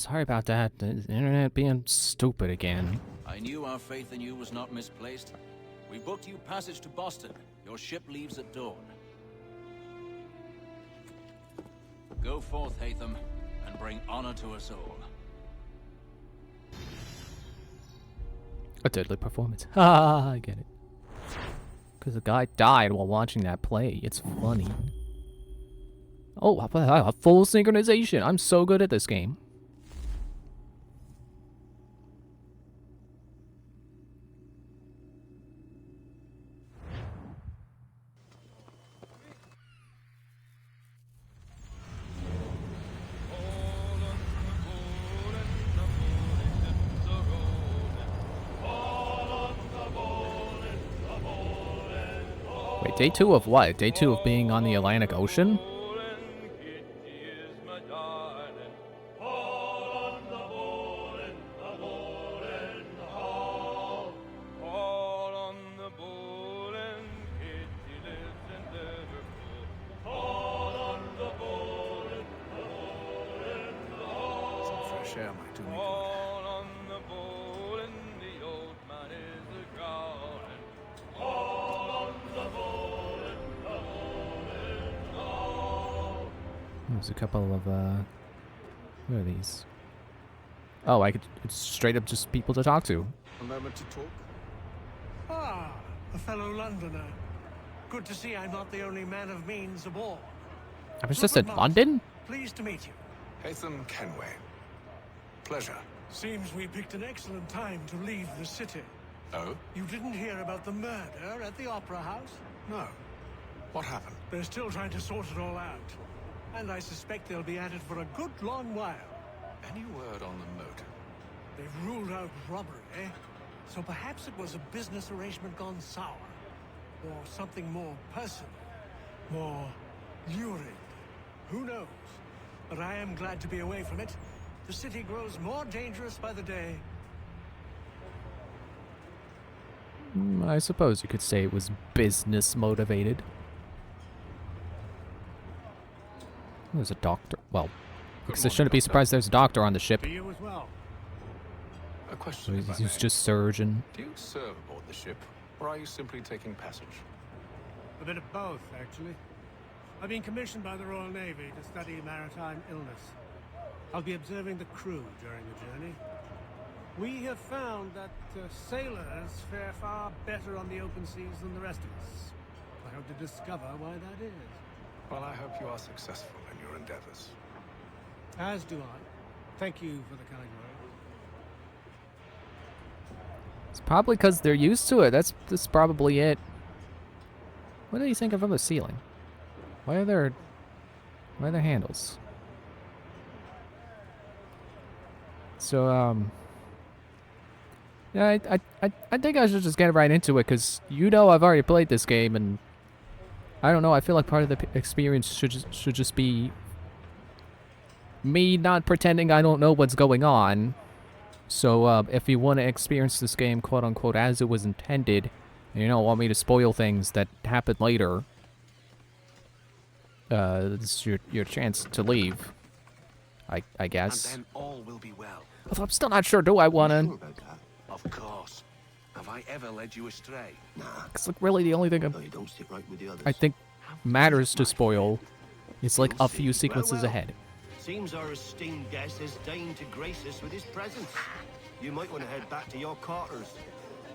sorry about that. The internet being stupid again. I knew our faith in you was not misplaced. We booked you passage to Boston. Your ship leaves at dawn. Go forth, Hatham, and bring honor to us all. A deadly performance. Ha! I get it. Because the guy died while watching that play. It's funny. Oh, I have full synchronization. I'm so good at this game. Wait, day 2 of what? Day 2 of being on the Atlantic Ocean? There's a couple of, what are these? Oh, it's straight up just people to talk to. A moment to talk? Ah, a fellow Londoner. Good to see I'm not the only man of means aboard. I was just at London? Pleased to meet you. Hatham Kenway. Pleasure. Seems we picked an excellent time to leave the city. Oh? You didn't hear about the murder at the Opera House? No. What happened? They're still trying to sort it all out. And I suspect they'll be at it for a good long while. Any word on the motive? They've ruled out robbery, eh? So perhaps it was a business arrangement gone sour. Or something more personal. More lurid. Who knows? But I am glad to be away from it. The city grows more dangerous by the day. I suppose you could say it was business motivated. There's a doctor. Well, because I shouldn't be surprised there's a doctor on the ship. To you as well. A question, if I He's may. just surgeon. Do you serve aboard the ship, or are you simply taking passage? A bit of both, actually. I've been commissioned by the Royal Navy to study maritime illness. I'll be observing the crew during the journey. We have found that sailors fare far better on the open seas than the rest of us. I hope to discover why that is. Well, I hope you are successful in your endeavors. As do I. Thank you for the kind words. It's probably because they're used to it. That's probably it. What do you think of on the ceiling? Why are there handles? So, yeah, I think I should just get right into it, because I've already played this game, and I don't know, I feel like part of the experience should just be me not pretending I don't know what's going on. So, if you want to experience this game, quote-unquote, as it was intended, and you don't want me to spoil things that happen later, this is your chance to leave, I guess. And then all will be well. Although I'm still not sure, do I want Sure to? about that? Of course. Have I ever led you astray? Nah. Because, like, really the only thing No, you don't stick right with the others. I think matters to spoil is, like, a few sequences Well. ahead. Seems our esteemed guest has deigned to grace us with his presence. You might want to head back to your quarters.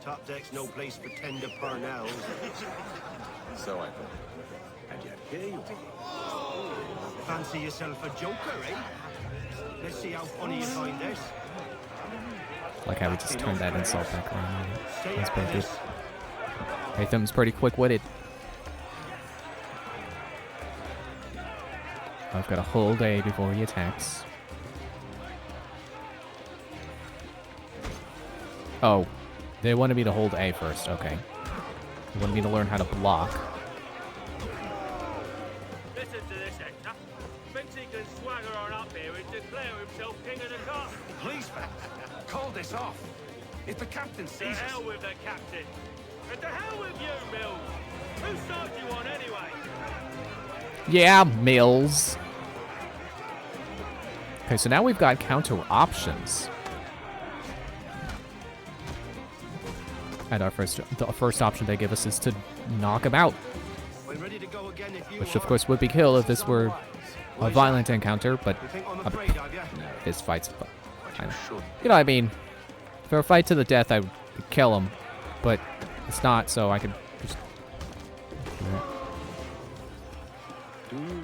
Top deck's no place for tender Purnells. So I thought. And yet here you are. Fancy yourself a joker, eh? Let's see how funny you find this. Like how we just turned that insult back around. Stay That's after pretty good. this. Hatham's pretty quick-witted. I've got a whole day before he attacks. Oh, they wanted me to hold A first. Okay. They wanted me to learn how to block. Listen to this, Hector. Thinks he can swagger on up here and declare himself king of the castle. Please, Pat, call this off. If the captain To sees us... hell with the captain. And to hell with you, Mills. Whose side you on anyway? Yeah, Mills. Okay, so now we've got counter options. And the first option they give us is to knock him out, I'm ready to go again if you which of are. course would be kill if this were a violent encounter, but You think I'm afraid of you? fist fights. But you should. You know what I mean? If it were a fight to the death, I would kill him, but it's not, so I could just. Do you?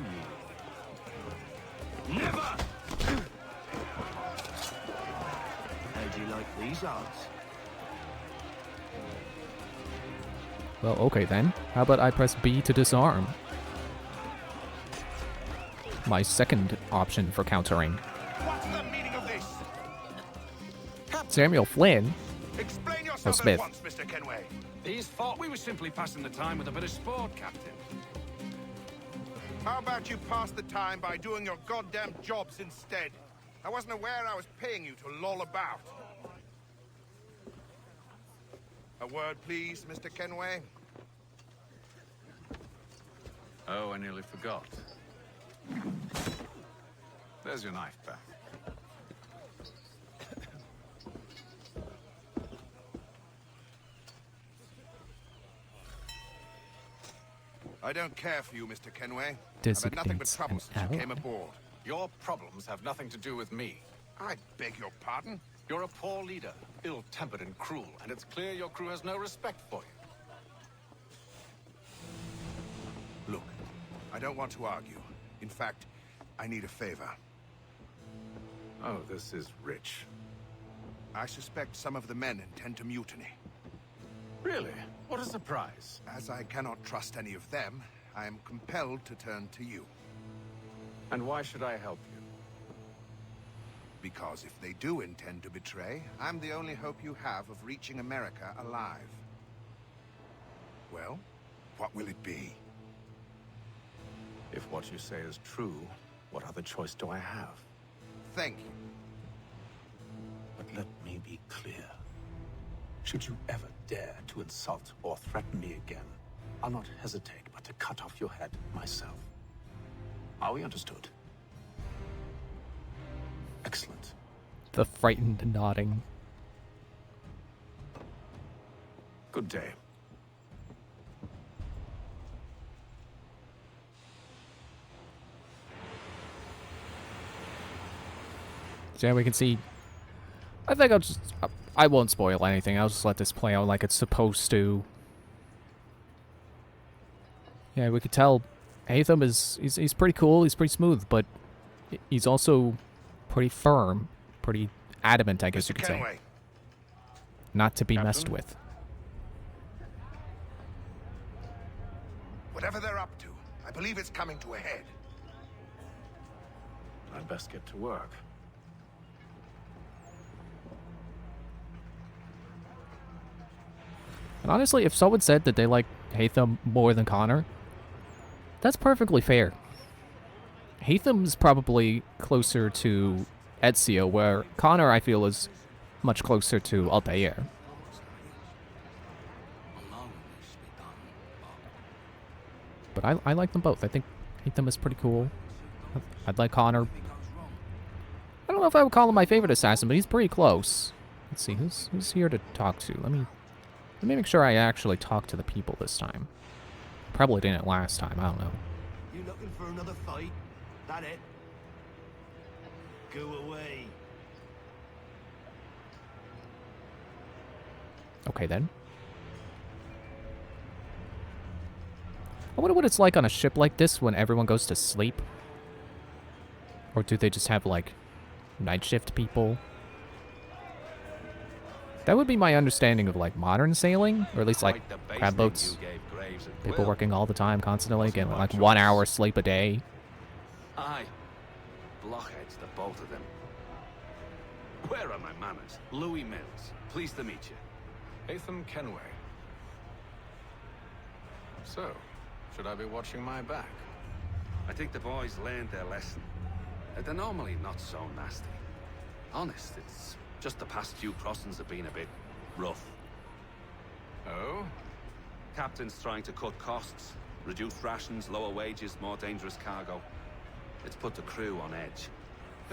Never! How do you like these odds? Well, okay then. How about I press B to disarm? My second option for countering. What's the meaning of this? Samuel Flynn. Explain yourself Smith. at once, Mr. Kenway. These thought we were simply passing the time with a bit of sport, Captain. How about you pass the time by doing your goddamn jobs instead? I wasn't aware I was paying you to loll about. A word, please, Mr. Kenway. Oh, I nearly forgot. There's your knife back. I don't care for you, Mr. Kenway. I've had nothing but Designates trouble an since you ally. came aboard. Your problems have nothing to do with me. I beg your pardon? You're a poor leader, ill-tempered and cruel, and it's clear your crew has no respect for you. Look, I don't want to argue. In fact, I need a favor. Oh, this is rich. I suspect some of the men intend to mutiny. Really? What a surprise. As I cannot trust any of them, I am compelled to turn to you. And why should I help you? Because if they do intend to betray, I'm the only hope you have of reaching America alive. Well, what will it be? If what you say is true, what other choice do I have? Thank you. But let me be clear. Should you ever dare to insult or threaten me again, I'll not hesitate but to cut off your head myself. Are we understood? Excellent. The frightened nodding. Good day. So yeah, we can see. I think I'll just. I won't spoil anything. I'll just let this play out like it's supposed to. Yeah, we could tell Hatham is he's pretty cool. He's pretty smooth, but he's also pretty firm, pretty adamant, I guess you Mr. could say. Kenway, Not to be messed Captain? with. whatever they're up to, I believe it's coming to a head. I'd best get to work. And honestly, if someone said that they like Hatham more than Connor, that's perfectly fair. Hatham's probably closer to Ezio, where Connor, I feel, is much closer to Altair. But I like them both. I think Hatham is pretty cool. I'd like Connor. I don't know if I would call him my favorite assassin, but he's pretty close. Let's see, who's here to talk to? Let me make sure I actually talk to the people this time. Probably didn't last time, I don't know. You looking for another fight? That it? Go away. Okay then. I wonder what it's like on a ship like this when everyone goes to sleep. Or do they just have, like, night shift people? That would be my understanding of, like, modern sailing, or at least, like, crab boats. People working all the time, constantly, getting, like, 1 hour sleep a day. Aye. Blockheads, the both of them. Where are my manners? Louis Mills. Pleased to meet you. Hatham Kenway. So, should I be watching my back? I think the boys learned their lesson. They're normally not so nasty. Honest, it's just the past few crossings have been a bit rough. Oh? Captain's trying to cut costs, reduce rations, lower wages, more dangerous cargo. It's put the crew on edge.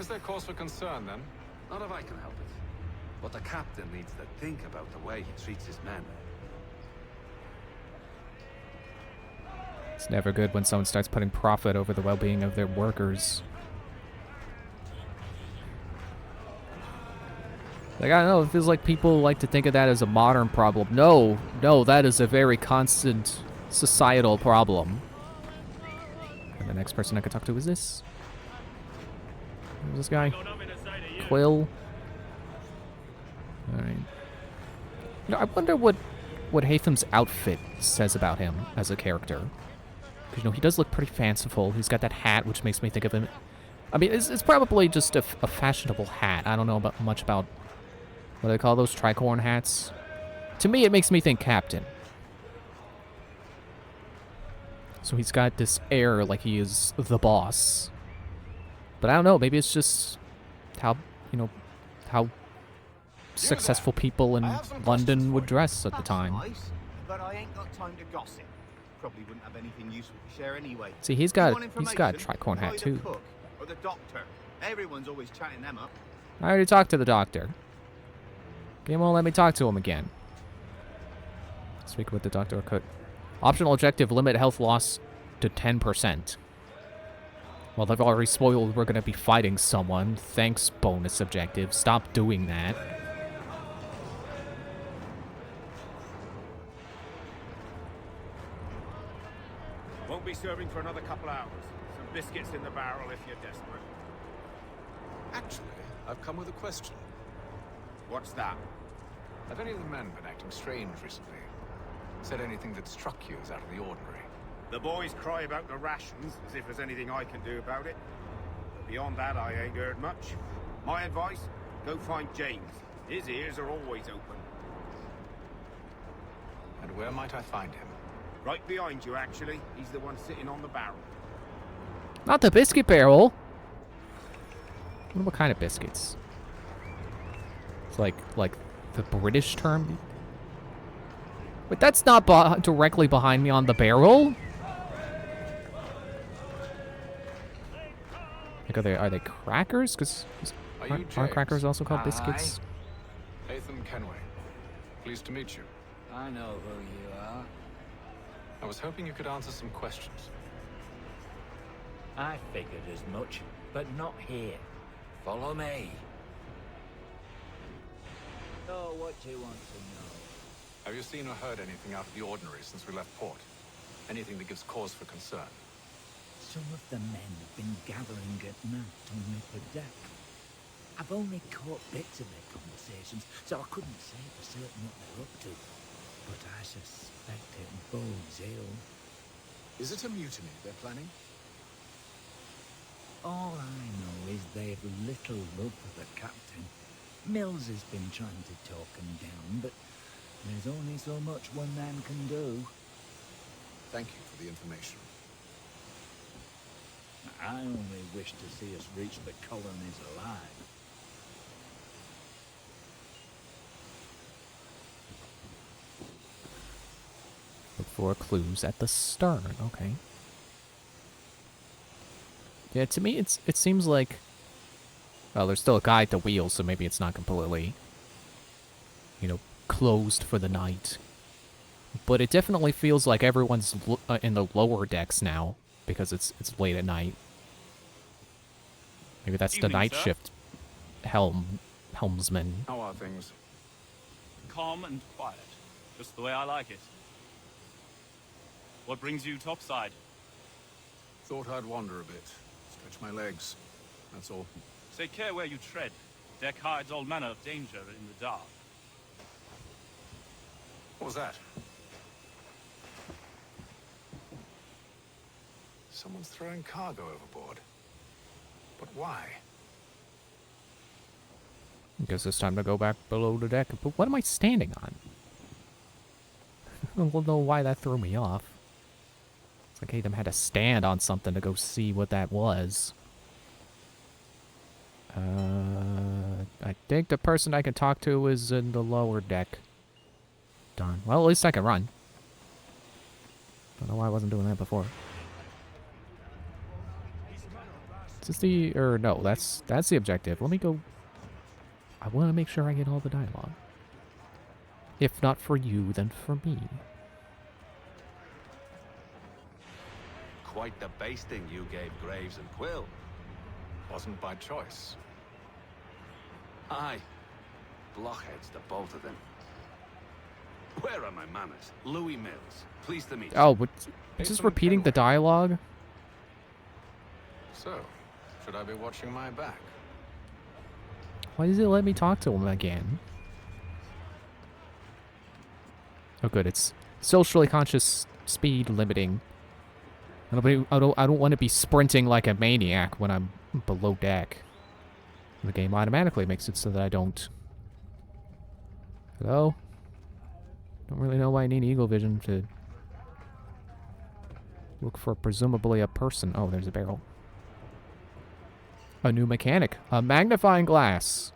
Is there cause for concern, then? Not if I can help it. But the captain needs to think about the way he treats his men. It's never good when someone starts putting profit over the well-being of their workers. Like, I don't know, it feels like people like to think of that as a modern problem. No, that is a very constant societal problem. And the next person I could talk to is this. Who's this guy? Got nothing to say to you. Quill. Alright. You know, I wonder what Hatham's outfit says about him as a character. Because, you know, he does look pretty fanciful. He's got that hat, which makes me think of him. I mean, it's probably just a fashionable hat. I don't know much about what do they call those, tricorn hats. To me, it makes me think captain. So he's got this air like he is the boss. But I don't know, maybe it's just how, you know, how successful people in London would dress at the time. Nice, but I ain't got time to gossip. Probably wouldn't have anything useful to share anyway. See, he's got a tricorn hat too. The cook or the doctor. Everyone's always chatting them up. I already talked to the doctor. Game won't let me talk to him again. Speak with the doctor or could. Optional objective, limit health loss to 10%. Well, they've already spoiled we're going to be fighting someone. Thanks, bonus objective. Stop doing that. Won't be serving for another couple hours. Some biscuits in the barrel if you're desperate. Actually, I've come with a question. What's that? Have any of the men been acting strange recently? Said anything that struck you as out of the ordinary? The boys cry about the rations, as if there's anything I can do about it. But beyond that, I ain't heard much. My advice, go find James. His ears are always open. And where might I find him? Right behind you, actually. He's the one sitting on the barrel. Not the biscuit barrel. What kind of biscuits? It's like the British term. But that's not directly behind me on the barrel. Like, are they crackers? Because aren't crackers also called biscuits? Hatham Kenway. Pleased to meet you. I know who you are. I was hoping you could answer some questions. I figured as much, but not here. Follow me. So what do you want to know? Have you seen or heard anything out of the ordinary since we left port? Anything that gives cause for concern? Some of the men have been gathering at night on the upper deck. I've only caught bits of their conversations, so I couldn't say for certain what they're up to. But I suspect it bodes ill. Is it a mutiny they're planning? All I know is they've little love for the captain. Mills has been trying to talk him down, but there's only so much one man can do. Thank you for the information. I only wish to see us reach the colonies alive. Look for clues at the stern. Okay. Yeah, to me, it seems like... Well, there's still a guy at the wheel, so maybe it's not completely, you know, closed for the night. But it definitely feels like everyone's in the lower decks now, because it's late at night. Maybe that's the night shift helmsman. How are things? Calm and quiet. Just the way I like it. What brings you topside? Thought I'd wander a bit. Stretch my legs. That's all. Take care where you tread. Deck hides all manner of danger in the dark. What was that? Someone's throwing cargo overboard. But why? I guess it's time to go back below the deck. But what am I standing on? I don't know why that threw me off. It's like Hatham had to stand on something to go see what that was. I think the person I can talk to is in the lower deck. Darn. Well, at least I can run. Don't know why I wasn't doing that before. Is this the... or no, that's the objective. Let me go... I want to make sure I get all the dialogue. If not for you, then for me. Quite the basting you gave Graves and Quill. Wasn't by choice. Aye. Blockheads, the both of them. Where are my manners? Louis Mills. Pleased to meet you. Oh, but just repeating the dialogue? So, should I be watching my back? Why does it let me talk to him again? Oh, good. It's socially conscious speed limiting. I don't want to be sprinting like a maniac when I'm below deck. The game automatically makes it so that I don't. Hello? Don't really know why I need eagle vision to look for presumably a person. Oh, there's a barrel. A new mechanic. A magnifying glass.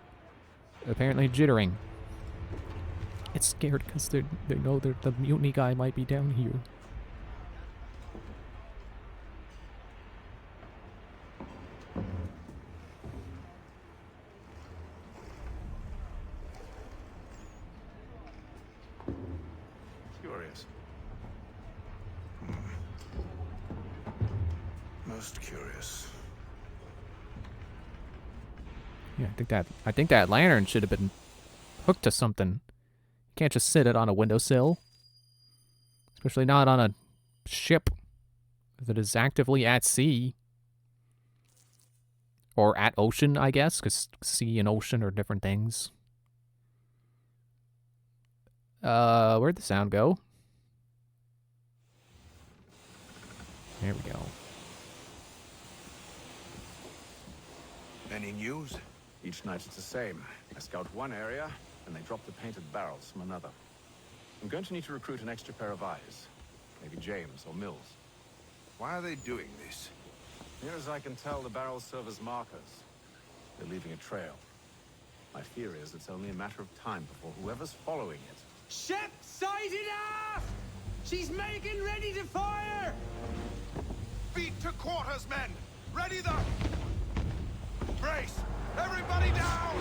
Apparently jittering. It's scared because they know that the mutiny guy might be down here. Curious. Most curious. Yeah, I think that lantern should have been hooked to something. You can't just sit it on a windowsill. Especially not on a ship that is actively at sea. Or at ocean, I guess, because sea and ocean are different things. Where'd the sound go? There we go. Any news? Each night it's the same. I scout one area, and they drop the painted barrels from another. I'm going to need to recruit an extra pair of eyes. Maybe James or Mills. Why are they doing this? Near as I can tell, the barrels serve as markers. They're leaving a trail. My fear is it's only a matter of time before whoever's following it. Ship sighted aft! She's making ready to fire! Beat to quarters, men! Ready the... Brace! Everybody down!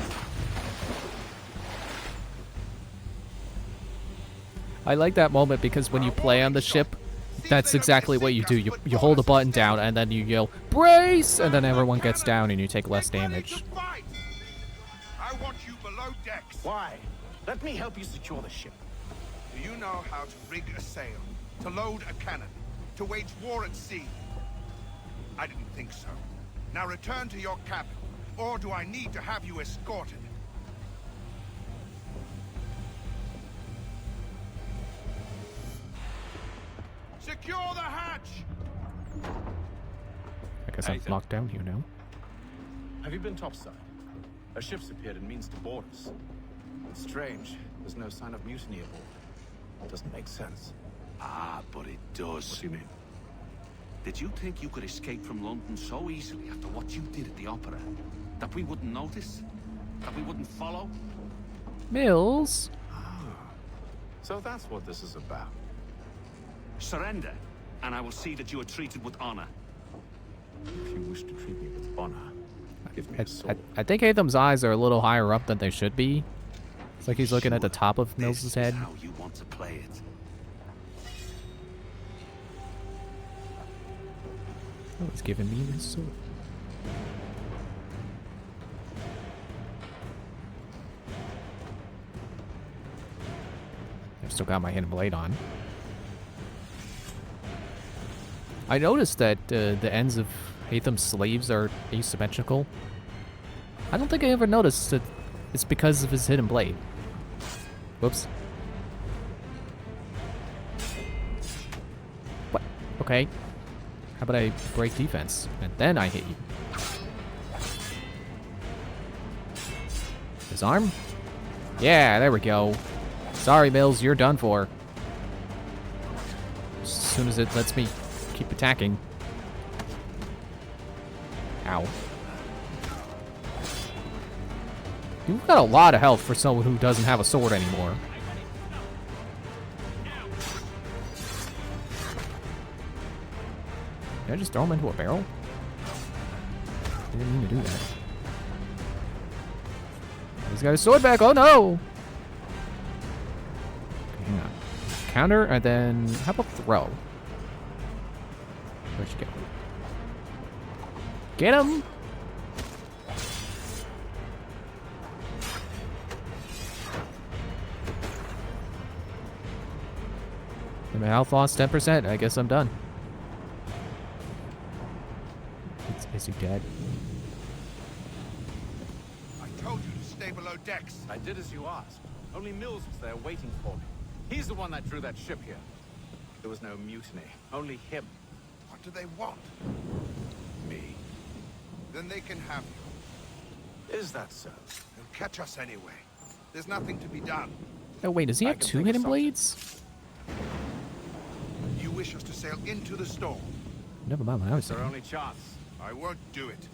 I like that moment because when you play on the ship, that's exactly what you do. You hold a button down and then you yell, "Brace!" and then everyone gets down and you take less damage. I want you below decks. Why? Let me help you secure the ship. Do you know how to rig a sail, to load a cannon, to wage war at sea? I didn't think so. Now return to your cabin, or do I need to have you escorted? Secure the hatch! I guess I'm locked down here now. Have you been topside? A ship's appeared and means to board us. It's strange. There's no sign of mutiny aboard. It doesn't make sense. Ah, but it does. What do you mean? Did you think you could escape from London so easily after what you did at the opera? That we wouldn't notice? That we wouldn't follow? Mills? So that's what this is about. Surrender, and I will see that you are treated with honor. If you wish to treat me with honor, give me a sword. I think Atham's eyes are a little higher up than they should be. It's like he's looking at the top of Mills's head. How you want to play it? Oh, he's giving me this sword. I've still got my hidden blade on. I noticed that the ends of Atham's sleeves are asymmetrical. I don't think I ever noticed that it's because of his hidden blade. Whoops. What? Okay. How about I break defense, and then I hit you? Disarm? Yeah, there we go. Sorry, Mills, you're done for. As soon as it lets me keep attacking. Ow. You've got a lot of health for someone who doesn't have a sword anymore. Did I just throw him into a barrel? Didn't mean to do that. He's got his sword back. Oh no! Okay, hang on. Counter, and then how about throw? Where'd you go? Get him! And my health lost 10%. I guess I'm done. Is he dead? I told you to stay below decks. I did as you asked. Only Mills was there waiting for me. He's the one that drew that ship here. There was no mutiny. Only him. What do they want? Me. Then they can have you. Is that so? They'll catch us anyway. There's nothing to be done. Oh wait, does he have can two think of hidden something. blades? You wish us to sail into the storm. Never mind what I was It's our saying. only chance. I won't do it.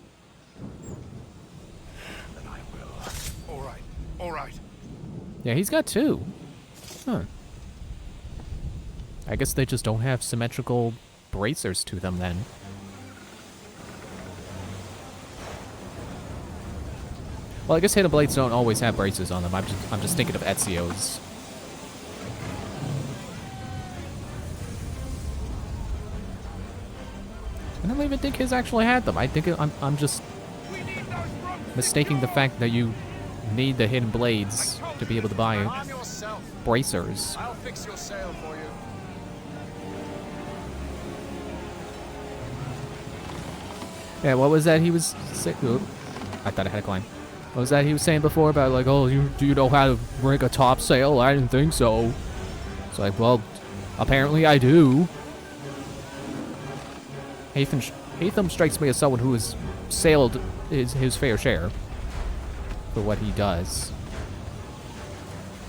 Then I will. All right. All right. Yeah, he's got two. Huh. I guess they just don't have symmetrical bracers to them then. Well, I guess hidden blades don't always have braces on them. I'm just thinking of Ezio's. I don't even think his actually had them. I think I'm just mistaking the fact that you need the hidden blades to be able to buy Arm yourself. bracers. I'll fix your sail for you. Yeah, what was that he was saying? I thought I had a climb. What was that he was saying before about like, oh, do you know how to rig a topsail? I didn't think so. It's like, well, apparently I do. Hatham strikes me as someone who has sailed his fair share for what he does.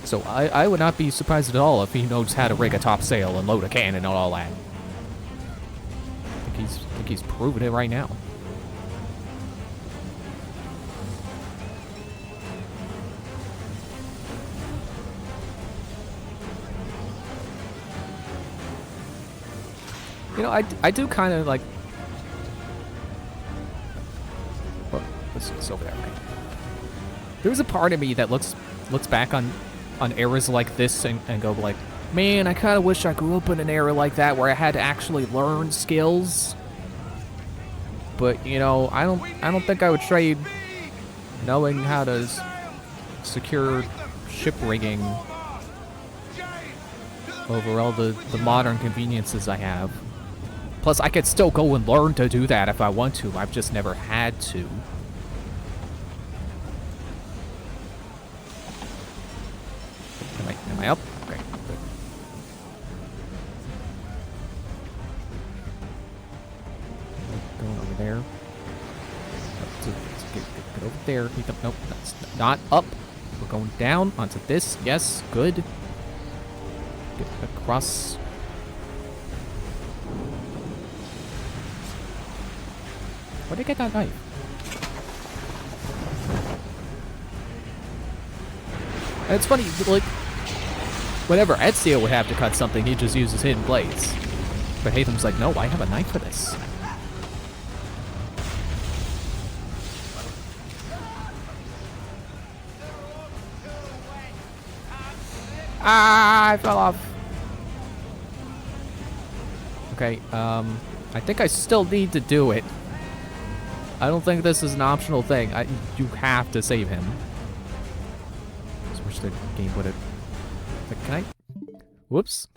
So I would not be surprised at all if he knows how to rig a topsail and load a cannon and all that. I think he's proven it right now. You know, I do kind of like. Well, it's over there. Okay. There's a part of me that looks back on eras like this and go like, man, I kind of wish I grew up in an era like that where I had to actually learn skills. But you know, I don't think I would trade knowing how to secure ship rigging over all the modern conveniences I have. Plus, I could still go and learn to do that if I want to. I've just never had to. Am I up? Okay, good. Going over there. Get over there. Nope, that's not up. We're going down onto this. Yes, good. Get across. Where'd I get that knife? And it's funny, like, whenever Ezio would have to cut something, he just uses hidden blades. But Hatham's like, no, I have a knife for this. Ah, I fell off. Okay, I think I still need to do it. I don't think this is an optional thing. You have to save him. Just wish the game would have... Can I... Whoops.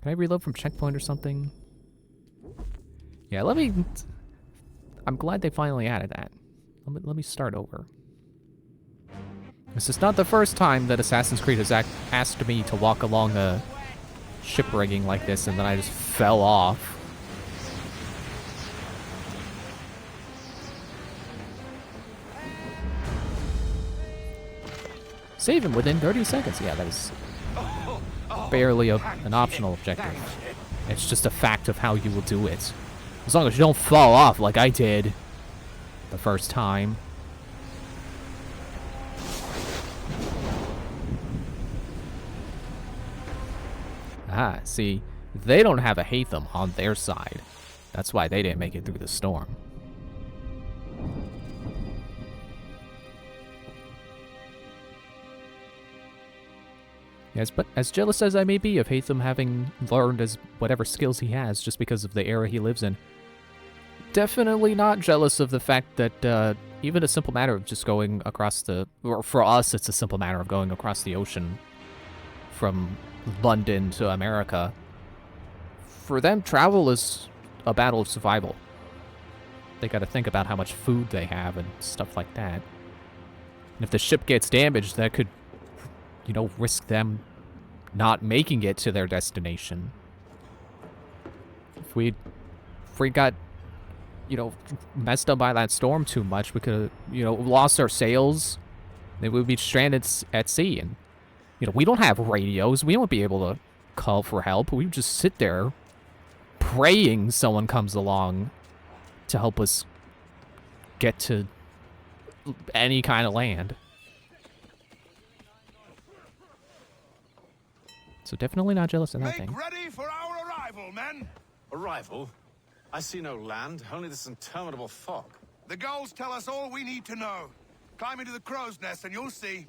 Can I reload from checkpoint or something? Yeah, let me... I'm glad they finally added that. Let me start over. This is not the first time that Assassin's Creed has asked me to walk along a ship rigging like this and then I just fell off. Save him within 30 seconds. Yeah, that is barely an optional objective. It's just a fact of how you will do it. As long as you don't fall off like I did the first time. Ah, see, they don't have a Hatham on their side. That's why they didn't make it through the storm. But as jealous as I may be of Hatham having learned as whatever skills he has just because of the era he lives in, definitely not jealous of the fact that even a simple matter of just going across or for us, it's a simple matter of going across the ocean from London to America. For them, travel is a battle of survival. They got to think about how much food they have and stuff like that. And if the ship gets damaged, that could, you know, risk them not making it to their destination. If we got, you know, messed up by that storm too much, we could have, you know, lost our sails. Then we'd be stranded at sea. And, you know, we don't have radios. We won't be able to call for help. We would just sit there praying someone comes along to help us get to any kind of land. So definitely not jealous of that thing. Make ready for our arrival, men! Arrival? I see no land, only this interminable fog. The gulls tell us all we need to know. Climb into the crow's nest and you'll see.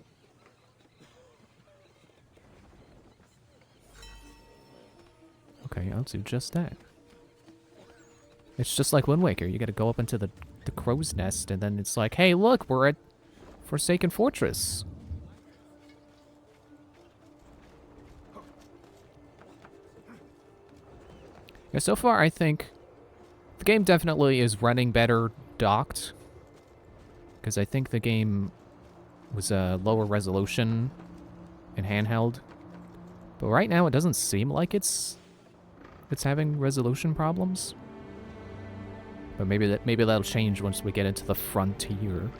Okay, I'll do just that. It's just like Wind Waker. You gotta go up into the crow's nest, and then it's like, hey, look, we're at Forsaken Fortress. Yeah, so far, I think the game definitely is running better docked. Because I think the game was a lower resolution in handheld. But right now, it doesn't seem like it's having resolution problems. But maybe that'll change once we get into the frontier.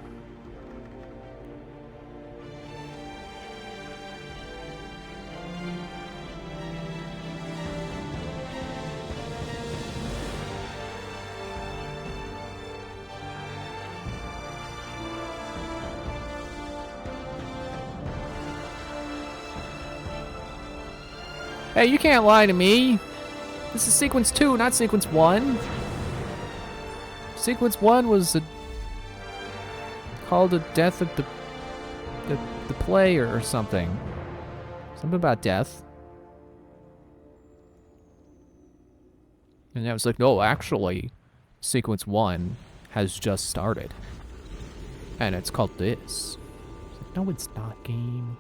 Hey, you can't lie to me. This is sequence 2, not sequence 1. Sequence 1 was called the death of the player or something. Something about death. And I was like, no, actually, sequence 1 has just started. And it's called this. It's like, no, it's not, game.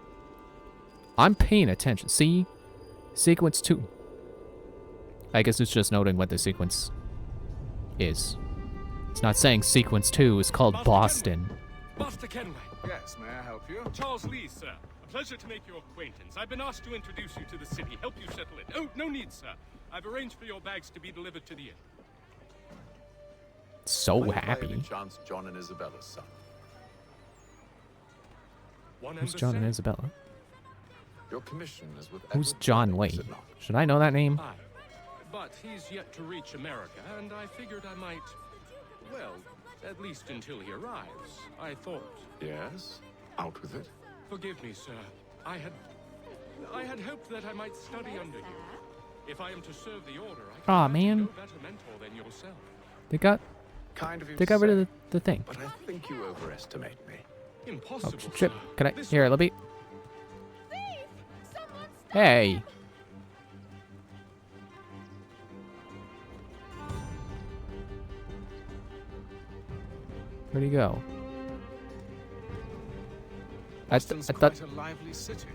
I'm paying attention. See? Sequence 2. I guess it's just noting what the sequence is. It's not saying sequence 2 is called Boston. Master Kenway. Yes, may I help you? Charles Lee, sir. A pleasure to make your acquaintance. I've been asked to introduce you to the city, help you settle in. Oh, no need, sir. I've arranged for your bags to be delivered to the inn. So By happy. any chance John and Isabella's son? Who's John and Isabella? Your commission is with Who's Edward John Fleming, is Wade? it not? Should I know that name? Aye. But he's yet to reach America, and I figured I might, well, at least until he arrives. I thought. Yes? Out with it. Forgive me, sir. I had hoped that I might study under you. If I am to serve the order, I can imagine man. no better mentor than yourself. They got Kind of you they to got rid say, of the thing. but I think you overestimate me. Oh, Impossible, trip. sir. Can I? This Here, let me. Hey. Where'd he go? I Boston's thought. quite a lively city.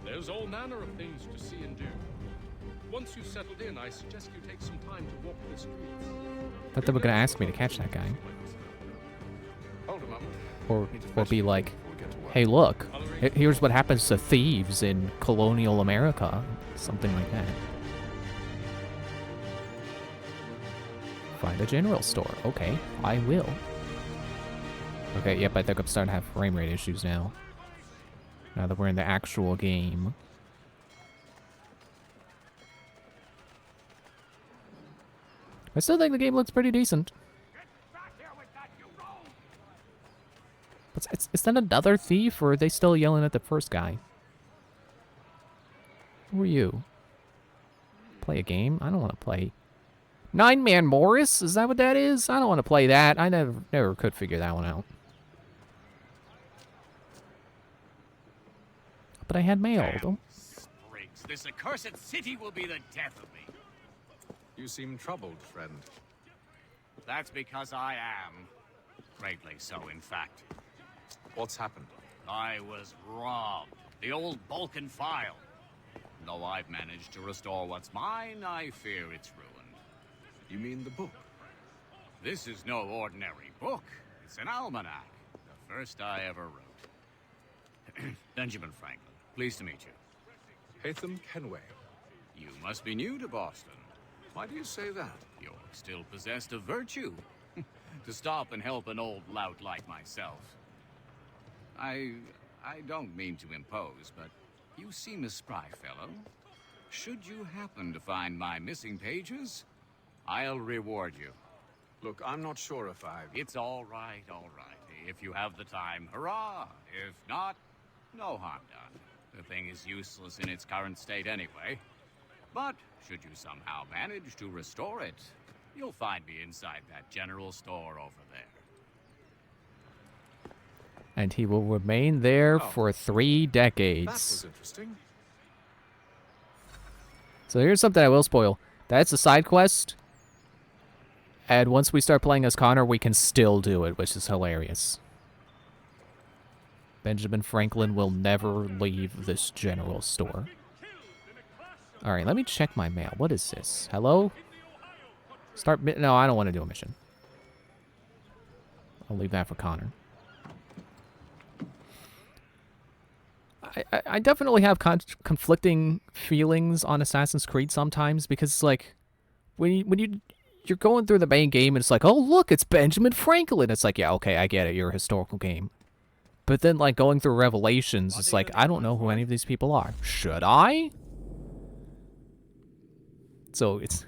There's all manner of things to see and do. Once you've settled in, I suggest you take some time to walk the streets. Thought they were gonna ask me to catch that guy, Hold a moment. or be like, "Hey, look, here's what happens to thieves in colonial America," something like that. Find a general store. Okay, I will. Okay, yep, I think I'm starting to have frame rate issues now. Now that we're in the actual game. I still think the game looks pretty decent. But is that another thief, or are they still yelling at the first guy? Who are you? Play a game? I don't want to play. 9-Man Morris? Is that what that is? I don't want to play that. I never could figure that one out. But I had mail. Don't this accursed city will be the death of me. You seem troubled, friend. That's because I am. Greatly so, in fact. What's happened? I was robbed. The old Balkan file. Though I've managed to restore what's mine, I fear it's ruined. You mean the book? This is no ordinary book. It's an almanac. The first I ever wrote. Benjamin Franklin, pleased to meet you. Hatham Kenway. You must be new to Boston. Why do you say that? You're still possessed of virtue. To stop and help an old lout like myself. I don't mean to impose, but you seem a spry fellow. Should you happen to find my missing pages, I'll reward you. Look, I'm not sure if I... It's all right, all right. If you have the time, hurrah! If not, no harm done. The thing is useless in its current state anyway. But should you somehow manage to restore it, you'll find me inside that general store over there. And he will remain there for 3 decades. That was interesting. So here's something I will spoil. That's a side quest. And once we start playing as Connor, we can still do it, which is hilarious. Benjamin Franklin will never leave this general store. Alright, let me check my mail. What is this? Hello? No, I don't want to do a mission. I'll leave that for Connor. I definitely have conflicting feelings on Assassin's Creed sometimes, because it's like, when you're going through the main game and it's like, oh look, it's Benjamin Franklin. It's like, yeah, okay, I get it, you're a historical game. But then like going through Revelations, it's like, I don't know who any of these people are. Should I? So it's,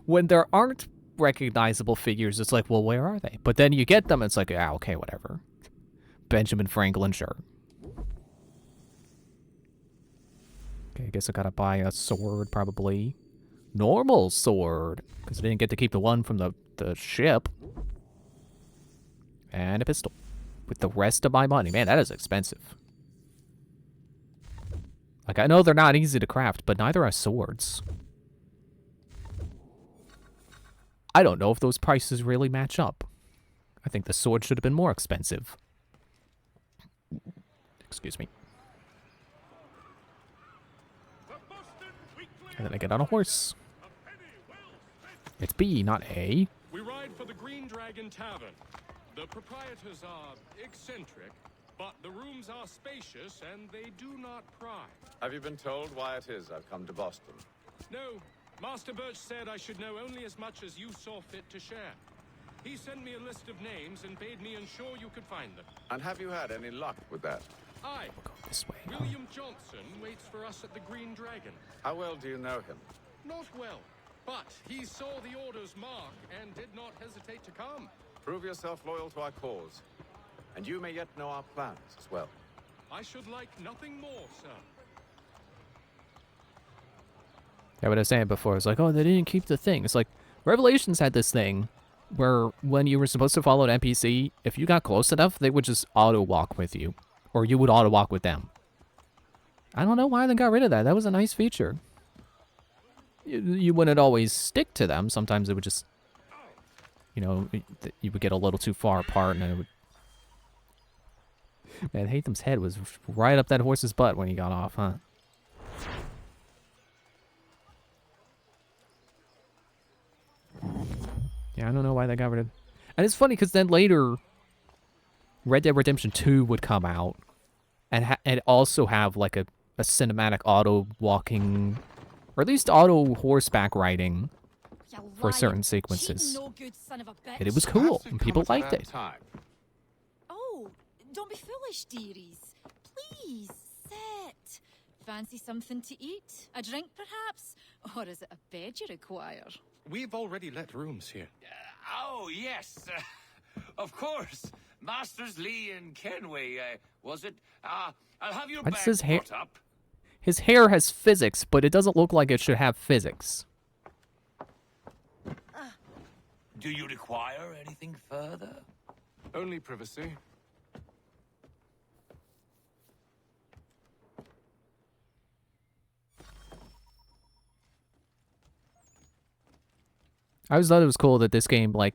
when there aren't recognizable figures, it's like, well, where are they? But then you get them, it's like, yeah, okay, whatever. Benjamin Franklin, sure. Okay, I guess I gotta buy a sword, probably. Normal sword, because I didn't get to keep the one from the ship. And a pistol. With the rest of my money. Man, that is expensive. Like, I know they're not easy to craft, but neither are swords. I don't know if those prices really match up. I think the sword should have been more expensive. Excuse me. And then I get on a horse. It's B, not A. We ride for the Green Dragon Tavern. The proprietors are eccentric, but the rooms are spacious and they do not pry. Have you been told why it is I've come to Boston? No, Master Birch said I should know only as much as you saw fit to share. He sent me a list of names and bade me ensure you could find them. And have you had any luck with that? Aye. We'll go this way. William Johnson waits for us at the Green Dragon. How well do you know him? Not well, but he saw the order's mark and did not hesitate to come. Prove yourself loyal to our cause. And you may yet know our plans as well. I should like nothing more, sir. Yeah, what I was saying before, it's like, oh, they didn't keep the thing. It's like, Revelations had this thing where when you were supposed to follow an NPC, if you got close enough, they would just auto-walk with you. Or you would auto-walk with them. I don't know why they got rid of that. That was a nice feature. You wouldn't always stick to them. Sometimes it would just, you know, you would get a little too far apart and it would... Man, Hatham's head was right up that horse's butt when he got off, huh? Yeah, I don't know why they got rid of... And it's funny because then later, Red Dead Redemption 2 would come out and also have like a cinematic auto walking, or at least auto horseback riding for certain sequences. No good son of a bitch. And it was cool, and people liked it. Oh, don't be foolish, dearies. Please, sit. Fancy something to eat? A drink, perhaps? Or is it a bed you require? We've already let rooms here. Oh, yes. Of course. Masters Lee and Kenway, was it? I'll have your What's bag his hair? brought up. His hair has physics, but it doesn't look like it should have physics. Do you require anything further? Only privacy. I always thought it was cool that this game, like...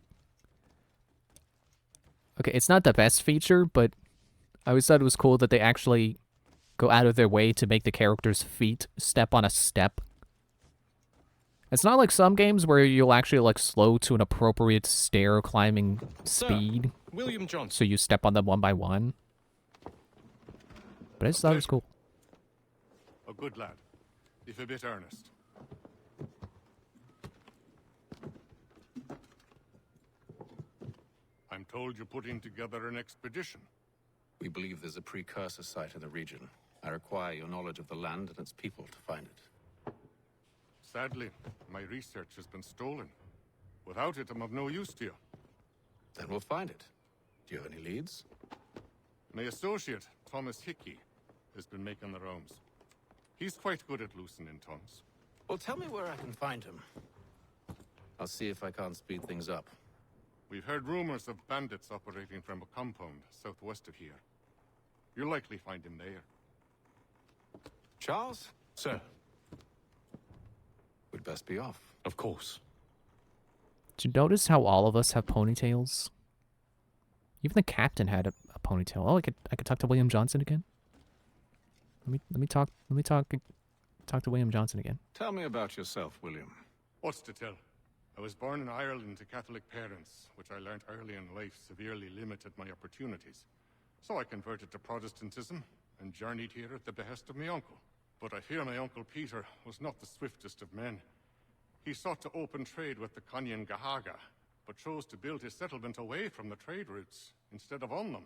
Okay, it's not the best feature, but I always thought it was cool that they actually go out of their way to make the character's feet step on a step. It's not like some games where you'll actually, like, slow to an appropriate stair climbing speed. William Johnson. So you step on them one by one. But I just thought it was cool. A good lad, if a bit earnest. I'm told you're putting together an expedition. We believe there's a precursor site in the region. I require your knowledge of the land and its people to find it. Sadly, my research has been stolen. Without it, I'm of no use to you. Then we'll find it. Do you have any leads? My associate, Thomas Hickey, has been making the rounds. He's quite good at loosening tongues. Well, tell me where I can find him. I'll see if I can't speed things up. We've heard rumors of bandits operating from a compound southwest of here. You'll likely find him there. Charles? Sir. We'd best be off. Of course. Did you notice how all of us have ponytails? Even the captain had a ponytail. Oh, I could talk to William Johnson again. Let me talk to William Johnson again. Tell me about yourself, William. What's to tell? I was born in Ireland to Catholic parents, which I learned early in life severely limited my opportunities. So I converted to Protestantism and journeyed here at the behest of my uncle. But I fear my uncle Peter was not the swiftest of men. He sought to open trade with the Conyan Gahaga, but chose to build his settlement away from the trade routes instead of on them.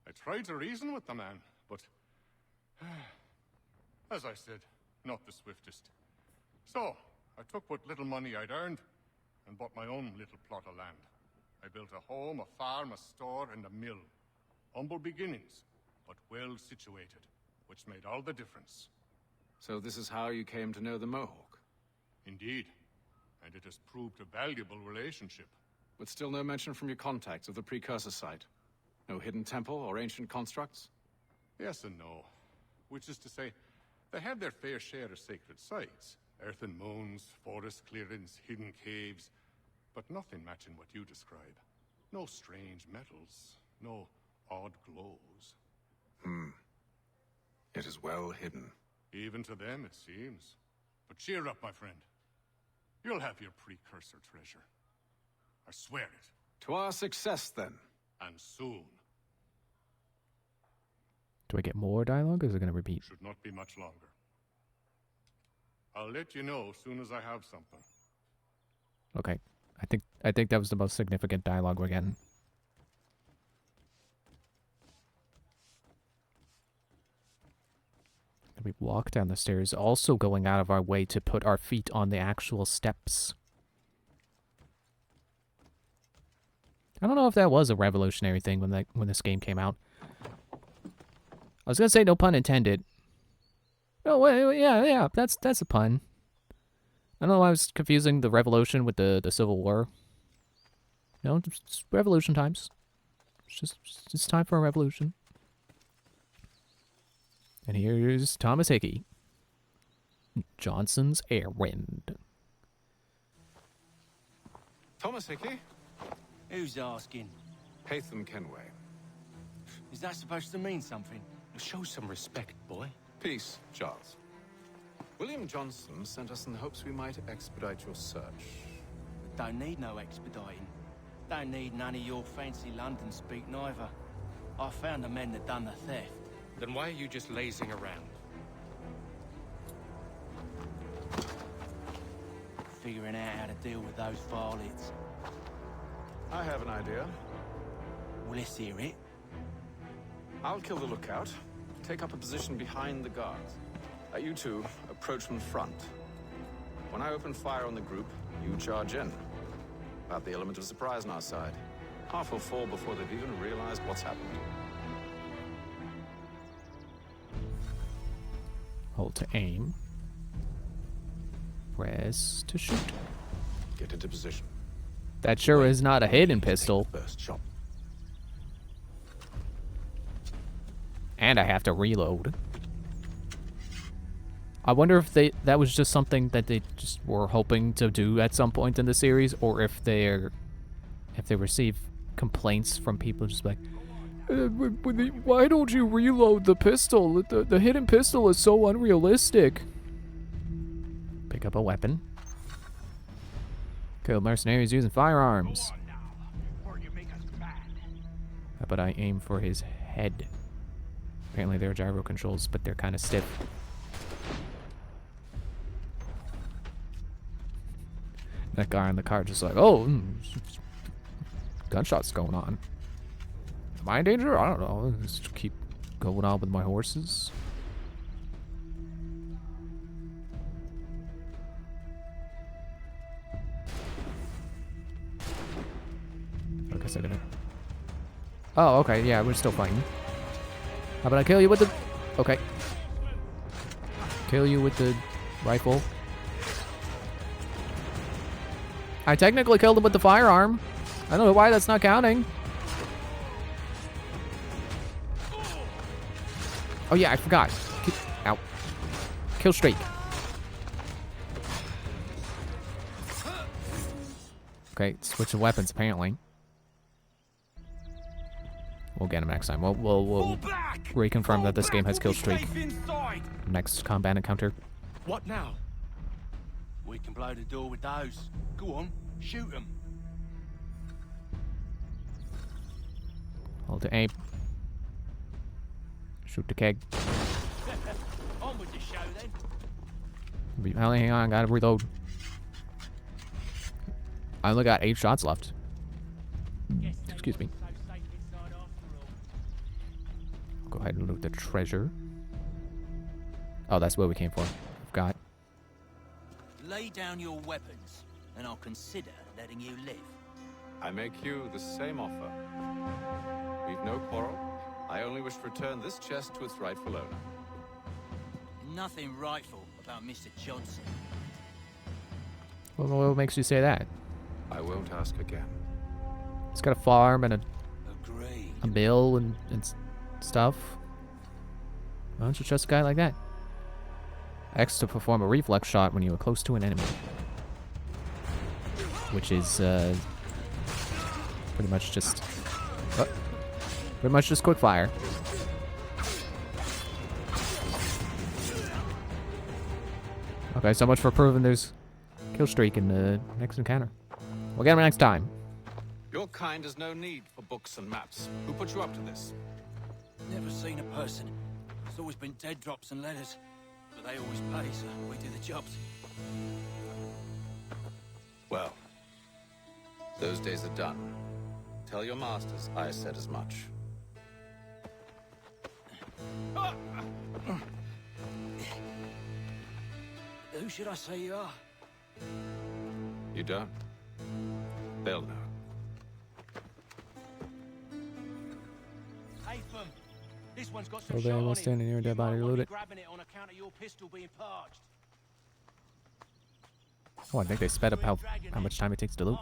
I tried to reason with the man, but as I said, not the swiftest. So I took what little money I'd earned and bought my own little plot of land. I built a home, a farm, a store, and a mill. Humble beginnings, but well situated, which made all the difference. So this is how you came to know the Mohawk? Indeed, and it has proved a valuable relationship. But still no mention from your contacts of the precursor site? No hidden temple or ancient constructs? Yes and no. Which is to say, they had their fair share of sacred sites. Earthen mounds, forest clearings, hidden caves, but nothing matching what you describe. No strange metals, no odd glows. It is well hidden. Even to them, it seems. But cheer up, my friend. You'll have your precursor treasure. I swear it. To our success, then. And soon. Do I get more dialogue, or is it going to repeat? Should not be much longer. I'll let you know as soon as I have something. Okay. I think that was the most significant dialogue we're getting. We walk down the stairs, also going out of our way to put our feet on the actual steps. I don't know if that was a revolutionary thing when this game came out. I was gonna say no pun intended. Oh wait, yeah, that's a pun. I don't know why I was confusing the revolution with the Civil War. No, it's revolution times. It's time for a revolution. And here's Thomas Hickey. Johnson's Errand. Thomas Hickey? Who's asking? Haytham Kenway. Is that supposed to mean something? Show some respect, boy. Peace, Charles. William Johnson sent us in the hopes we might expedite your search. Don't need no expediting. Don't need none of your fancy London speak neither. I found the men that done the theft. Then why are you just lazing around? Figuring out how to deal with those varlets. I have an idea. Well, let's hear it. I'll kill the lookout. Take up a position behind the guards. You two, approach from the front. When I open fire on the group, you charge in. About the element of surprise on our side. Half will fall before they've even realized what's happened. Hold to aim. Press to shoot. Get into position. That sure is not a hidden pistol. First shot. And I have to reload. I wonder if that was just something that they just were hoping to do at some point in the series, or if they receive complaints from people just like, why don't you reload the pistol? The hidden pistol is so unrealistic. Pick up a weapon. Kill mercenaries using firearms. How about I aim for his head? Apparently there are gyro controls, but they're kind of stiff. That guy in the car just like, oh, gunshots going on. Am I in danger? I don't know. Just keep going on with my horses. I guess I gotta... Oh, okay, yeah, we're still fighting. How about I kill you with the... Okay. Kill you with the rifle. I technically killed him with the firearm. I don't know why that's not counting. Oh yeah, I forgot. Ow. Kill streak. Okay, switch of weapons apparently. We'll get him next time. We'll reconfirm that this game has kill streak. Next combat encounter. What now? We can blow the door with those. Go on, shoot them. Hold to aim. Shoot the keg. On with the show then. Hang on, gotta reload. I only got 8 shots left. Excuse me. Go ahead and loot the treasure. Oh, that's what we came for. Forgot. Lay down your weapons, and I'll consider letting you live. I make you the same offer. We've no quarrel. I only wish to return this chest to its rightful owner. Nothing rightful about Mr. Johnson. Well, what makes you say that? I won't ask again. It's got a farm and a mill and stuff. Why don't you trust a guy like that? X to perform a reflex shot when you are close to an enemy. Which is pretty much just quick fire. Okay, so much for proving there's kill streak in the next encounter. We'll get him next time. Your kind has no need for books and maps. Who put you up to this? Never seen a person. It's always been dead drops and letters. But they always pay, so we do the jobs. Well, those days are done. Tell your masters I said as much. Who should I say you are? You don't? They'll know. Hey, Fum. This one's got Oh, some there shot was on it. standing near a dead body. You might Loot be it. grabbing it on account of your pistol being parched. Oh, I think they sped up how much time it takes to loot.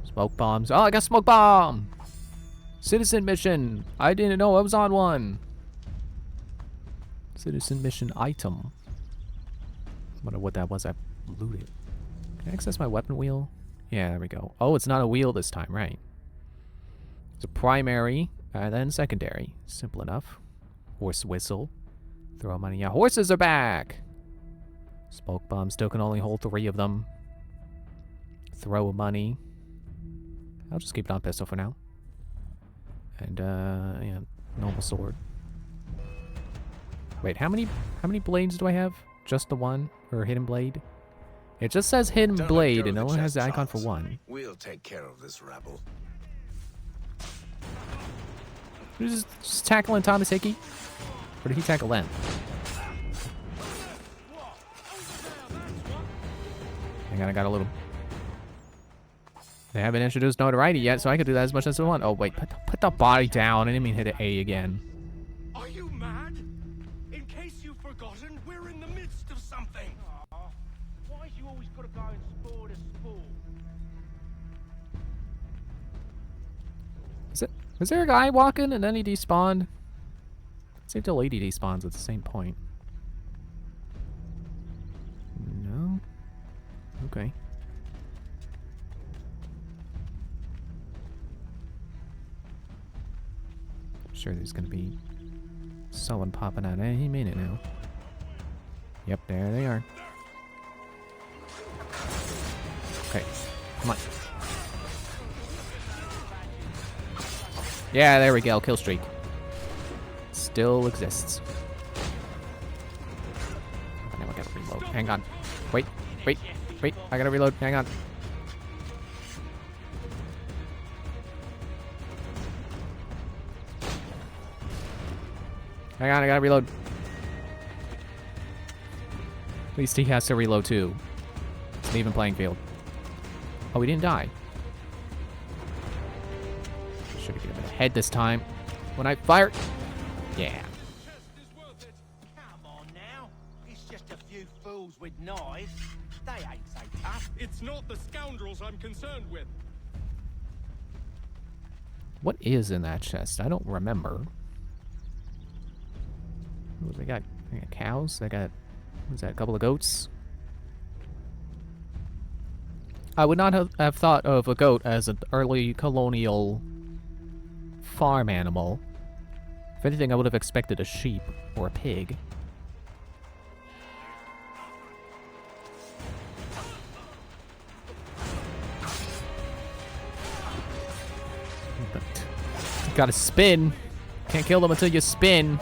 Smoke bombs. Oh, I got smoke bomb! Citizen mission. I didn't know I was on one. Citizen mission item. Wonder what that was. I looted. Can I access my weapon wheel? Yeah, there we go. Oh, it's not a wheel this time, right? It's a primary, and then secondary. Simple enough. Horse whistle. Throw money. Yeah, horses are back! Smoke bomb still can only hold 3 of them. Throw money. I'll just keep it on pistol for now. And yeah, normal sword. Wait, how many blades do I have? Just the one? Or hidden blade? It just says hidden blade and it only has the icon for one. We'll take care of this rabble. Just tackling Thomas Hickey? Or did he tackle them? Hang on, I got a little... They haven't introduced notoriety yet, so I could do that as much as I want. Oh, wait, put the body down. I didn't mean hit an A again. Are you mad? In case you've forgotten, we're in the midst of something. Why you always got to go and spoil the sport? Was there a guy walking and then he despawned? Let's see if the lady despawns at the same point. Okay. I'm sure there's gonna be someone popping out any minute now. Yep, there they are. Okay, come on. Yeah, there we go. Kill streak. Still exists. Oh, now I gotta reload. Hang on. Wait. I gotta reload. Hang on. Hang on, I gotta reload. At least he has to reload too. It's an even playing field. Oh, he didn't die. Should have given him a head this time. When I fired. Yeah. Come on now. It's just a few fools with knives. They ain't so tough. It's not the scoundrels I'm concerned with. What is in that chest? I don't remember. Ooh, they got cows. They got, what's that, a couple of goats? I would not have thought of a goat as an early colonial farm animal. If anything, I would have expected a sheep or a pig. But you gotta spin. Can't kill them until you spin.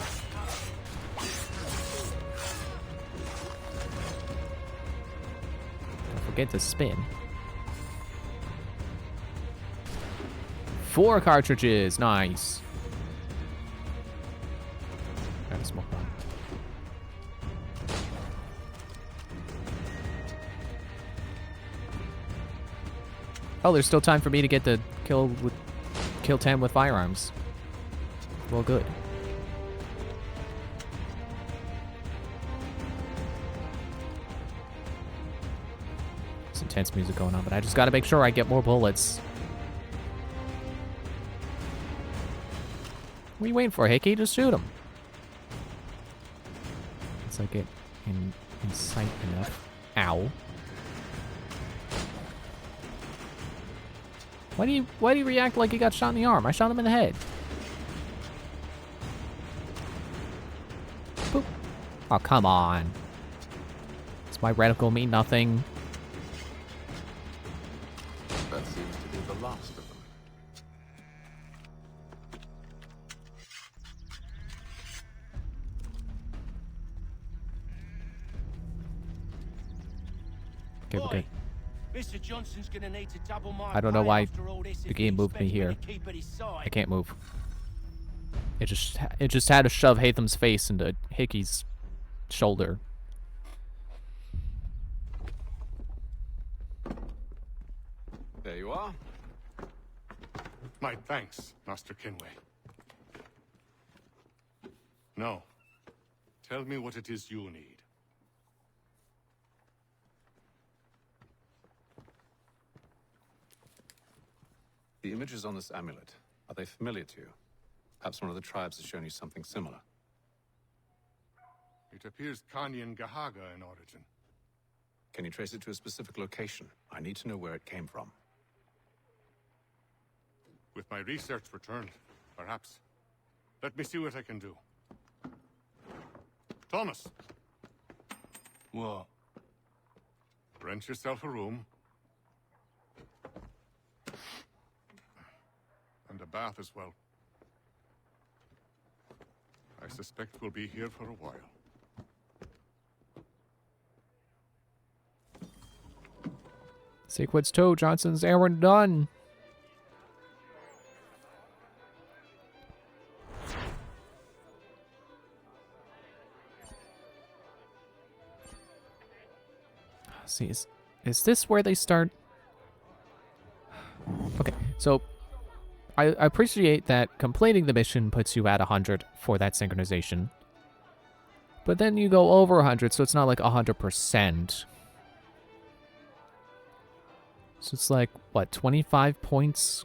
Don't forget to spin. 4 cartridges, nice. Got a smoke bomb. Oh, there's still time for me to get the kill 10 with firearms. Well, good. Some intense music going on, but I just gotta make sure I get more bullets. What are you waiting for, Hickey? Just shoot him. Once I get in sight enough. Ow. Why do you react like he got shot in the arm? I shot him in the head. Boop. Oh, come on. Does my reticle mean nothing? That seems to be the last of them. Okay, we're good. Mr. Johnson's gonna need to double my I don't know pay why after all this the if game he's moved me expecting here. to keep at his side. I can't move. It just had to shove Hatham's face into Hickey's shoulder. There you are. My thanks, Master Kinway. No. Tell me what it is you need. The images on this amulet, are they familiar to you? Perhaps one of the tribes has shown you something similar. It appears Kanyan Gahaga in origin. Can you trace it to a specific location? I need to know where it came from. With my research returned, perhaps. Let me see what I can do. Thomas! What? Rent yourself a room. And a bath as well. I suspect we'll be here for a while. Sequence 2, Johnson's errand done. See, is this where they start? Okay, so I appreciate that completing the mission puts you at 100 for that synchronization. But then you go over 100, so it's not like 100%. So it's like, what, 25 points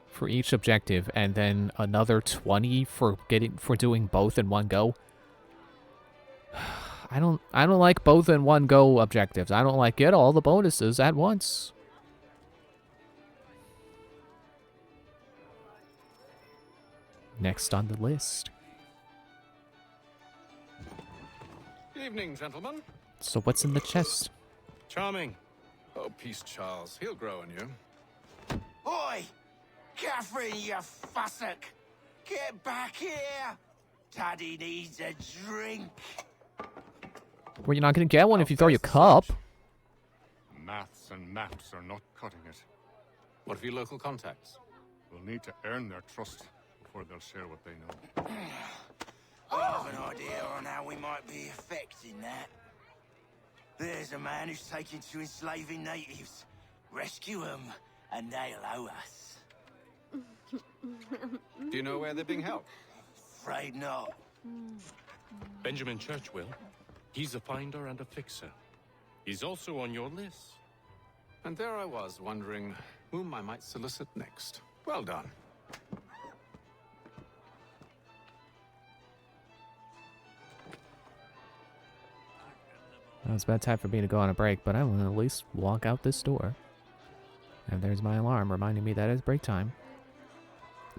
for each objective, and then another 20 for doing both in one go? I don't like both in one go objectives. I don't like get all the bonuses at once. Next on the list. Evening, gentlemen. So what's in the chest? Charming. Oh, peace, Charles. He'll grow on you. Oi! Catherine, you fussock! Get back here! Daddy needs a drink. Well, you're not gonna get one if you throw your cup. Maths and maps are not cutting it. What of your local contacts? We'll need to earn their trust before they'll share what they know. I have an idea on how we might be affecting that. There's a man who's taken to enslaving natives. Rescue them, and they'll owe us. Do you know where they're being held? Afraid not. Benjamin Church will. He's a finder and a fixer. He's also on your list. And there I was, wondering whom I might solicit next. Well done. Well, it's about time for me to go on a break, but I want to at least walk out this door. And there's my alarm reminding me that it's break time.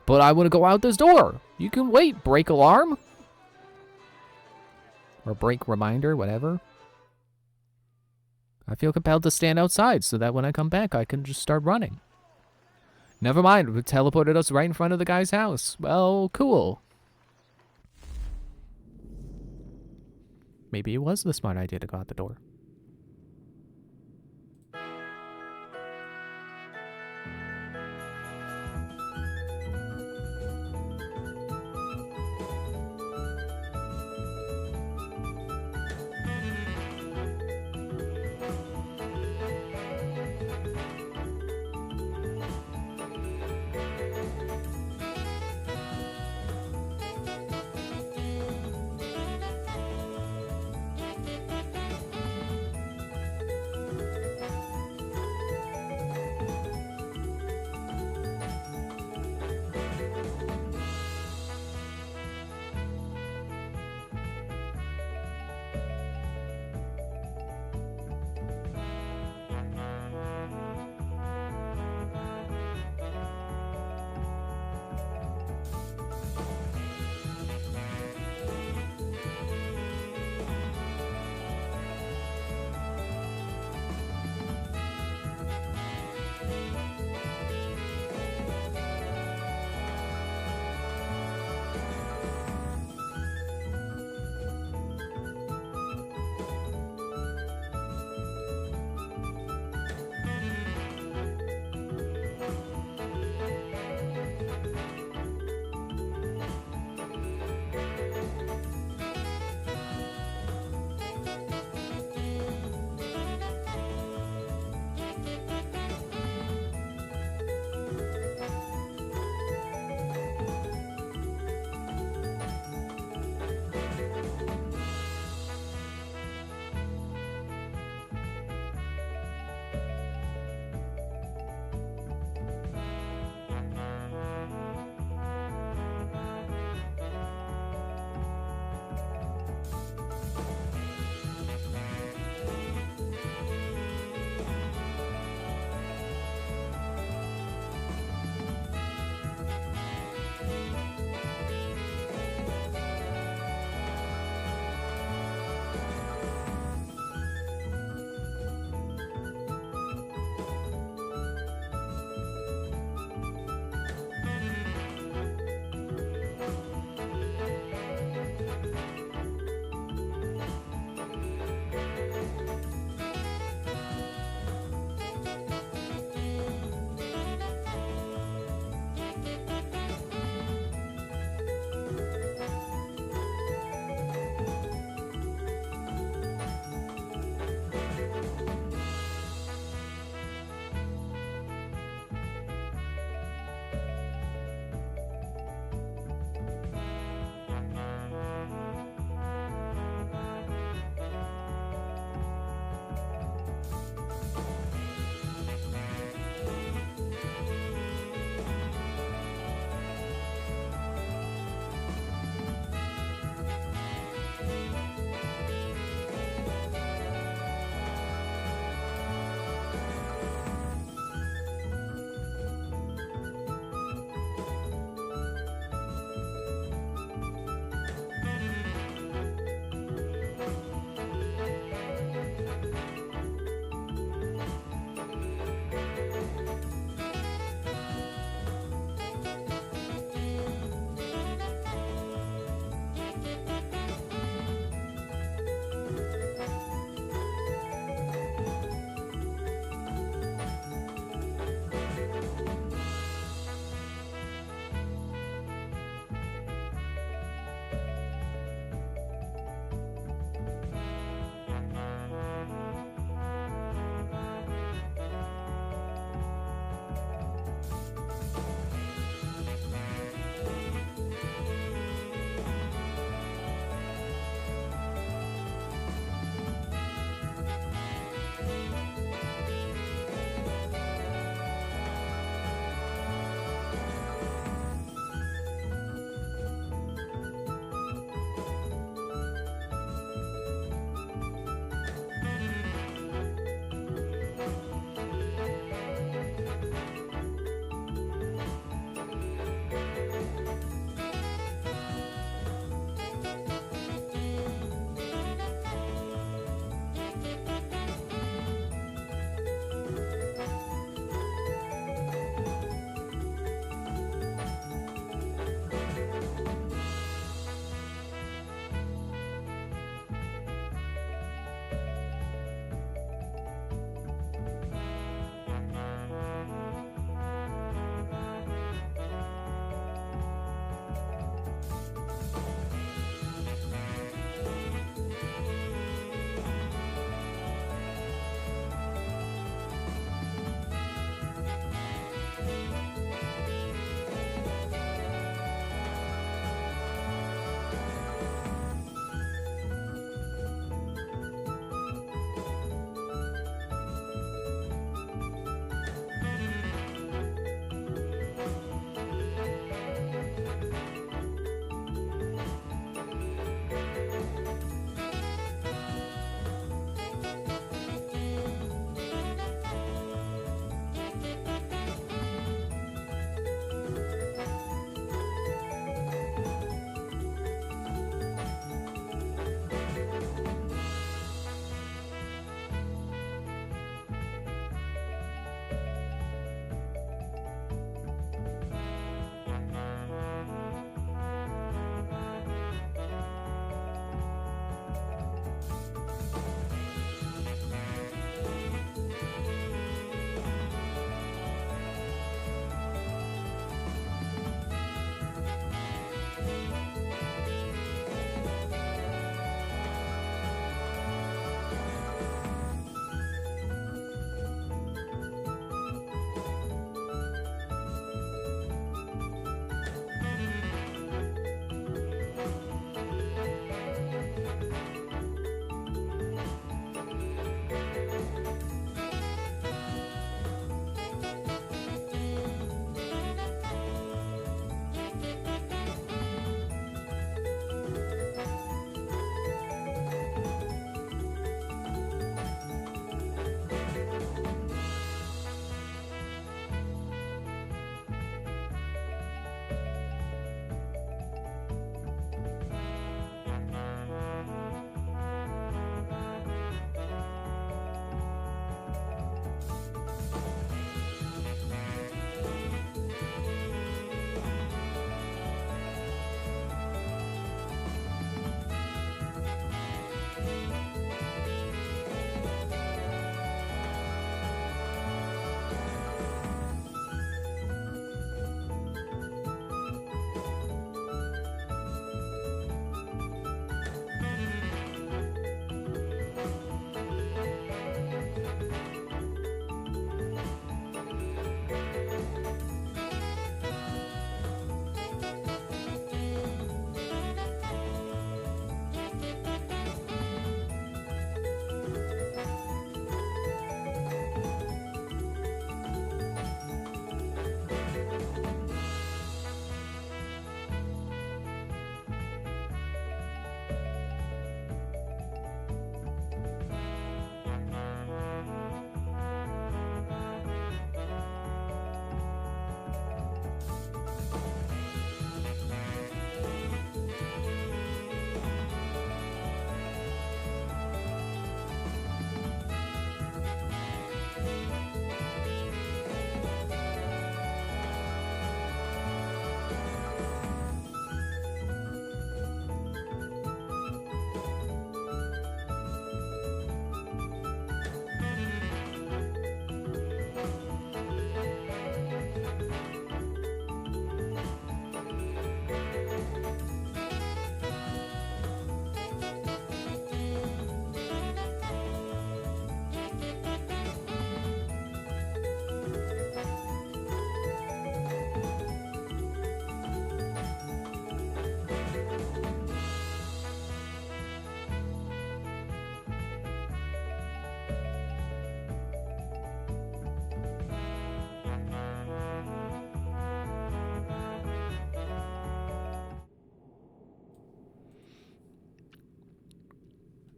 But I want to go out this door! You can wait, break alarm! Or break reminder, whatever. I feel compelled to stand outside so that when I come back I can just start running. Never mind, it teleported us right in front of the guy's house. Well, cool. Maybe it was the smart idea to go out the door.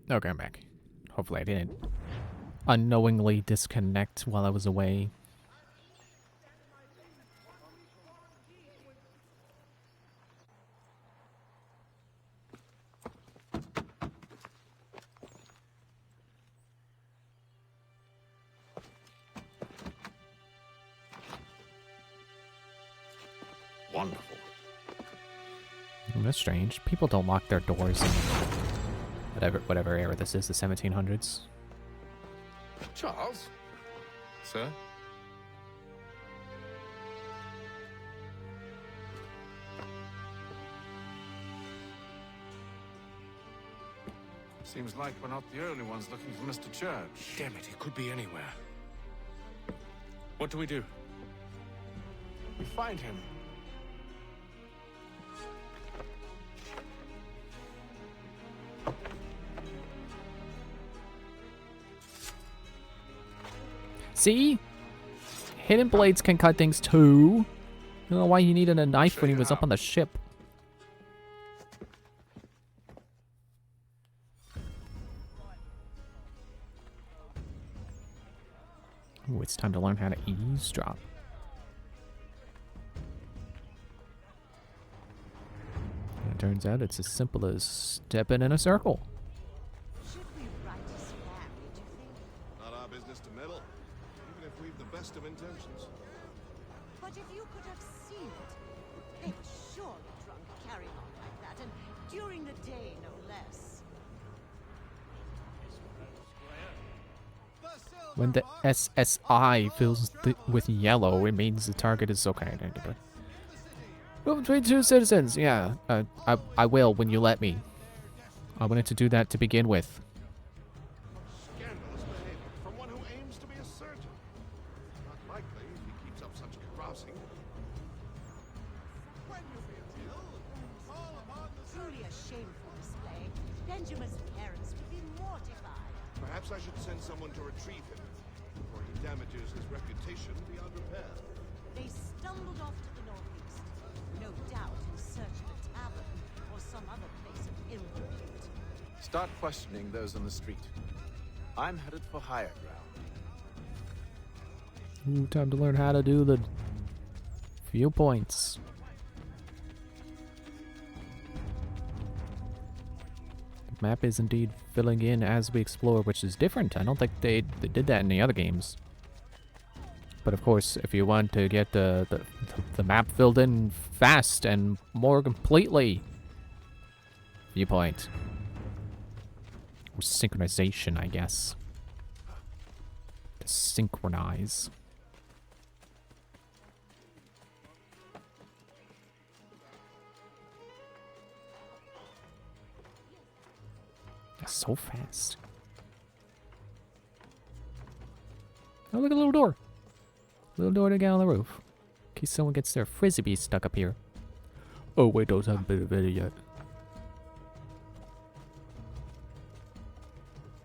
Okay, I'm back. Hopefully I didn't unknowingly disconnect while I was away. Wonderful. That's strange. People don't lock their doors in whatever era this is, the 1700s. Charles? Sir? Seems like we're not the only ones looking for Mr. Church. Damn it, he could be anywhere. What do we do? We find him. See? Hidden blades can cut things too. I don't know why he needed a knife when he was up on the ship. Ooh, it's time to learn how to eavesdrop. And it turns out it's as simple as stepping in a circle. Should we write a slam, do you think? Not our business to meddle, even if we've the best of intentions. But if you could have seen it, they were surely drunk carrying on like that, and during the day, no less. When the SSI fills with yellow, it means the target is okay. Move between two citizens. Yeah, I will when you let me. I wanted to do that to begin with. Scandalous behavior from one who aims to be a surgeon. Not likely if he keeps up such carousing. When you feel ill, call upon the Truly a shameful display. Benjamin's parents would be mortified. Perhaps I should send someone to retrieve him before he damages his reputation beyond repair. They stumbled off to the northeast, no doubt in search of a tavern or some other place of ill repute. Start questioning those on the street. I'm headed for higher ground. Ooh, time to learn how to do the viewpoints. The map is indeed filling in as we explore, which is different. I don't think they did that in the other games. But of course, if you want to get the map filled in fast and more completely, viewpoint. Or synchronization, I guess. To synchronize. That's so fast. Oh, look at the little door. Little door to get on the roof. In case someone gets their frisbee stuck up here. Oh, wait, those haven't been invented yet.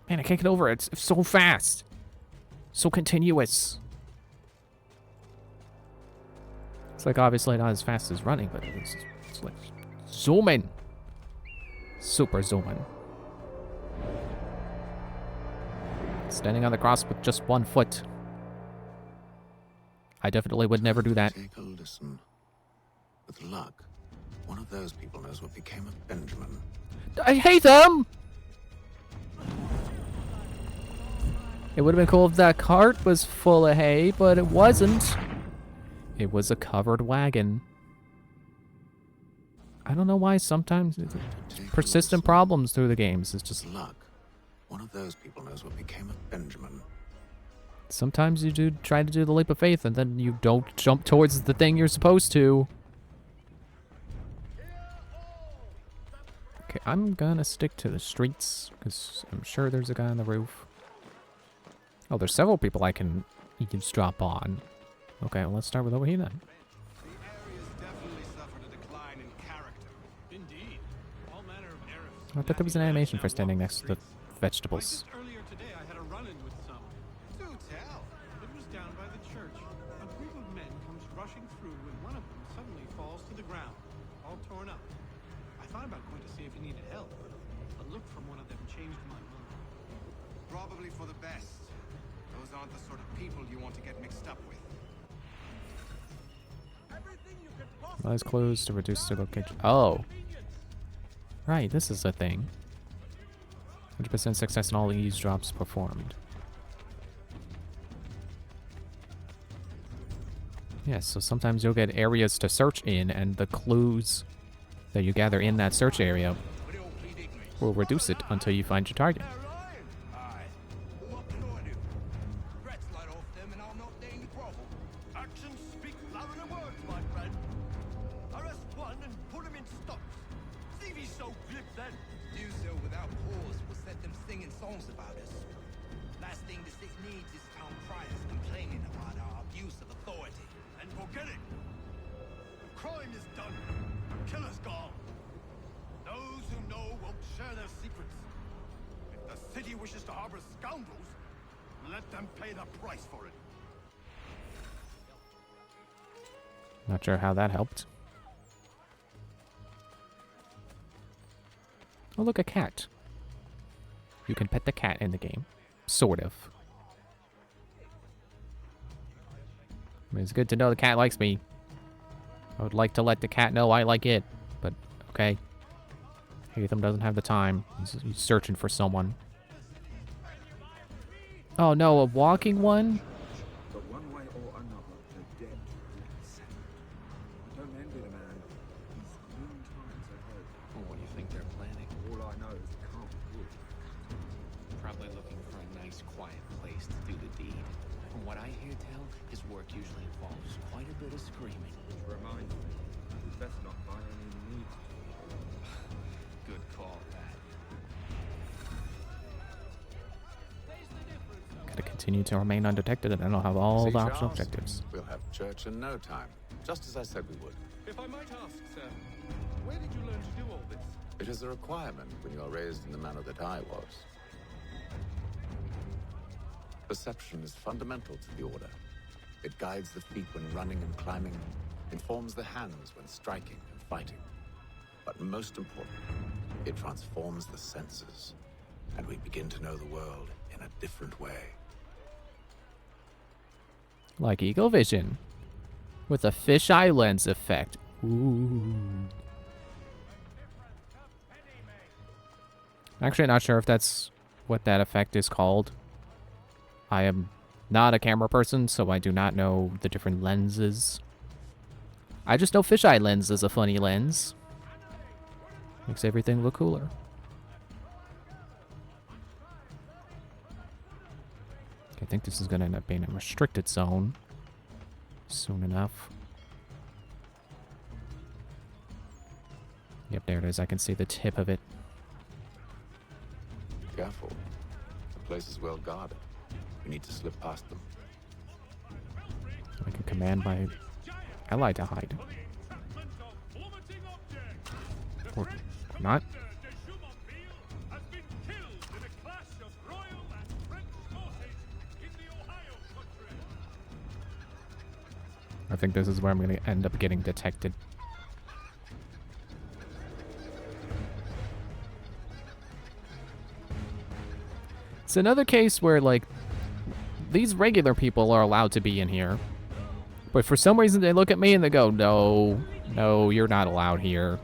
Man, I can't get over it. It's so fast. So continuous. It's like obviously not as fast as running, but it's like zooming. Super zooming. Standing on the cross with just 1 foot. I definitely would never do that. Take a listen. With luck, one of those people knows what became of Benjamin. I hate them! It would have been cool if that cart was full of hay, but it wasn't. It was a covered wagon. I don't know why sometimes it's persistent problems through the games. It's just luck. One of those people knows what became of Benjamin. Sometimes you do try to do the leap of faith and then you don't jump towards the thing you're supposed to. Okay, I'm gonna stick to the streets because I'm sure there's a guy on the roof. Oh, there's several people I can eavesdrop on. Okay, well, let's start with over here then. I thought there was an animation for standing next to the vegetables. Earlier today, I had a run-in with some. Do tell. It was down by the church. A group of men comes rushing through, and one of them suddenly falls to the ground, all torn up. I thought about going to see if he needed help, A look from one of them changed my mind. Probably for the best. Those aren't the sort of people you want to get mixed up with. Eyes closed to reduce the location. Oh. Right, this is a thing. 100% success in all eavesdrops performed. Yes, so sometimes you'll get areas to search in, and the clues that you gather in that search area will reduce it until you find your target. Actions speak louder than words, my friend. Arrest one and put him in stocks. See if he's so glib then. Do so without pause will set them singing songs about us. Last thing the city needs is town criers complaining about our abuse of authority. And forget it. The crime is done. Killer's gone. Those who know won't share their secrets. If the city wishes to harbor scoundrels, let them pay the price for it. Not sure how that helped. Oh, look, a cat. You can pet the cat in the game. Sort of. I mean, it's good to know the cat likes me. I would like to let the cat know I like it, but okay. Hatham doesn't have the time. He's searching for someone. Oh no, a walking one? But one way or another, the dead settled. Don't envy the man. He's grim times ahead. Well, what do you think they're planning? All I know is it can't be good. Probably looking for a nice, quiet place to do the deed. From what I hear tell, his work usually involves quite a bit of screaming. Which reminds me, we'd best not by any means. Good call, Pat. Gotta continue to remain undetected, and then I'll have all See, the optional Charles? objectives. We'll have church in no time, just as I said we would. If I might ask, sir, where did you learn to do all this? It is a requirement when you are raised in the manner that I was. Perception is fundamental to the Order. It guides the feet when running and climbing, informs the hands when striking and fighting. But most important, it transforms the senses, and we begin to know the world in a different way. Like Eagle Vision. With a fisheye lens effect. Ooh. Actually, not sure if that's what that effect is called. I am not a camera person, so I do not know the different lenses. I just know fisheye lens is a funny lens. Makes everything look cooler. I think this is going to end up being a restricted zone soon enough. Yep, there it is. I can see the tip of it. Careful. The place is well guarded. We need to slip past them. I can command my ally to hide. Or not. I think this is where I'm going to end up getting detected. It's another case where, like, these regular people are allowed to be in here. But for some reason, they look at me and they go, no, no, you're not allowed here.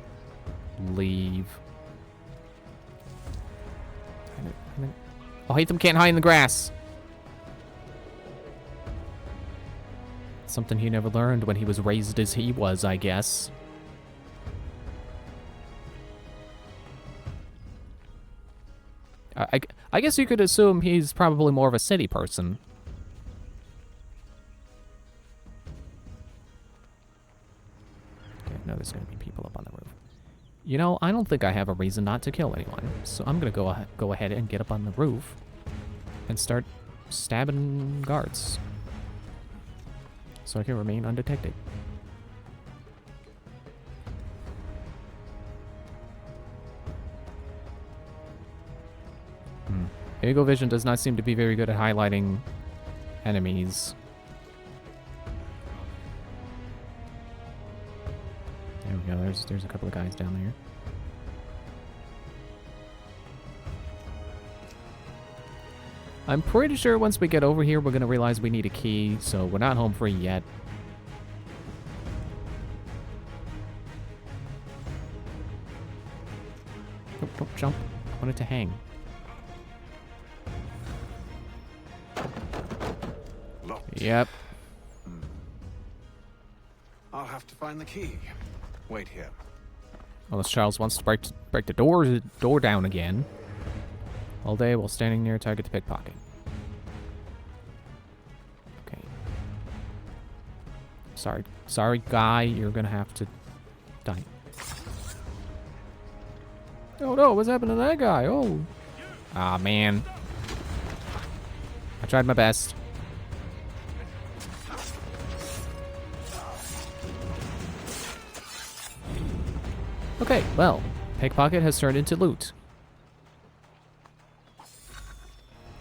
Leave. Oh, Hatham can't hide in the grass. Something he never learned when he was raised as he was, I guess. I guess you could assume he's probably more of a city person. Okay, no, there's going to be people up on the roof. You know, I don't think I have a reason not to kill anyone, so I'm going to go ahead and get up on the roof and start stabbing guards so I can remain undetected. Eagle Vision does not seem to be very good at highlighting enemies. There we go. There's a couple of guys down there. I'm pretty sure once we get over here, we're gonna realize we need a key, so we're not home free yet. Don't jump. I want it to hang. Locked. Yep. I'll have to find the key. Wait here. Unless Charles wants to break the door down again. All day while standing near a target to pickpocket. Okay. Sorry, guy. You're gonna have to die. Oh no! What's happened to that guy? Oh. Ah, man. I tried my best. Okay, well, pickpocket has turned into loot.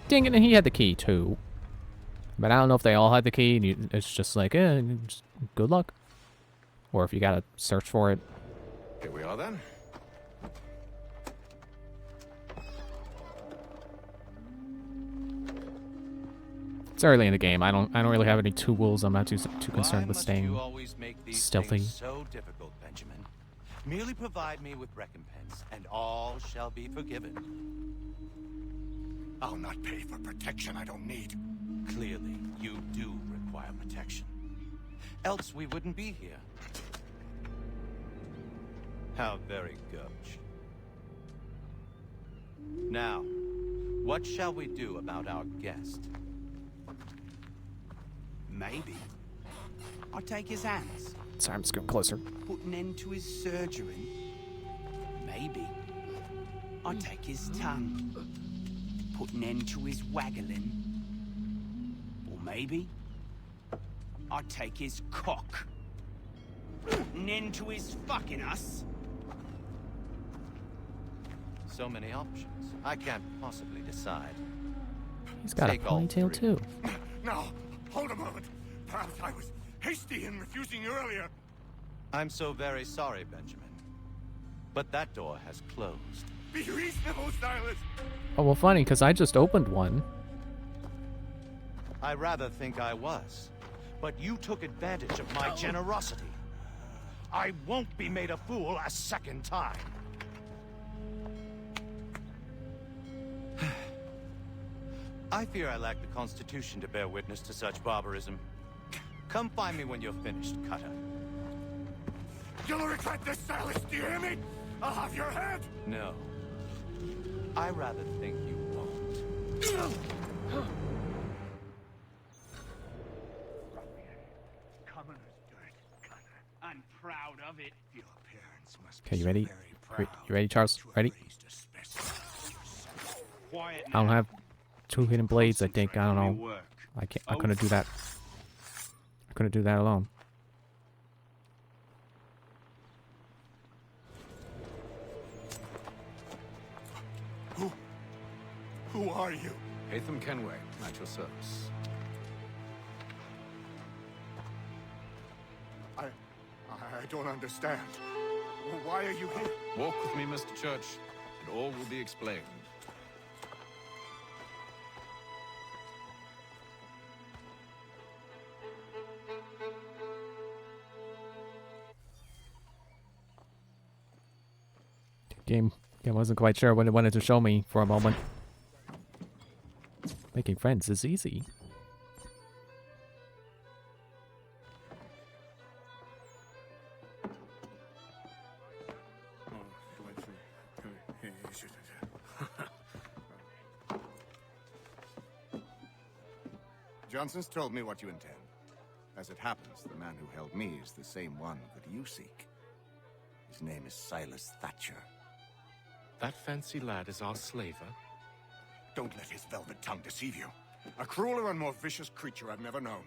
Dang it, and he had the key too. But I don't know if they all had the key, and it's just like, just good luck. Or if you gotta search for it. Here we are then. It's early in the game. I don't really have any tools. I'm not too concerned with staying you always make these stealthy. things so difficult, Benjamin? Merely provide me with recompense, and all shall be forgiven. I'll not pay for protection I don't need. Clearly, you do require protection. Else we wouldn't be here. How very gauche. Now, what shall we do about our guest? Maybe. I'll take his hands. Sorry, I'm just going closer. Put an end to his surgery. Maybe. I'll take his tongue. Put an end to his waggling. Or maybe I'll take his cock. Put an end to his fucking us. So many options. I can't possibly decide. He's got a ponytail too. No, hold a moment. Perhaps I was hasty in refusing you earlier. I'm so very sorry, Benjamin. But that door has closed. Be reasonable, Silas. Oh, well, funny, because I just opened one. I rather think I was. But you took advantage of my generosity. I won't be made a fool a second time. I fear I lack the constitution to bear witness to such barbarism. Come find me when you're finished, Cutter. You'll regret this, Silas, do you hear me? I'll have your head! No. I rather think you won't. Commoner's dirt, Cutter. I'm proud of it. Your parents must Okay, you ready? You ready, Charles? Ready? Quiet I don't have 2 hidden blades, I think. I don't know. I couldn't do that. I couldn't do that alone. Who are you? Hatham Kenway, at your service. I don't understand. Why are you here? Walk with me, Mr. Church, and all will be explained. Game wasn't quite sure what it wanted to show me for a moment. Making friends is easy. Johnson's told me what you intend. As it happens, the man who held me is the same one that you seek. His name is Silas Thatcher. That fancy lad is our slaver? Don't let his velvet tongue deceive you. A crueler and more vicious creature I've never known.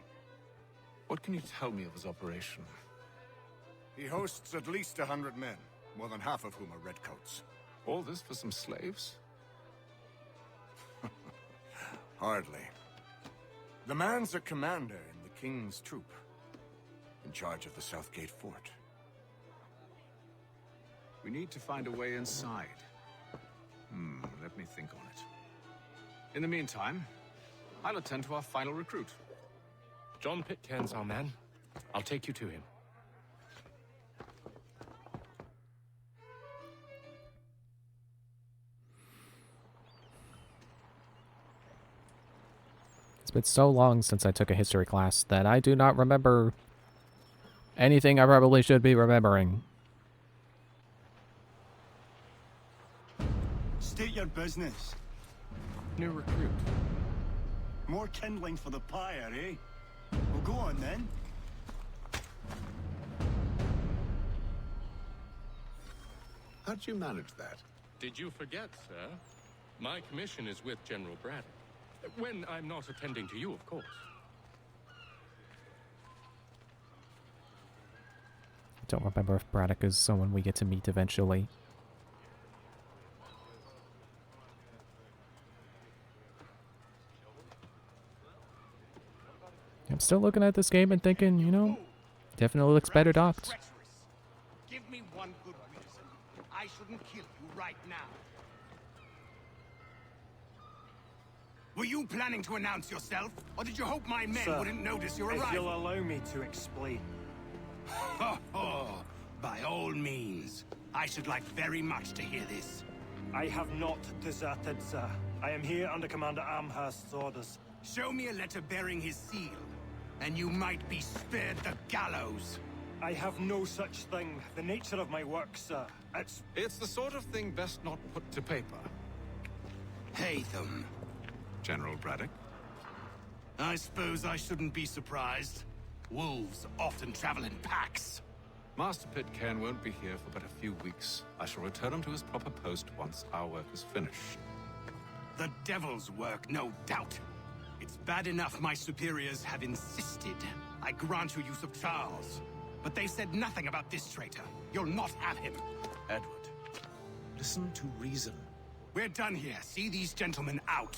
What can you tell me of his operation? He hosts at least 100 men, more than half of whom are redcoats. All this for some slaves? Hardly. The man's a commander in the King's troop, in charge of the Southgate Fort. We need to find a way inside. Let me think on it. In the meantime, I'll attend to our final recruit. John Pitcairn's our man. I'll take you to him. It's been so long since I took a history class that I do not remember anything I probably should be remembering. State your business. New recruit. More kindling for the pyre, eh? Well, go on then. How'd you manage that? Did you forget, sir? My commission is with General Braddock. When I'm not attending to you, of course. I don't remember if Braddock is someone we get to meet eventually. I'm still looking at this game and thinking, you know, definitely looks better docked. Give me one good reason. I shouldn't kill you right now. Were you planning to announce yourself? Or did you hope my men Sir, wouldn't notice your if arrival? you'll allow me to explain. By all means. I should like very much to hear this. I have not deserted, sir. I am here under Commander Amherst's orders. Show me a letter bearing his seal, and you might be spared the gallows. I have no such thing. The nature of my work, sir. It's the sort of thing best not put to paper. Haytham. General Braddock? I suppose I shouldn't be surprised. Wolves often travel in packs. Master Pitcairn won't be here for but a few weeks. I shall return him to his proper post once our work is finished. The devil's work, no doubt. It's bad enough my superiors have insisted I grant you use of Charles. But they said nothing about this traitor. You'll not have him. Edward, listen to reason. We're done here. See these gentlemen out.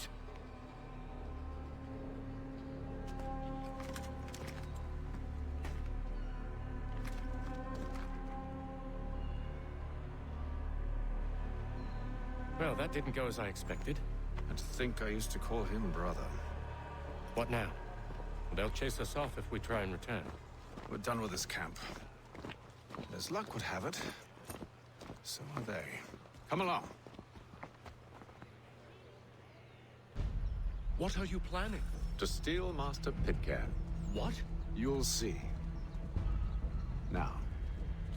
Well, that didn't go as I expected. And to think I used to call him brother. What now? They'll chase us off if we try and return. We're done with this camp. As luck would have it, so are they. Come along. What are you planning? To steal Master Pitcairn. What? You'll see. Now,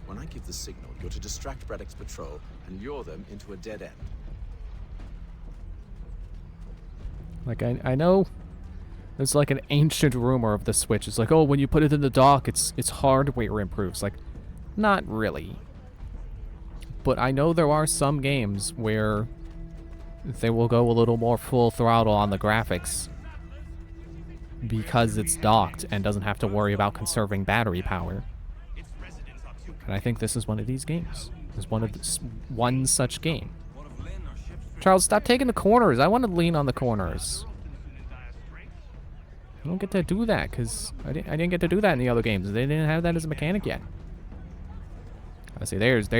when I give the signal, you're to distract Braddock's patrol and lure them into a dead end. Like, I know there's like an ancient rumor of the Switch. It's like, oh, when you put it in the dock, it's hardware improves. Like, not really. But I know there are some games where they will go a little more full throttle on the graphics because it's docked and doesn't have to worry about conserving battery power. And I think this is one of these games. It's one such game. Charles, stop taking the corners. I want to lean on the corners. I don't get to do that because I didn't get to do that in the other games. They didn't have that as a mechanic yet. I see. There's the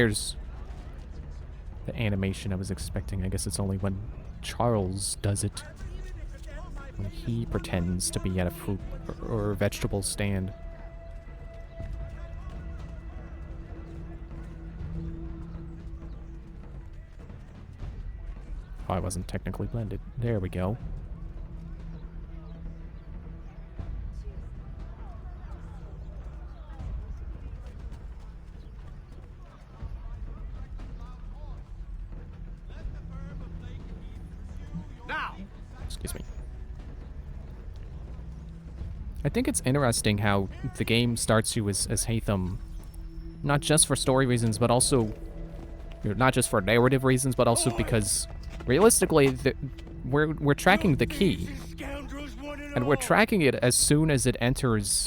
animation I was expecting. I guess it's only when Charles does it. When he pretends to be at a fruit or vegetable stand. Oh, I wasn't technically blended. There we go. Now. Excuse me. I think it's interesting how the game starts you as Haytham, not just for story reasons, but also, not just for narrative reasons, but also because realistically, we're tracking the key, and we're tracking it as soon as it enters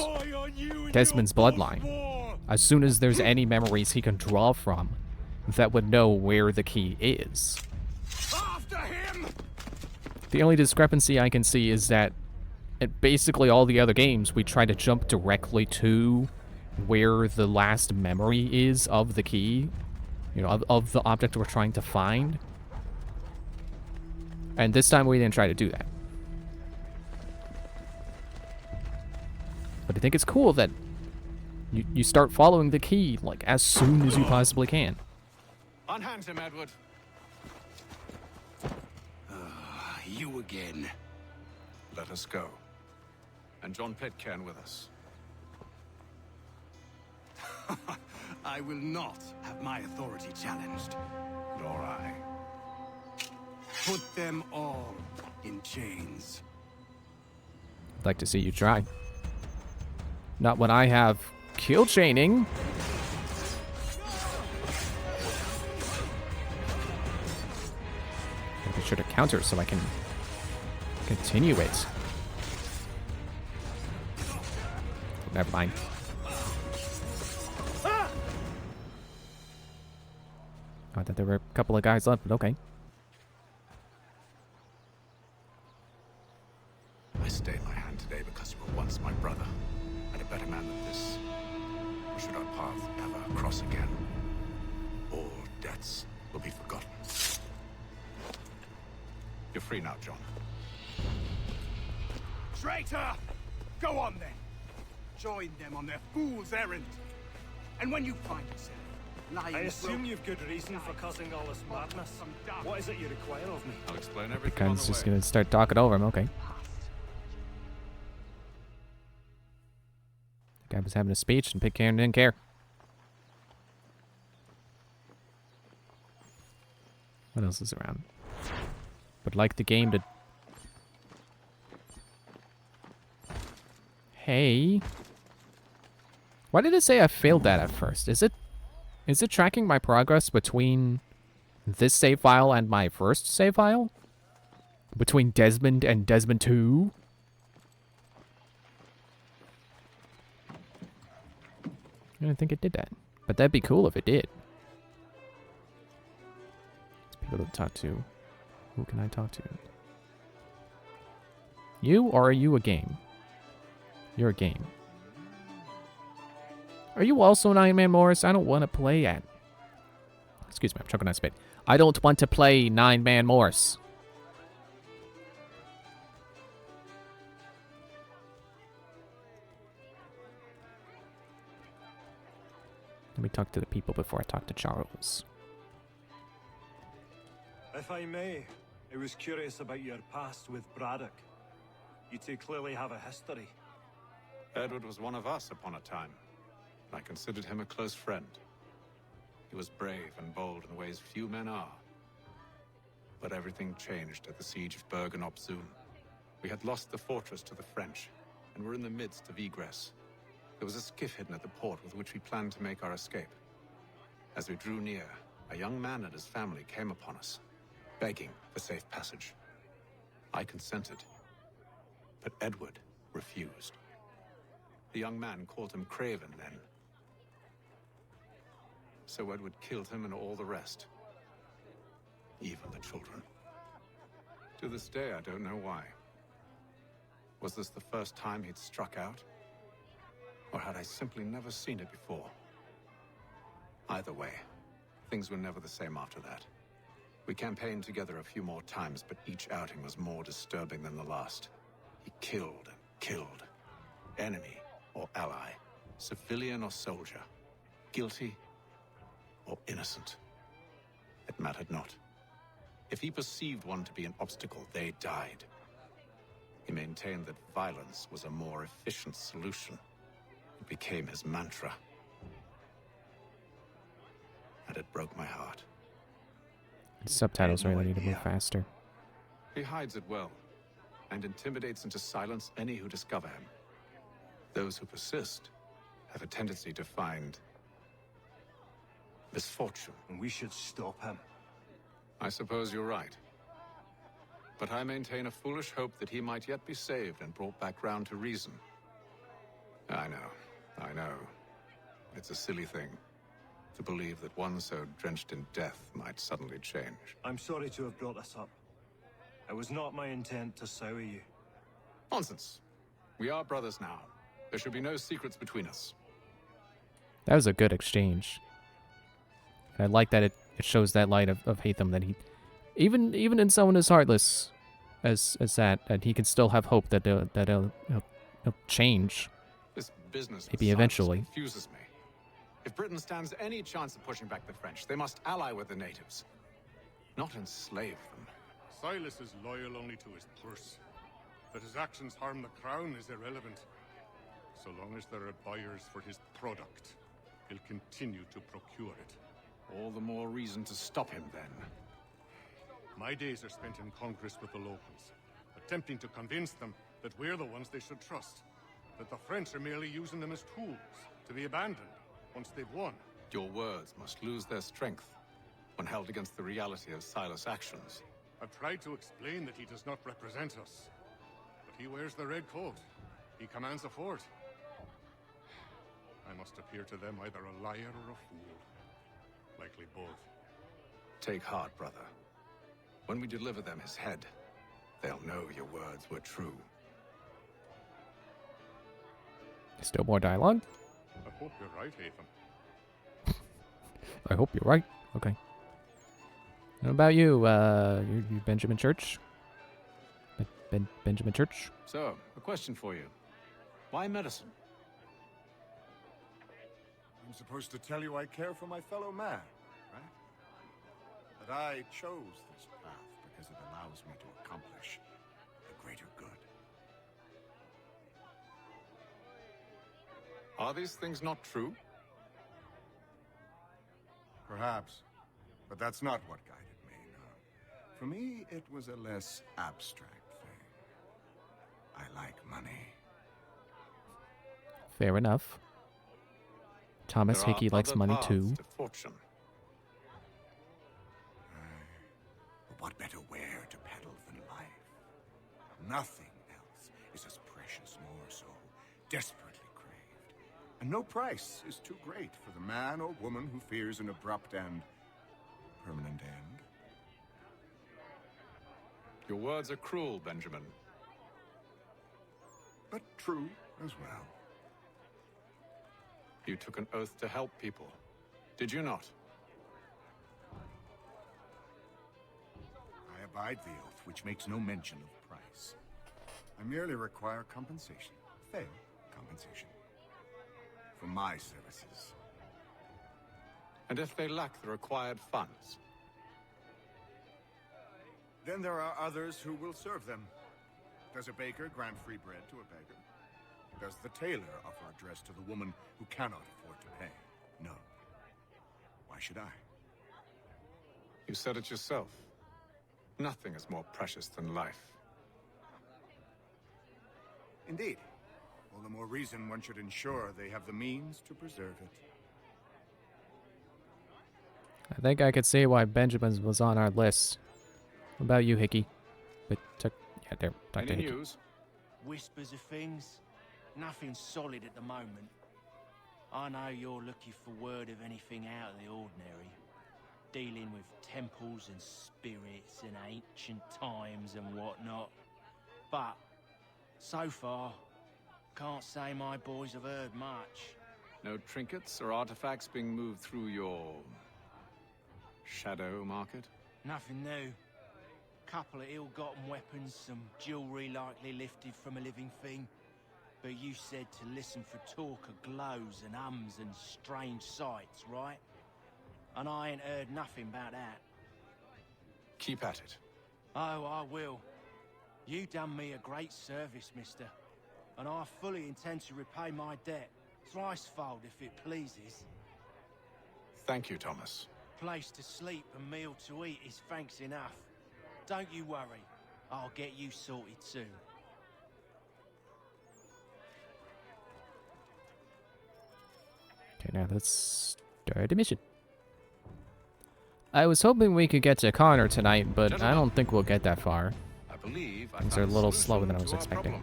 Desmond's bloodline. As soon as there's any memories he can draw from that would know where the key is. The only discrepancy I can see is that in basically all the other games, we try to jump directly to where the last memory is of the key, of the object we're trying to find. And this time we didn't try to do that. I think it's cool that you start following the key, like, as soon as you possibly can. Unhand him, Edward. You again. Let us go. And John Pitcairn with us. I will not have my authority challenged. Nor I. Put them all in chains. I'd like to see you try. Not when I have kill chaining. I'll be sure to counter so I can continue it. Never mind. I thought there were a couple of guys left, but okay. I stayed my hand today because you were once my brother, and a better man than this. Should our paths ever cross again, all debts will be forgotten. You're free now, John. Traitor! Go on then. Join them on their fool's errand. And when you find yourself lying... I assume you've good reason for causing all this madness. What is it you require of me? I'll explain everything Kind on of the just way. gonna start talking over him. Okay. The guy was having a speech and Pitcairn didn't care. What else is around? Would like the game to... Hey. Why did it say I failed that at first? Is it tracking my progress between this save file and my first save file? Between Desmond and Desmond 2? I didn't think it did that. But that'd be cool if it did. There's people to talk to. Who can I talk to? You, or are you a game? You're a game. Are you also an Iron Man Morris? I don't want to play at... Excuse me, I'm choking on spit. I don't want to play 9-Man Morris. Let me talk to the people before I talk to Charles. If I may, I was curious about your past with Braddock. You two clearly have a history. Edward was one of us upon a time. I considered him a close friend. He was brave and bold in ways few men are. But everything changed at the siege of Bergen-op-Zoom. We had lost the fortress to the French, and were in the midst of egress. There was a skiff hidden at the port with which we planned to make our escape. As we drew near, a young man and his family came upon us, begging for safe passage. I consented, but Edward refused. The young man called him Craven then. So Edward killed him and all the rest. Even the children. To this day, I don't know why. Was this the first time he'd struck out? Or had I simply never seen it before? Either way, things were never the same after that. We campaigned together a few more times, but each outing was more disturbing than the last. He killed and killed. Enemy or ally, civilian or soldier, guilty or innocent. It mattered not. If he perceived one to be an obstacle, they died. He maintained that violence was a more efficient solution. It became his mantra. And it broke my heart. The subtitles really need to move faster. He hides it well, and intimidates into silence any who discover him. Those who persist have a tendency to find misfortune. And we should stop him. I suppose you're right. But I maintain a foolish hope that he might yet be saved and brought back round to reason. I know. It's a silly thing to believe that one so drenched in death might suddenly change. I'm sorry to have brought this up. It was not my intent to sour you. Nonsense. We are brothers now. There should be no secrets between us. That was a good exchange. And I like that it shows that light of Hatham, that he, even in someone as heartless as that he can still have hope that they'll change. This business with Maybe Silas eventually. confuses me. If Britain stands any chance of pushing back the French, they must ally with the natives, not enslave them. Silas is loyal only to his purse. That his actions harm the crown is irrelevant. So long as there are buyers for his product, he'll continue to procure it. All the more reason to stop him, then. My days are spent in Congress with the locals, attempting to convince them that we're the ones they should trust, that the French are merely using them as tools, to be abandoned once they've won. Your words must lose their strength when held against the reality of Silas' actions. I've tried to explain that he does not represent us, but he wears the red coat. He commands a fort. I must appear to them either a liar or a fool. Likely both. Take heart, brother. When we deliver them his head, they'll know your words were true. Still more dialogue? I hope you're right, Hatham. I hope you're right. Okay. What about you, you Benjamin Church? Benjamin Church? So, a question for you. Why medicine? I'm supposed to tell you I care for my fellow man, right? That I chose this path because it allows me to accomplish the greater good. Are these things not true? Perhaps. But that's not what guided me, no. For me, it was a less abstract thing. I like money. Fair enough. Thomas There are Hickey likes other money paths too. to fortune. But what better where to peddle than life? Nothing else is as precious nor so desperately craved. And no price is too great for the man or woman who fears an abrupt and permanent end. Your words are cruel, Benjamin. But true as well. You took an oath to help people, did you not? I abide the oath, which makes no mention of price. I merely require compensation, fair compensation, for my services. And if they lack the required funds? Then there are others who will serve them. Does a baker grant free bread to a beggar? Does the tailor offer a dress to the woman who cannot afford to pay? No. Why should I? You said it yourself. Nothing is more precious than life. Indeed. All the more reason one should ensure they have the means to preserve it. I think I could see why Benjamin's was on our list. What about you, Hickey? But yeah, there. Talk to Any Hickey. news? Whispers of things. Nothing solid at the moment. I know you're looking for word of anything out of the ordinary. Dealing with temples and spirits and ancient times and whatnot. But, so far, can't say my boys have heard much. No trinkets or artifacts being moved through your shadow market? Nothing new. Couple of ill-gotten weapons, some jewelry likely lifted from a living thing. But you said to listen for talk of glows and ums and strange sights, right? And I ain't heard nothing about that. Keep at it. Oh, I will. You done me a great service, mister. And I fully intend to repay my debt. Thricefold, if it pleases. Thank you, Thomas. Place to sleep and meal to eat is thanks enough. Don't you worry. I'll get you sorted soon. Okay, now let's start the mission. I was hoping we could get to Connor tonight, but I don't think we'll get that far. I believe Things are a little slower than I was expecting.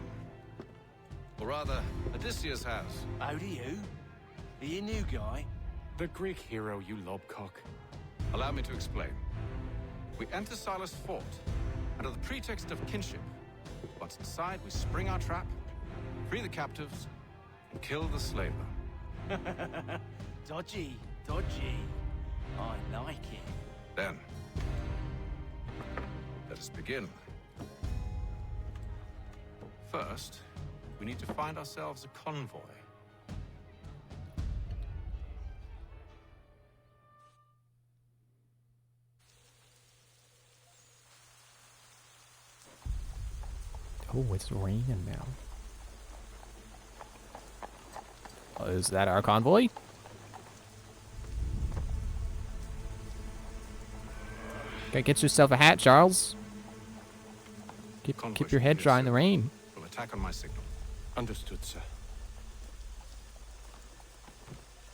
Or rather, Odysseus has. Oh, do you? Are you new guy? The Greek hero, you lobcock. Allow me to explain. We enter Silas' fort, under the pretext of kinship. Once inside, we spring our trap, free the captives, and kill the slaver. Dodgy, dodgy. I like it. Then, let us begin. First, we need to find ourselves a convoy. Cool, it's raining now. Is that our convoy? Okay, get yourself a hat, Charles. Keep your head dry in the rain. We'll attack on my signal. Understood, sir.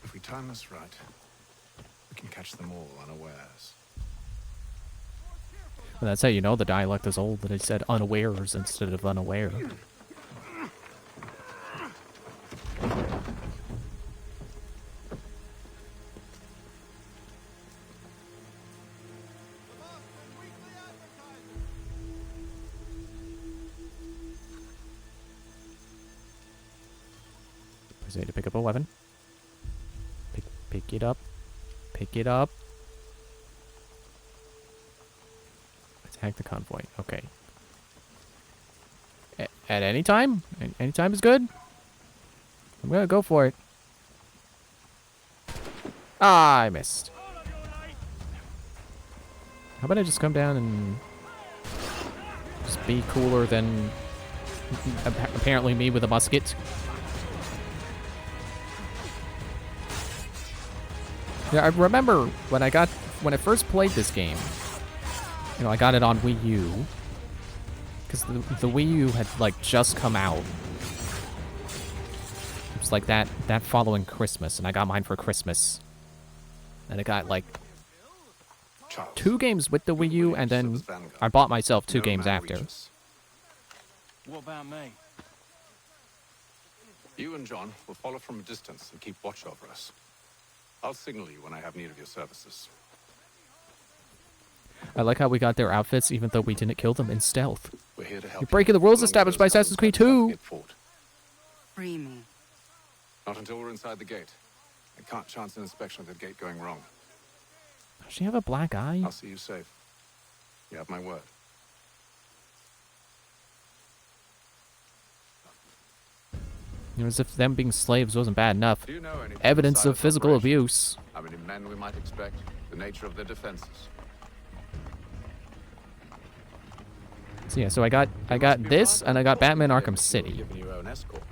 If we time this right, we can catch them all unawares. Well, that's how you know the dialect is old, that it said unawares instead of unaware. I need to pick up a weapon. Pick it up. Pick it up. Attack the convoy. Okay. At any time? Any time is good? I'm gonna go for it. Ah, I missed. How about I just come down and just be cooler than apparently me with a musket? Yeah, I remember when I first played this game, you know, I got it on Wii U, because the Wii U had, like, just come out. It was like that following Christmas, and I got mine for Christmas. And I got, like, 2 games with the Wii U, and then I bought myself 2 games after. What about me? You and John will follow from a distance and keep watch over us. I'll signal you when I have need of your services. I like how we got their outfits even though we didn't kill them in stealth. We're here to help. You're breaking the rules established by Assassin's Creed 2! Free me. Not until we're inside the gate. I can't chance an inspection of the gate going wrong. Does she have a black eye? I'll see you safe. You have my word. You know, as if them being slaves wasn't bad enough. Do you know anything Evidence outside of physical operation? abuse. How many men we might expect? The nature of their defenses. So yeah, so I got this, and I got Batman Arkham City. Given your own escort.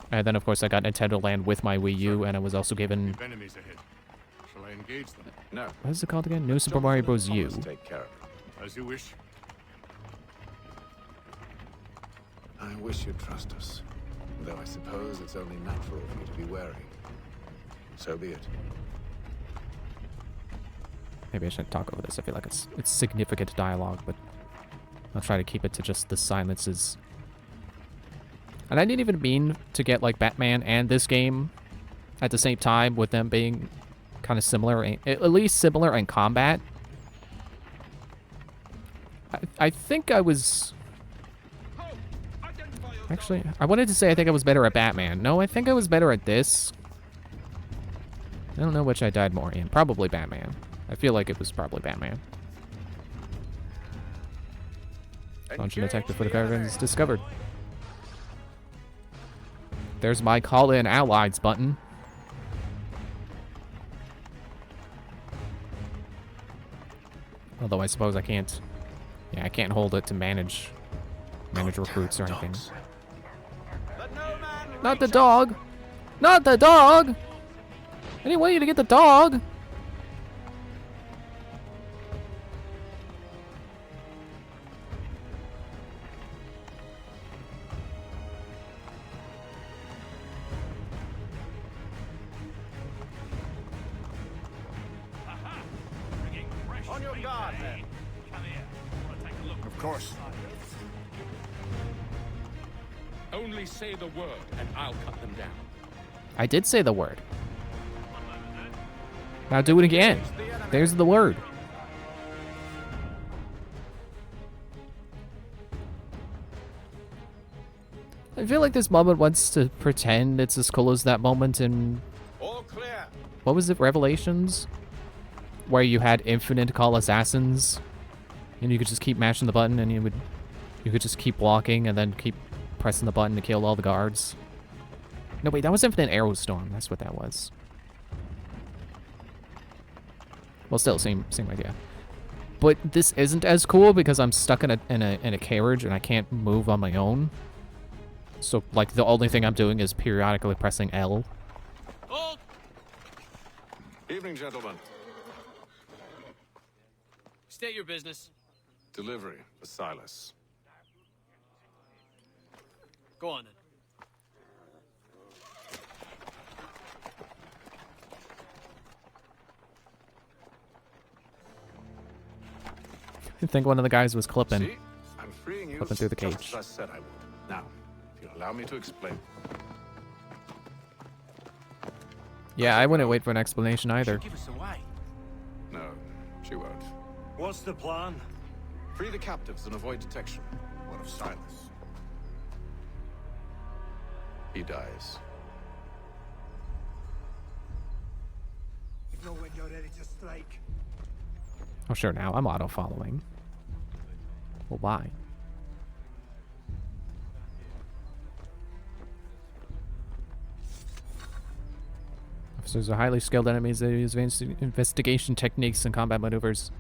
And then, of course, I got Nintendo Land with my Wii U, and I was also given... Enemies ahead. Shall I engage them? No. What is it called again? New Super Mario Bros. U. Take care of it. As you wish. I wish you'd trust us. Though I suppose it's only natural for you to be wary. So be it. Maybe I shouldn't talk over this. I feel like it's significant dialogue, but I'll try to keep it to just the silences. And I didn't even mean to get, like, Batman and this game at the same time, with them being kind of similar, at least similar in combat. I think I was... Actually, I wanted to say I think I was better at Batman. No, I think I was better at this. I don't know which I died more in. Probably Batman. I feel like it was probably Batman. Launch an attack before the caravan is discovered. There's my call in allies button. Although I suppose I can't... Yeah, I can't hold it to manage recruits or anything. Not the dog! Not the dog! I didn't want you to get the dog! On your guard, then. Come here. Wanna take a look? Of course. Only say the word, and I'll cut them down. I did say the word. Now do it again. There's the word. I feel like this moment wants to pretend it's as cool as that moment in... All clear. What was it, Revelations? Where you had infinite call assassins, and you could just keep mashing the button, and you could just keep walking, and then keep pressing the button to kill all the guards. No, wait, that was Infinite Arrow Storm. That's what that was. Well, still, same idea. But this isn't as cool because I'm stuck in a carriage and I can't move on my own. So like the only thing I'm doing is periodically pressing L. Hold! Evening, gentlemen. State your business. Delivery for Silas. Go on then. I think one of the guys was clipping. See? I'm freeing you Flipping through the just cage. as I said I would. Now, if you'll allow me to explain. Yeah, I wouldn't wait for an explanation either. Give us away. No, she won't. What's the plan? Free the captives and avoid detection. What of Silas? He dies. Know when you're ready to strike. Oh, sure, now I'm auto-following. Well, why? Officers are highly skilled enemies. They use advanced investigation techniques and combat maneuvers.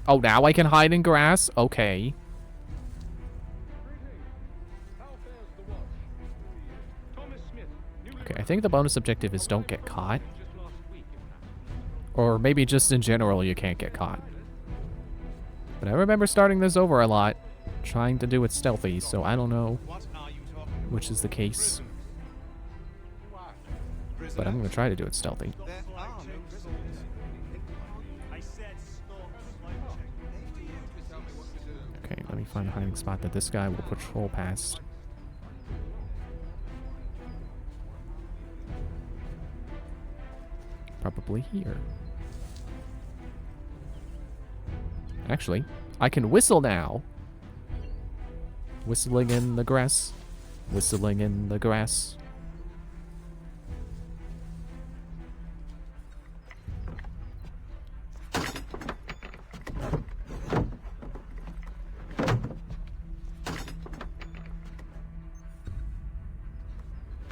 Oh, now I can hide in grass? Okay. Okay, I think the bonus objective is don't get caught. Or maybe just in general you can't get caught. But I remember starting this over a lot, trying to do it stealthy, so I don't know which is the case. But I'm going to try to do it stealthy. Okay, let me find a hiding spot that this guy will patrol past. Probably here. Actually, I can whistle now. Whistling in the grass. Whistling in the grass.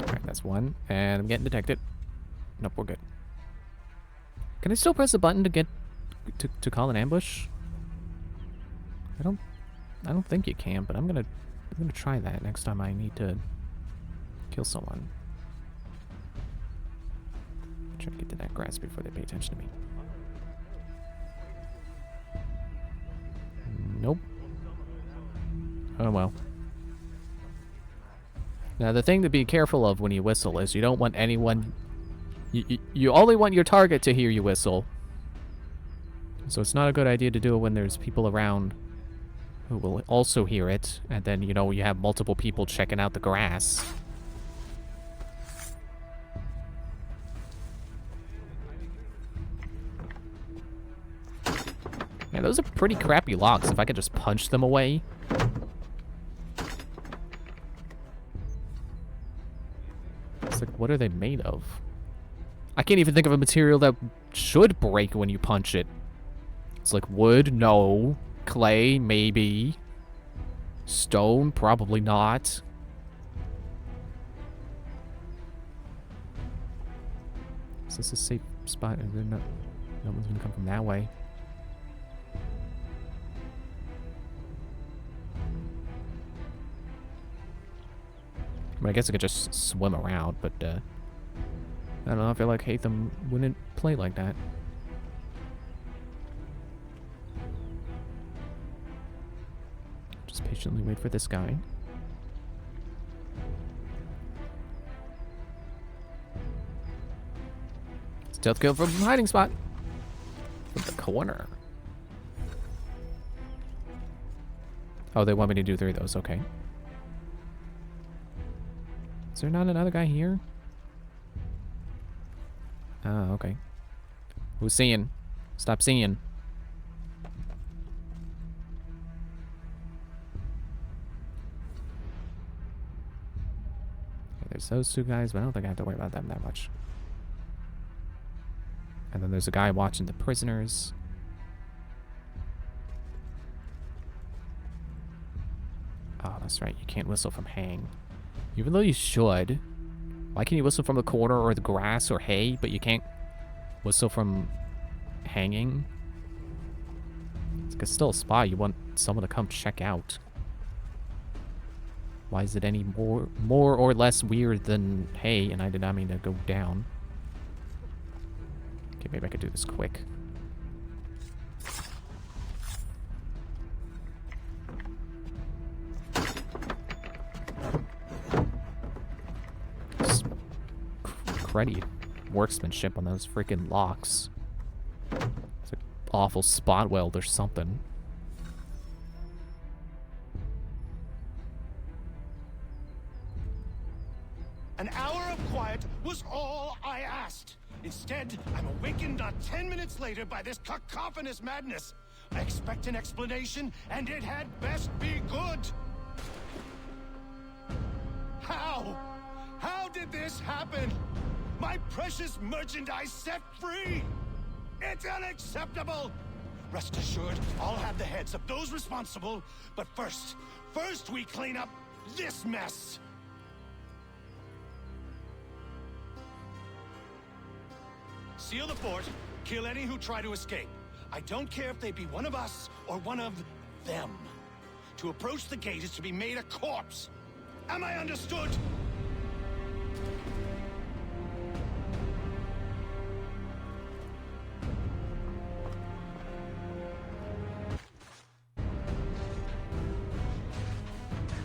Alright, that's one. And I'm getting detected. Nope, we're good. Can I still press the button to get to call an ambush? I don't think you can, but I'm gonna try that next time I need to kill someone. Try to get to that grass before they pay attention to me. Nope. Oh well. Now the thing to be careful of when you whistle is you don't want anyone... You only want your target to hear you whistle. So it's not a good idea to do it when there's people around who will also hear it, and then, you know, you have multiple people checking out the grass. Man, those are pretty crappy locks. If I could just punch them away. It's like, what are they made of? I can't even think of a material that should break when you punch it. It's like wood, no. Clay, maybe. Stone, probably not. Is this a safe spot? No one's gonna come from that way. I mean, I guess I could just swim around, but I don't know, I feel like Hatham wouldn't play like that. Just patiently wait for this guy. Stealth kill from hiding spot. From the corner. Oh, they want me to do 3 of those, okay. Is there not another guy here? Oh, okay. Who's seeing? Stop seeing. Okay, there's those 2 guys, but I don't think I have to worry about them that much. And then there's a guy watching the prisoners. Oh, that's right. You can't whistle from hang. Even though you should. Why can you whistle from the corner or the grass or hay, but you can't whistle from hanging. It's still a spot. You want someone to come check out. Why is it any more or less weird than, hey, and I did not mean to go down. Okay, maybe I could do this quick. Cruddy workmanship on those freaking locks. It's an awful spot weld or something. An hour of quiet was all I asked. Instead, I'm awakened not 10 minutes later by this cacophonous madness. I expect an explanation, and it had best be good. How? How did this happen? My precious merchandise set free! It's unacceptable! Rest assured, I'll have the heads of those responsible, but first we clean up this mess! Seal the fort, kill any who try to escape. I don't care if they be one of us or one of them. To approach the gate is to be made a corpse. Am I understood?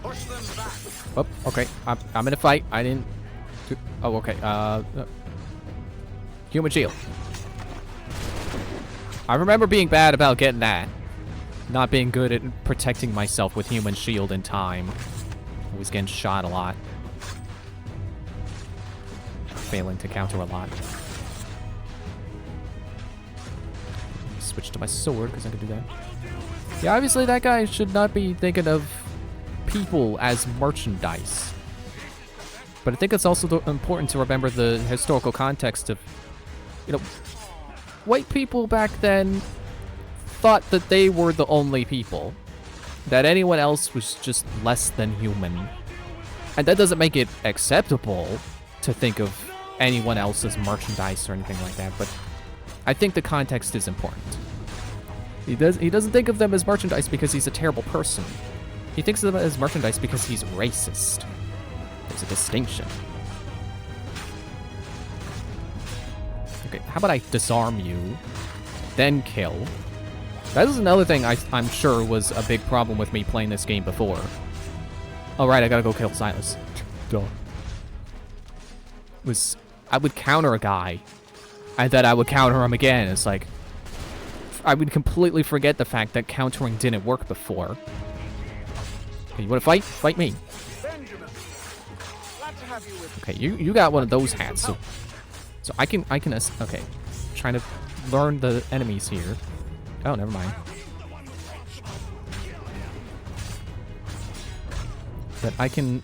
Push them back. Oh, okay. I'm in a fight. I didn't... Oh, okay. Human shield. I remember being bad about getting that. Not being good at protecting myself with human shield in time. Always getting shot a lot. Failing to counter a lot. Switch to my sword because I can do that. Yeah, obviously that guy should not be thinking of people as merchandise. But I think it's also important to remember the historical context of, you know, white people back then thought that they were the only people. That anyone else was just less than human. And that doesn't make it acceptable to think of anyone else as merchandise or anything like that, but I think the context is important. He doesn't think of them as merchandise because he's a terrible person. He thinks of them as merchandise because he's racist. There's a distinction. Okay, how about I disarm you, then kill? That is another thing I'm sure was a big problem with me playing this game before. Oh right, I gotta go kill Silas. Duh. I would counter a guy, and then I would counter him again. It's like, I would completely forget the fact that countering didn't work before. Okay, you wanna fight? Fight me. Benjamin, glad to have you with Okay, you got one of those hats, so I can okay. Trying to learn the enemies here. Oh, never mind. That I can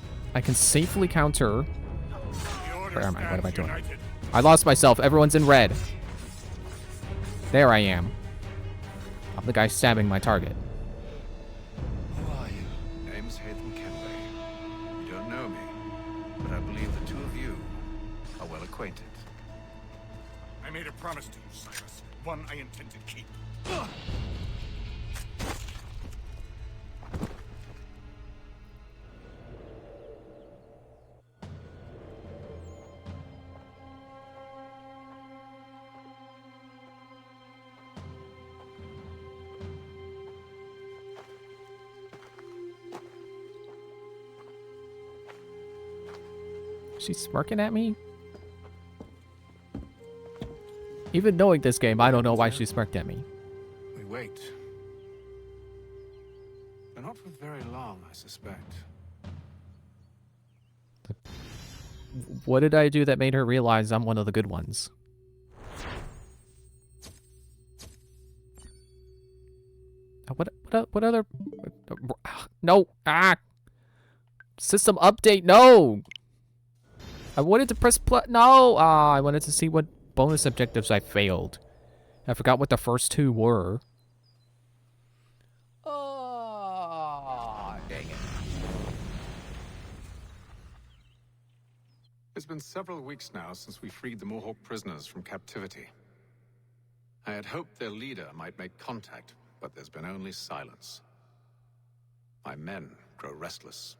safely counter. Where am I? What am I doing? I lost myself. Everyone's in red. There I am. I'm the guy stabbing my target. Who are you? Name's Haytham Kenway. You don't know me, but I believe the two of you are well acquainted. I made a promise to you, Cyrus. One I intend to keep. She's smirking at me? Even knowing this game, I don't know why she smirked at me. We wait. But not for very long, I suspect. What did I do that made her realize I'm one of the good ones? What other... No! Ah! System update, no! I wanted to press plus... No! Ah, I wanted to see what bonus objectives I failed. I forgot what the first two were. Oh, dang it. It's been several weeks now since we freed the Mohawk prisoners from captivity. I had hoped their leader might make contact, but there's been only silence. My men grow restless.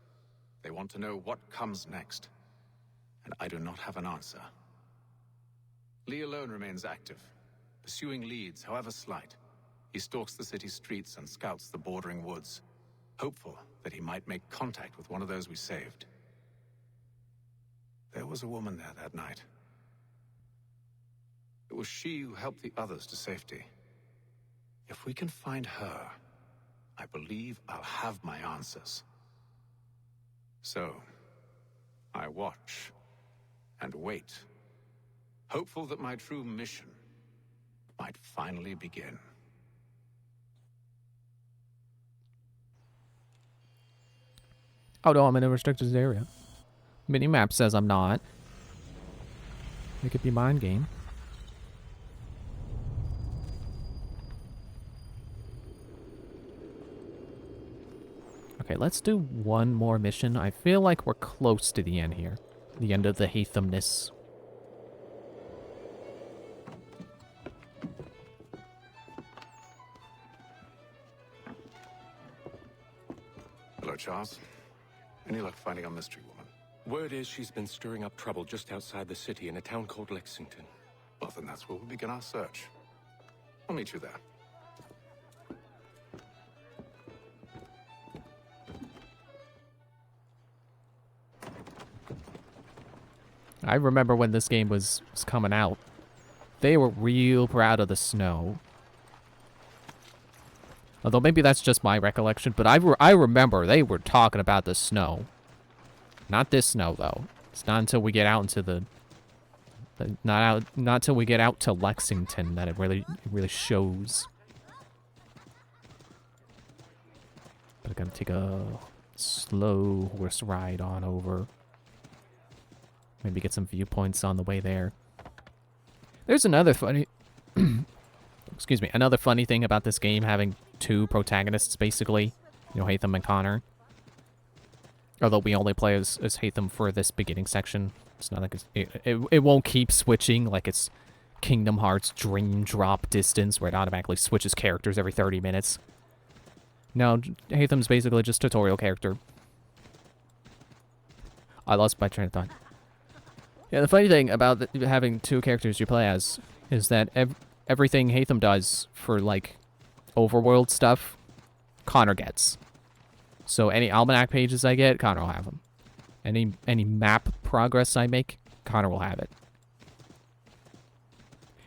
They want to know what comes next, and I do not have an answer. Lee alone remains active, pursuing leads, however slight. He stalks the city streets and scouts the bordering woods, hopeful that he might make contact with one of those we saved. There was a woman there that night. It was she who helped the others to safety. If we can find her, I believe I'll have my answers. So, I watch and wait, hopeful that my true mission might finally begin. Oh no, I'm in a restricted area. Minimap says I'm not. It could be mind game. Okay, let's do one more mission. I feel like we're close to the end here. The end of the Haythamness. Hello, Charles. Any luck finding our mystery woman? Word is she's been stirring up trouble just outside the city in a town called Lexington. Well, then that's where we'll begin our search. I'll meet you there. I remember when this game was coming out. They were real proud of the snow. Although maybe that's just my recollection, but I remember they were talking about the snow. Not this snow, though. It's not until we get out into the not until we get out to Lexington that it really shows. But I'm gonna take a slow horse ride on over. Maybe get some viewpoints on the way there. There's another funny excuse me, another funny thing about this game having two protagonists basically, you know, Haytham and Connor. Although we only play as Haytham for this beginning section. It's not like it won't keep switching like it's Kingdom Hearts Dream Drop Distance where it automatically switches characters every 30 minutes. No, Haytham's basically just tutorial character. I lost my train of thought. Yeah, the funny thing about having two characters you play as is that everything Haytham does for, like, overworld stuff, Connor gets. So any almanac pages I get, Connor will have them. Any map progress I make, Connor will have it.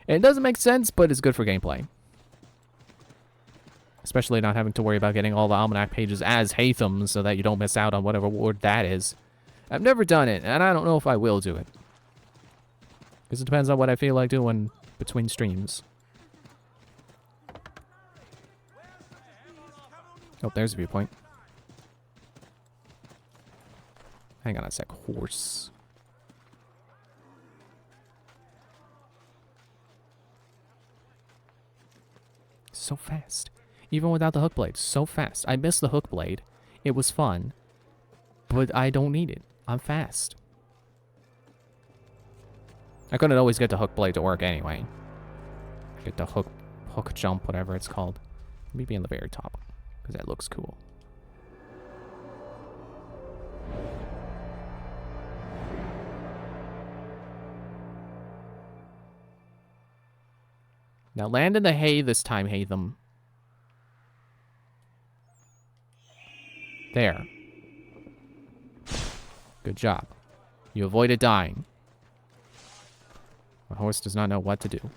And it doesn't make sense, but it's good for gameplay. Especially not having to worry about getting all the almanac pages as Haytham so that you don't miss out on whatever reward that is. I've never done it, and I don't know if I will do it. Because it depends on what I feel like doing between streams. Oh, there's a viewpoint. Hang on a sec. Horse. So fast. Even without the hook blade. So fast. I miss the hook blade. It was fun. But I don't need it. I'm fast. I couldn't always get the hook blade to work anyway. Get the hook jump, whatever it's called. Let me be on the very top. Because that looks cool. Now land in the hay this time, Haytham. There. Good job. You avoided dying. My horse does not know what to do.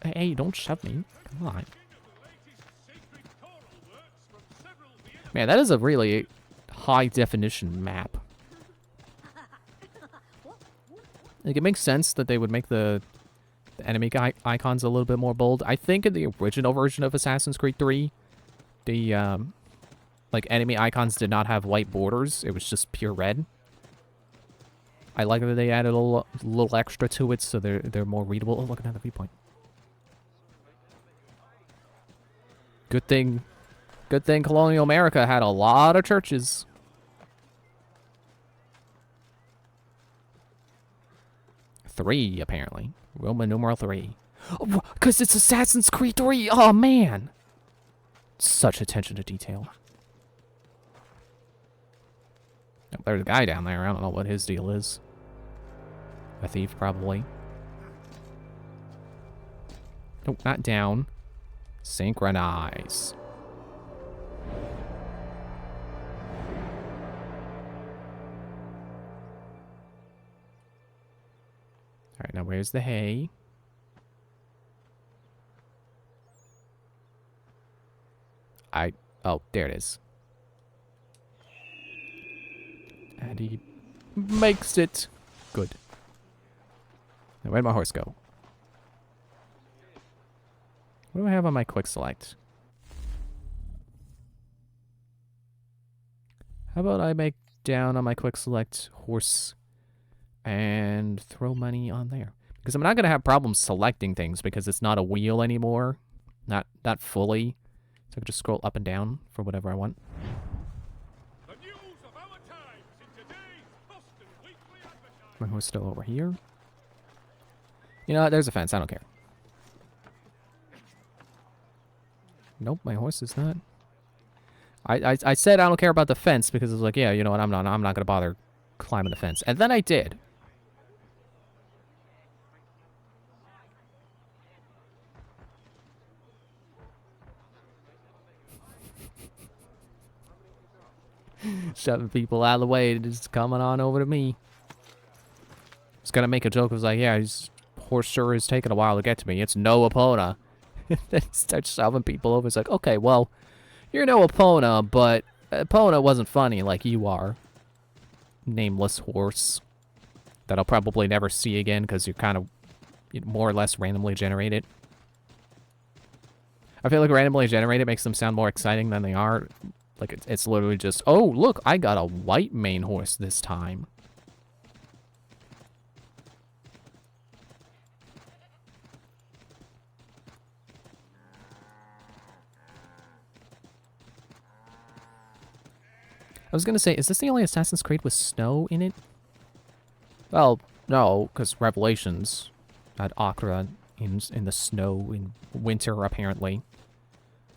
Hey, don't shove me. Come on. Man, that is a really high definition map. Like, it makes sense that they would make the enemy icons a little bit more bold. I think in the original version of Assassin's Creed 3, the like enemy icons did not have white borders. It was just pure red. I like that they added a little extra to it so they're more readable. Oh, look at that viewpoint. Good thing colonial America had a lot of churches. Three, apparently. Roman numeral 3. Because it's Assassin's Creed 3. Oh, man. Such attention to detail. Oh, there's a guy down there. I don't know what his deal is. A thief, probably. Nope, not down. Synchronize. Alright, now where's the hay? Oh, there it is. And he makes it. Good. Now, where'd my horse go? What do I have on my quick select? How about I make down on my quick select horse and throw money on there? Because I'm not going to have problems selecting things because it's not a wheel anymore. Not fully. So I can just scroll up and down for whatever I want. My horse still over here. You know what? There's a fence. I don't care. Nope, my horse is not. I said I don't care about the fence because it was like, yeah, you know what? I'm not gonna bother climbing the fence, and then I did. Shoving people out of the way, just coming on over to me. I was gonna make a joke. I was like, yeah, his horse sure is taking a while to get to me. It's no Epona. Then he starts shoving people over. It's like, okay, well, you're no Epona, but Epona wasn't funny like you are. Nameless horse that I'll probably never see again because you're kind of more or less randomly generated. I feel like randomly generated makes them sound more exciting than they are. Like, it's literally just, oh, look, I got a white mane horse this time. I was gonna say, is this the only Assassin's Creed with snow in it? Well, no, because Revelations had Acre in the snow in winter, apparently.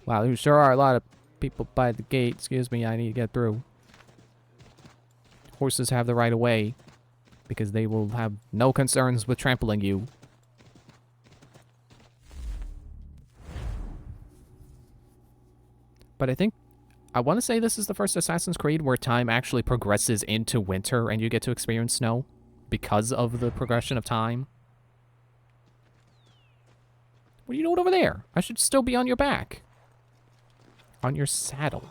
Wow, there sure are a lot of people by the gate. Excuse me, I need to get through. Horses have the right of way, because they will have no concerns with trampling you. But I want to say this is the first Assassin's Creed where time actually progresses into winter and you get to experience snow because of the progression of time. What are you doing over there? I should still be on your back. On your saddle.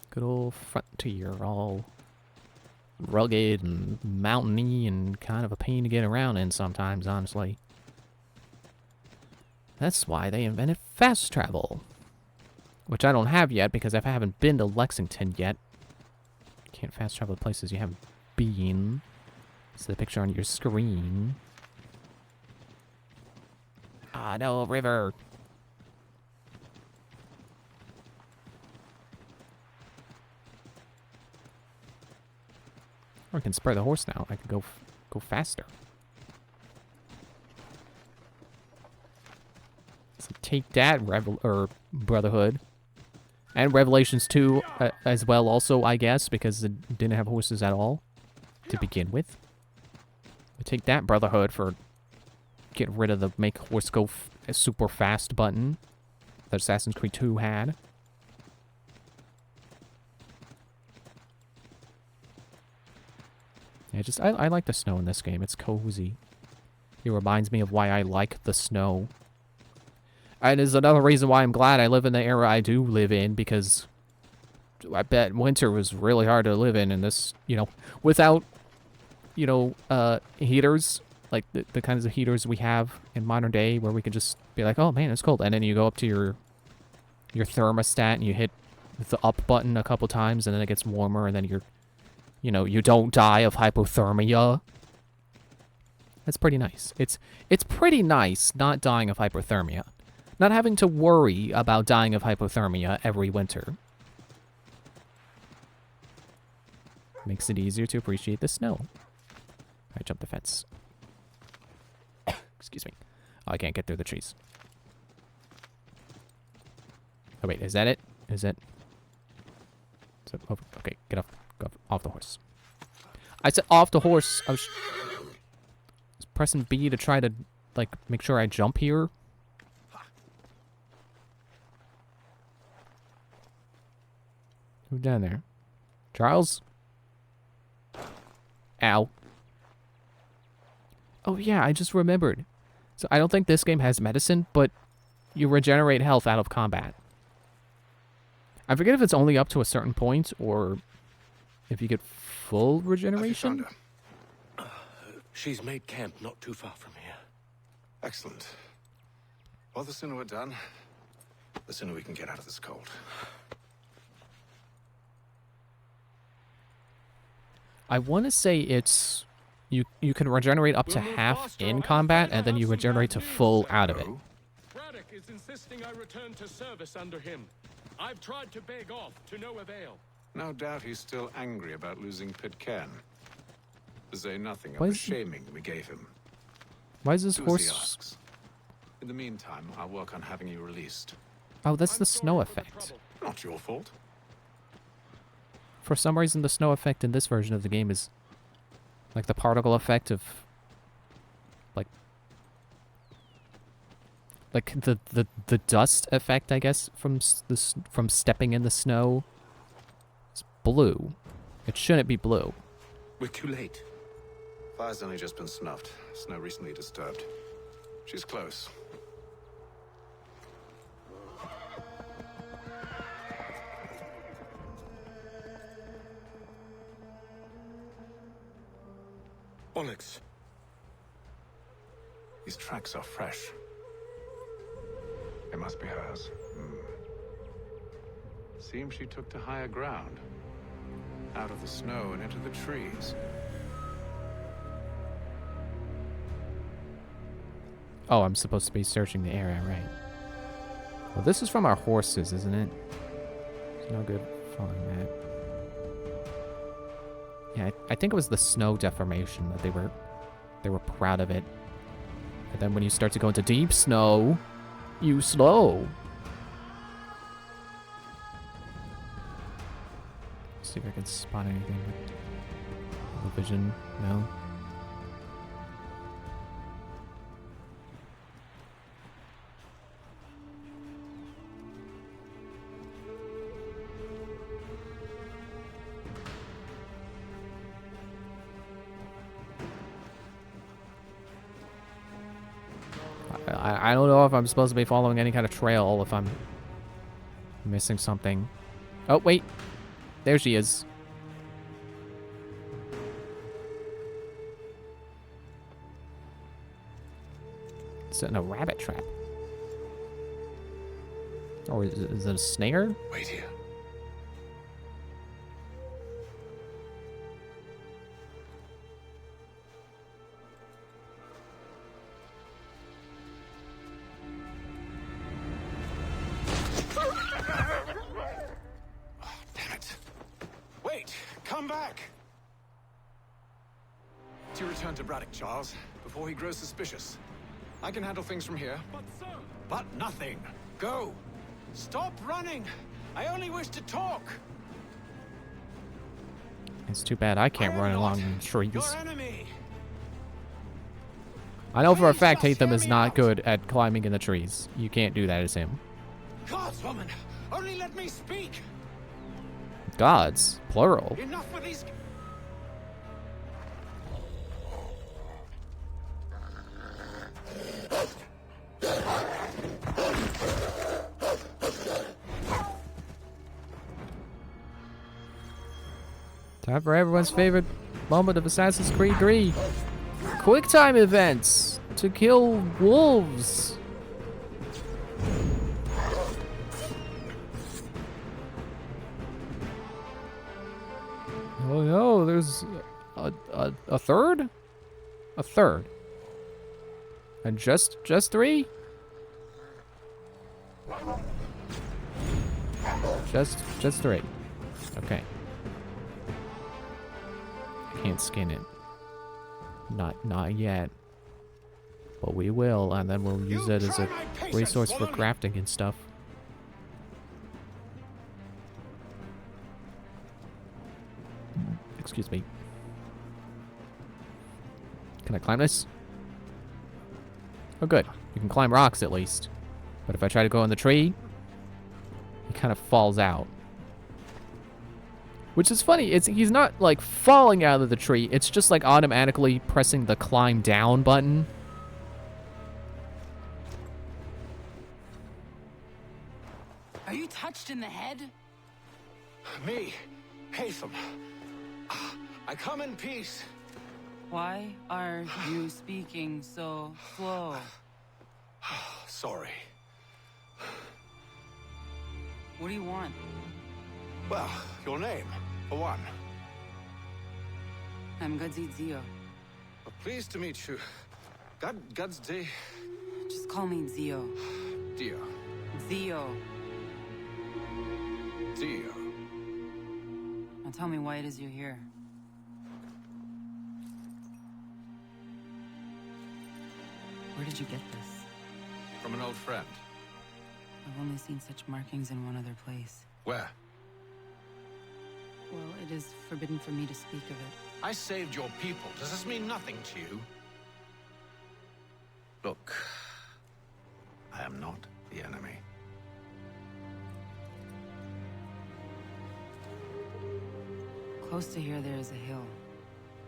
Good old frontier, all rugged and mountainy and kind of a pain to get around in sometimes, honestly. That's why they invented fast travel. Which I don't have yet because I haven't been to Lexington yet. You can't fast travel to places you haven't been. It's the picture on your screen. Ah, no, river. Or I can spur the horse now. I can go faster. So take that, Brotherhood. And Revelations 2 as well also, I guess, because it didn't have horses at all to begin with. But take that, Brotherhood, for getting rid of the make horse go super fast button that Assassin's Creed 2 had. Yeah, I like the snow in this game. It's cozy. It reminds me of why I like the snow. And is another reason why I'm glad I live in the era I do live in, because I bet winter was really hard to live in this, you know, without, you know, heaters, like the kinds of heaters we have in modern day where we can just be like, oh man, it's cold. And then you go up to your thermostat and you hit the up button a couple times and then it gets warmer and then you know, you don't die of hypothermia. That's pretty nice. It's pretty nice not dying of hypothermia. Not having to worry about dying of hypothermia every winter. Makes it easier to appreciate the snow. I jumped the fence. Excuse me. Oh, I can't get through the trees. Oh wait, is that it? Is it? Oh, okay, get off the horse. I said off the horse. I was pressing B to try to like make sure I jump here. Who's down there? Charles? Ow. Oh yeah, I just remembered. So I don't think this game has medicine, but you regenerate health out of combat. I forget if it's only up to a certain point or if you get full regeneration. She's made camp not too far from here. Excellent. Well, the sooner we're done, the sooner we can get out of this cold. I want to say it's you can regenerate up to half in combat, and then you regenerate to full out of it. Braddock is insisting I return to service under him. I've tried to beg off, to no avail. No doubt he's still angry about losing Pitcairn. To say nothing of Why the is- shaming we gave him. Why is this Do as he horse? asks. In the meantime, I'll work on having you released. Oh, that's the snow effect. Not your fault. For some reason, the snow effect in this version of the game is like the particle effect of like the dust effect, I guess, from from stepping in the snow. It's blue. It shouldn't be blue. We're too late. Fire's only just been snuffed. Snow recently disturbed. She's close. Onyx. These tracks are fresh. They must be hers. Seems she took to higher ground. Out of the snow and into the trees. Oh, I'm supposed to be searching the area, right? Well, this is from our horses, isn't it? It's no good following that. Yeah, I think it was the snow deformation that they were proud of it. And then when you start to go into deep snow, you slow. See if I can spot anything with the vision. No. I don't know if I'm supposed to be following any kind of trail, if I'm missing something. Oh, wait. There she is. It's in a rabbit trap. Or is it a snare? Wait here. Come back! To return to Braddock, Charles, before he grows suspicious. I can handle things from here. But sir! But nothing. Go! Stop running! I only wish to talk! It's too bad I can't run along the trees. Your enemy! I know for a fact Hatham is not good at climbing in the trees. You can't do that as him. Gods, woman! Only let me speak! Gods, plural. Enough with these... Time for everyone's favorite moment of Assassin's Creed 3. Quick time events to kill wolves. Oh no, there's a third? A third. And just 3? Just 3. Okay. can't skin it. Not yet. But we will, and then we'll use it as a resource for crafting and stuff. Excuse me. Can I climb this? Oh, good. You can climb rocks at least. But if I try to go in the tree, he kind of falls out. Which is funny. He's not, like, falling out of the tree. It's just, like, automatically pressing the climb down button. Are you touched in the head? Me, Haytham. I come in peace. Why are you speaking so slow? Sorry. What do you want? Well, your name, for one. I'm Gadzit Zio. Pleased to meet you. God's day. Just call me Zio. Dio. Zio. Dio. Now tell me why it is you're here. Where did you get this? From an old friend. I've only seen such markings in one other place. Where? Well, it is forbidden for me to speak of it. I saved your people. Does this mean nothing to you? Look, I am not the enemy. Close to here, there is a hill.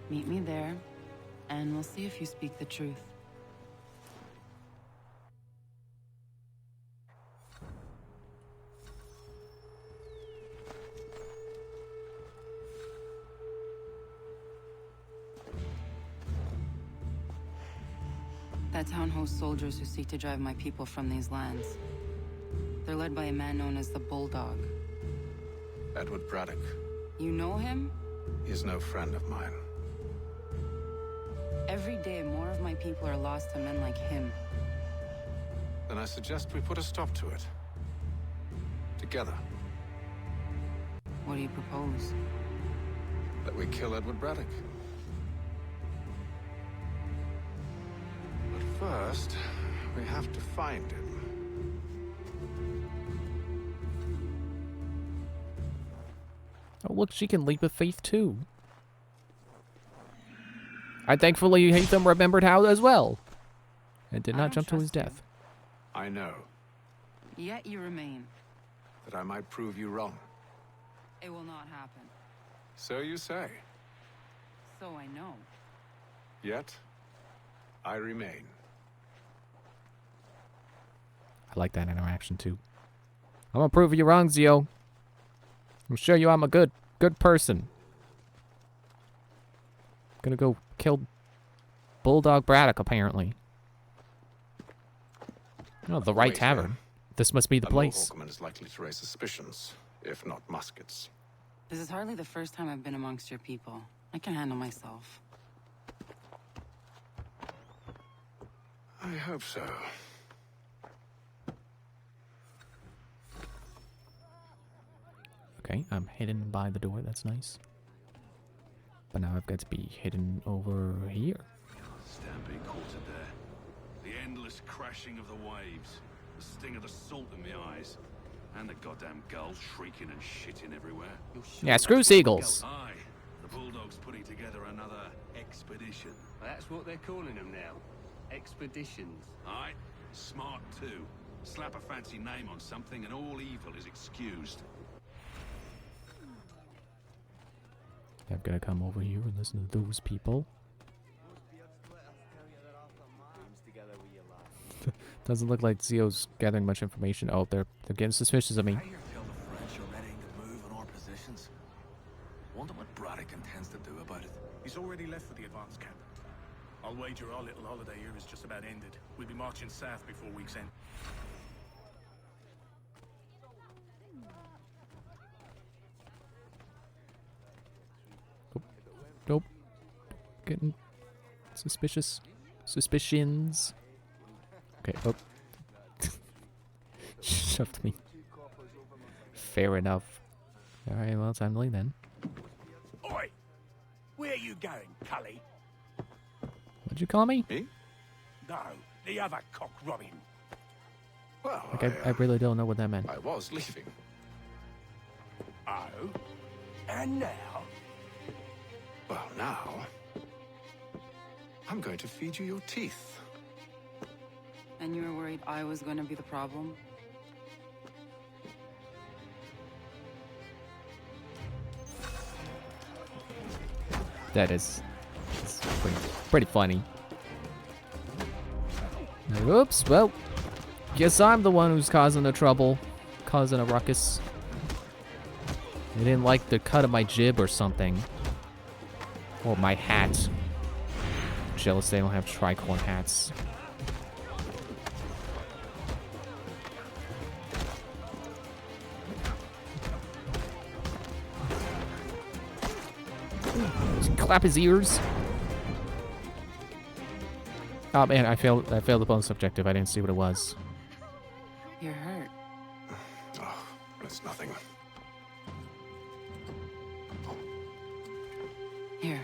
Meet me there, and we'll see if you speak the truth. That town hosts soldiers who seek to drive my people from these lands. They're led by a man known as the Bulldog. Edward Braddock. You know him? He is no friend of mine. Every day, more of my people are lost to men like him. Then I suggest we put a stop to it. Together. What do you propose? That we kill Edward Braddock. But first, we have to find him. Oh, look, she can leap of faith, too. I thankfully Haytham remembered how as well. And did not jump to his death. I know. Yet you remain. That I might prove you wrong. It will not happen. So you say. So I know. Yet, I remain. I like that interaction, too. I'm gonna prove you wrong, Zio. I'm show you I'm a good person. Gonna go kill Bulldog Braddock, apparently. Oh, the right tavern. This must be the place. Mohawkman is likely to raise suspicions, if not muskets. This is hardly the first time I've been amongst your people. I can handle myself. I hope so. Okay, I'm hidden by the door. That's nice. But now I've got to be hidden over here. Stampede quartered there. The endless crashing of the waves. The sting of the salt in my eyes. And the goddamn gulls shrieking and shitting everywhere. Yeah, screw seagulls. Aye. The Bulldog's putting together another expedition. That's what they're calling them now. Expeditions. Aye. Smart too. Slap a fancy name on something and all evil is excused. I'm gonna come over here and listen to those people. Doesn't look like Zio's gathering much information. Oh, they're getting suspicious of me. I hear tell the French are ready to move on our positions. Wonder what Braddock intends to do about it. He's already left for the advance camp. I'll wager our little holiday here is just about ended. We'll be marching south before week's end. Nope. Getting suspicious. Suspicions. Okay, oh. Shoved me. Fair enough. Alright, well, time to leave then. Oi! Where you going, Cully? What'd you call me? Me? No, the other cock Robin. Well, Like, I really don't know what that meant. I was leaving. Oh? And now? Well, now... I'm going to feed you your teeth. And you were worried I was going to be the problem? That is pretty funny. Oops, well, guess I'm the one who's causing the trouble, causing a ruckus. They didn't like the cut of my jib or something. Or my hat. Jealous they don't have tricorn hats. Clap his ears. Oh man, I failed the bonus objective. I didn't see what it was. You're hurt. Oh, it's nothing. Here.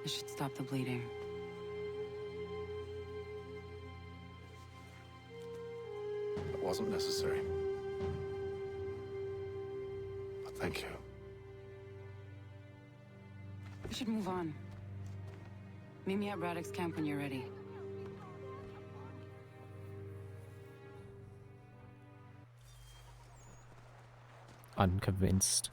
This should stop the bleeding. It wasn't necessary. But thank you. We should move on. Meet me at Braddock's camp when you're ready. Unconvinced.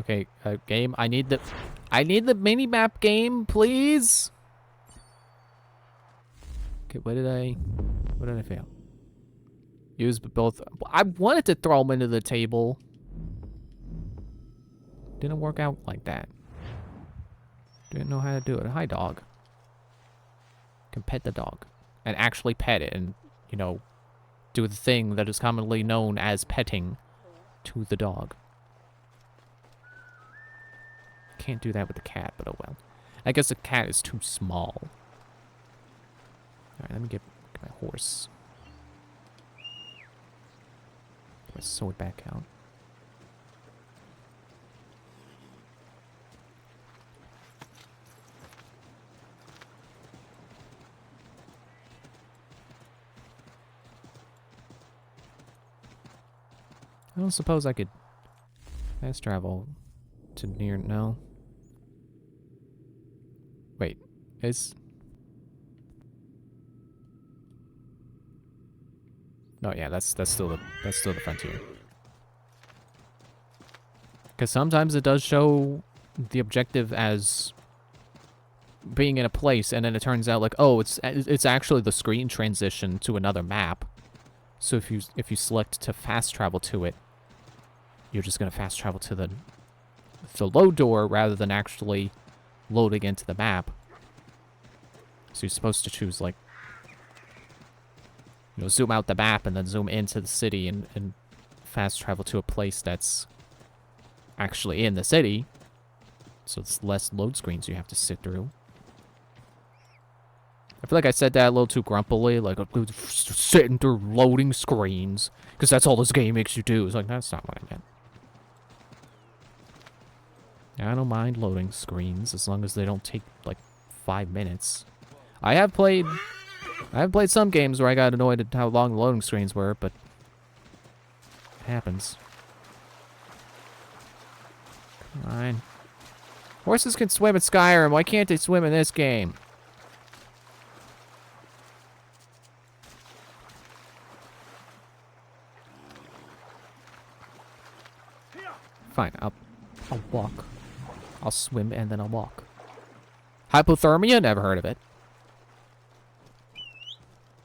Okay, game. I need the mini map game, please. Okay, what did I fail? Use both. I wanted to throw them into the table. Didn't work out like that. Didn't know how to do it. Hi, dog. Can pet the dog and actually pet it, and you know, do the thing that is commonly known as petting to the dog. Can't do that with the cat, but oh well. I guess the cat is too small. Alright, let me get my horse. Get my sword back out. I don't suppose I could fast travel to near... No. Wait, is... No, yeah, that's still the frontier. Because sometimes it does show the objective as being in a place, and then it turns out like, oh, it's actually the screen transition to another map. So if you select to fast travel to it, you're just gonna fast travel to the load door rather than actually loading into the map. So you're supposed to choose like, you know, zoom out the map and then zoom into the city and fast travel to a place that's actually in the city. So it's less load screens you have to sit through. I feel like I said that a little too grumpily, like sitting through loading screens, because that's all this game makes you do. It's like, that's not what I meant. I don't mind loading screens as long as they don't take like 5 minutes. I have played some games where I got annoyed at how long the loading screens were, but it happens. Come on. Horses can swim in Skyrim. Why can't they swim in this game? Fine, I'll walk. I'll swim and then I'll walk. Hypothermia? Never heard of it.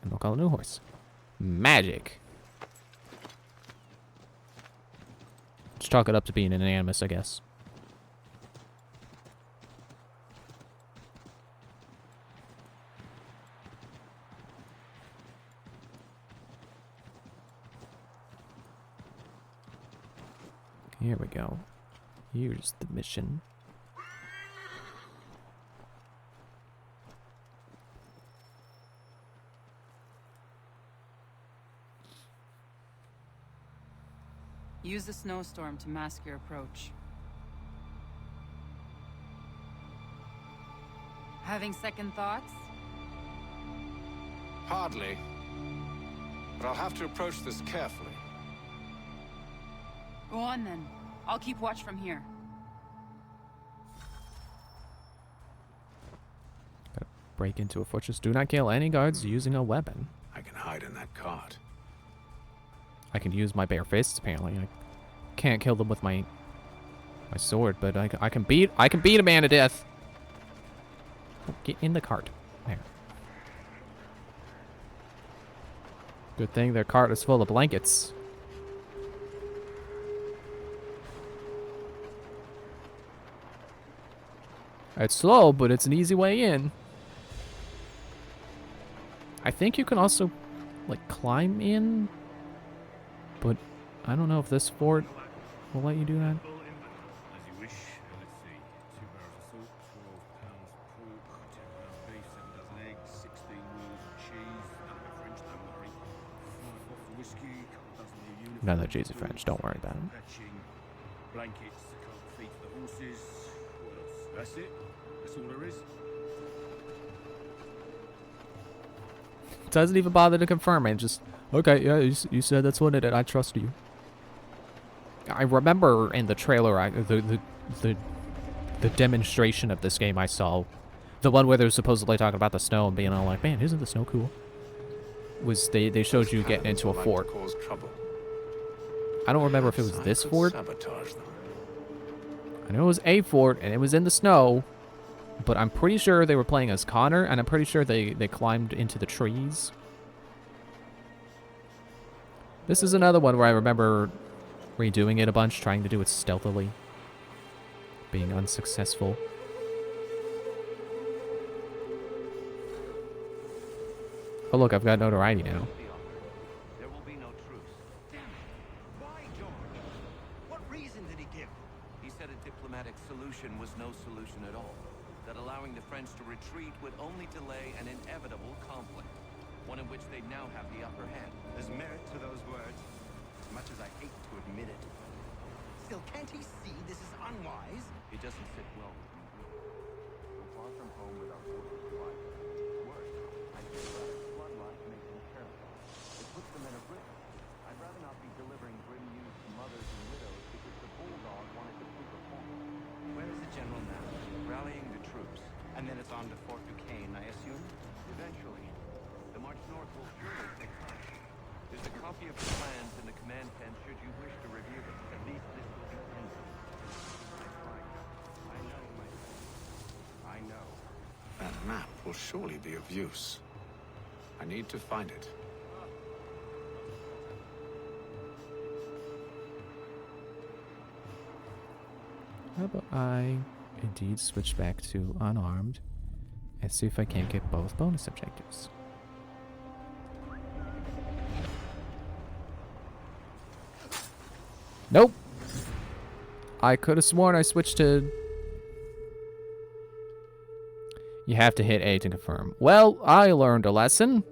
And we'll call a new horse. Magic. Just chalk it up to being an animus, I guess. Here we go. Here's the mission. Use the snowstorm to mask your approach. Having second thoughts? Hardly. But I'll have to approach this carefully. Go on then. I'll keep watch from here. Gotta break into a fortress. Do not kill any guards using a weapon. I can hide in that cart. I can use my bare fists. Apparently, I can't kill them with my sword, but I can beat a man to death. Oh, get in the cart. There. Good thing their cart is full of blankets. It's slow, but it's an easy way in. I think you can also, like, climb in, but I don't know if this fort will let you do that. As you wish. Let's see. 2 barrels of salt, 12 pounds pork, 10 pounds beef, 7 dozen eggs, 16 wheels of cheese, none of it French, don't worry. 5 bottles of whiskey, a couple dozen new uniforms. None of the cheese is French, don't worry about it. Patching, blankets, a couple of feet for the horses. What else? That's it. That's all there is. Doesn't even bother to confirm it. Just, okay, yeah, you said that's what it is. I trust you. I remember in the trailer, the demonstration of this game I saw, the one where they were supposedly talking about the snow and being all like, man, isn't the snow cool? Was they showed you getting into a fort. I don't remember if it was this fort. I know it was a fort and it was in the snow, but I'm pretty sure they were playing as Connor, and I'm pretty sure they climbed into the trees. This is another one where I remember redoing it a bunch, trying to do it stealthily, being unsuccessful. Oh look, I've got notoriety now. There will be no truce. Damn it. Why, George? What reason did he give? He said a diplomatic solution was no solution at all. That allowing the French to retreat would only delay an inevitable conflict. One in which they now have the upper hand. There's merit to those words, as much as I hate to admit it. Still, can't he see this is unwise? It doesn't sit well with me. So far from home without forces to fight. Worse, I feel that a bloodline makes them terrified. It puts them in a grip. I'd rather not be delivering grim news to mothers and widows because the bulldog wanted to prove a point. Where is the general now? Rallying the troops. And then it's on to Fort Duquesne, I assume? Eventually. The march north will surely take time. There's a copy of the plans in the command tent should you wish to review them. At least this will be pending. I know, my friend. I know. That map will surely be of use. I need to find it. How about I indeed switch back to unarmed and see if I can't get both bonus objectives. Nope. I could have sworn I switched to... You have to hit A to confirm. Well, I learned a lesson.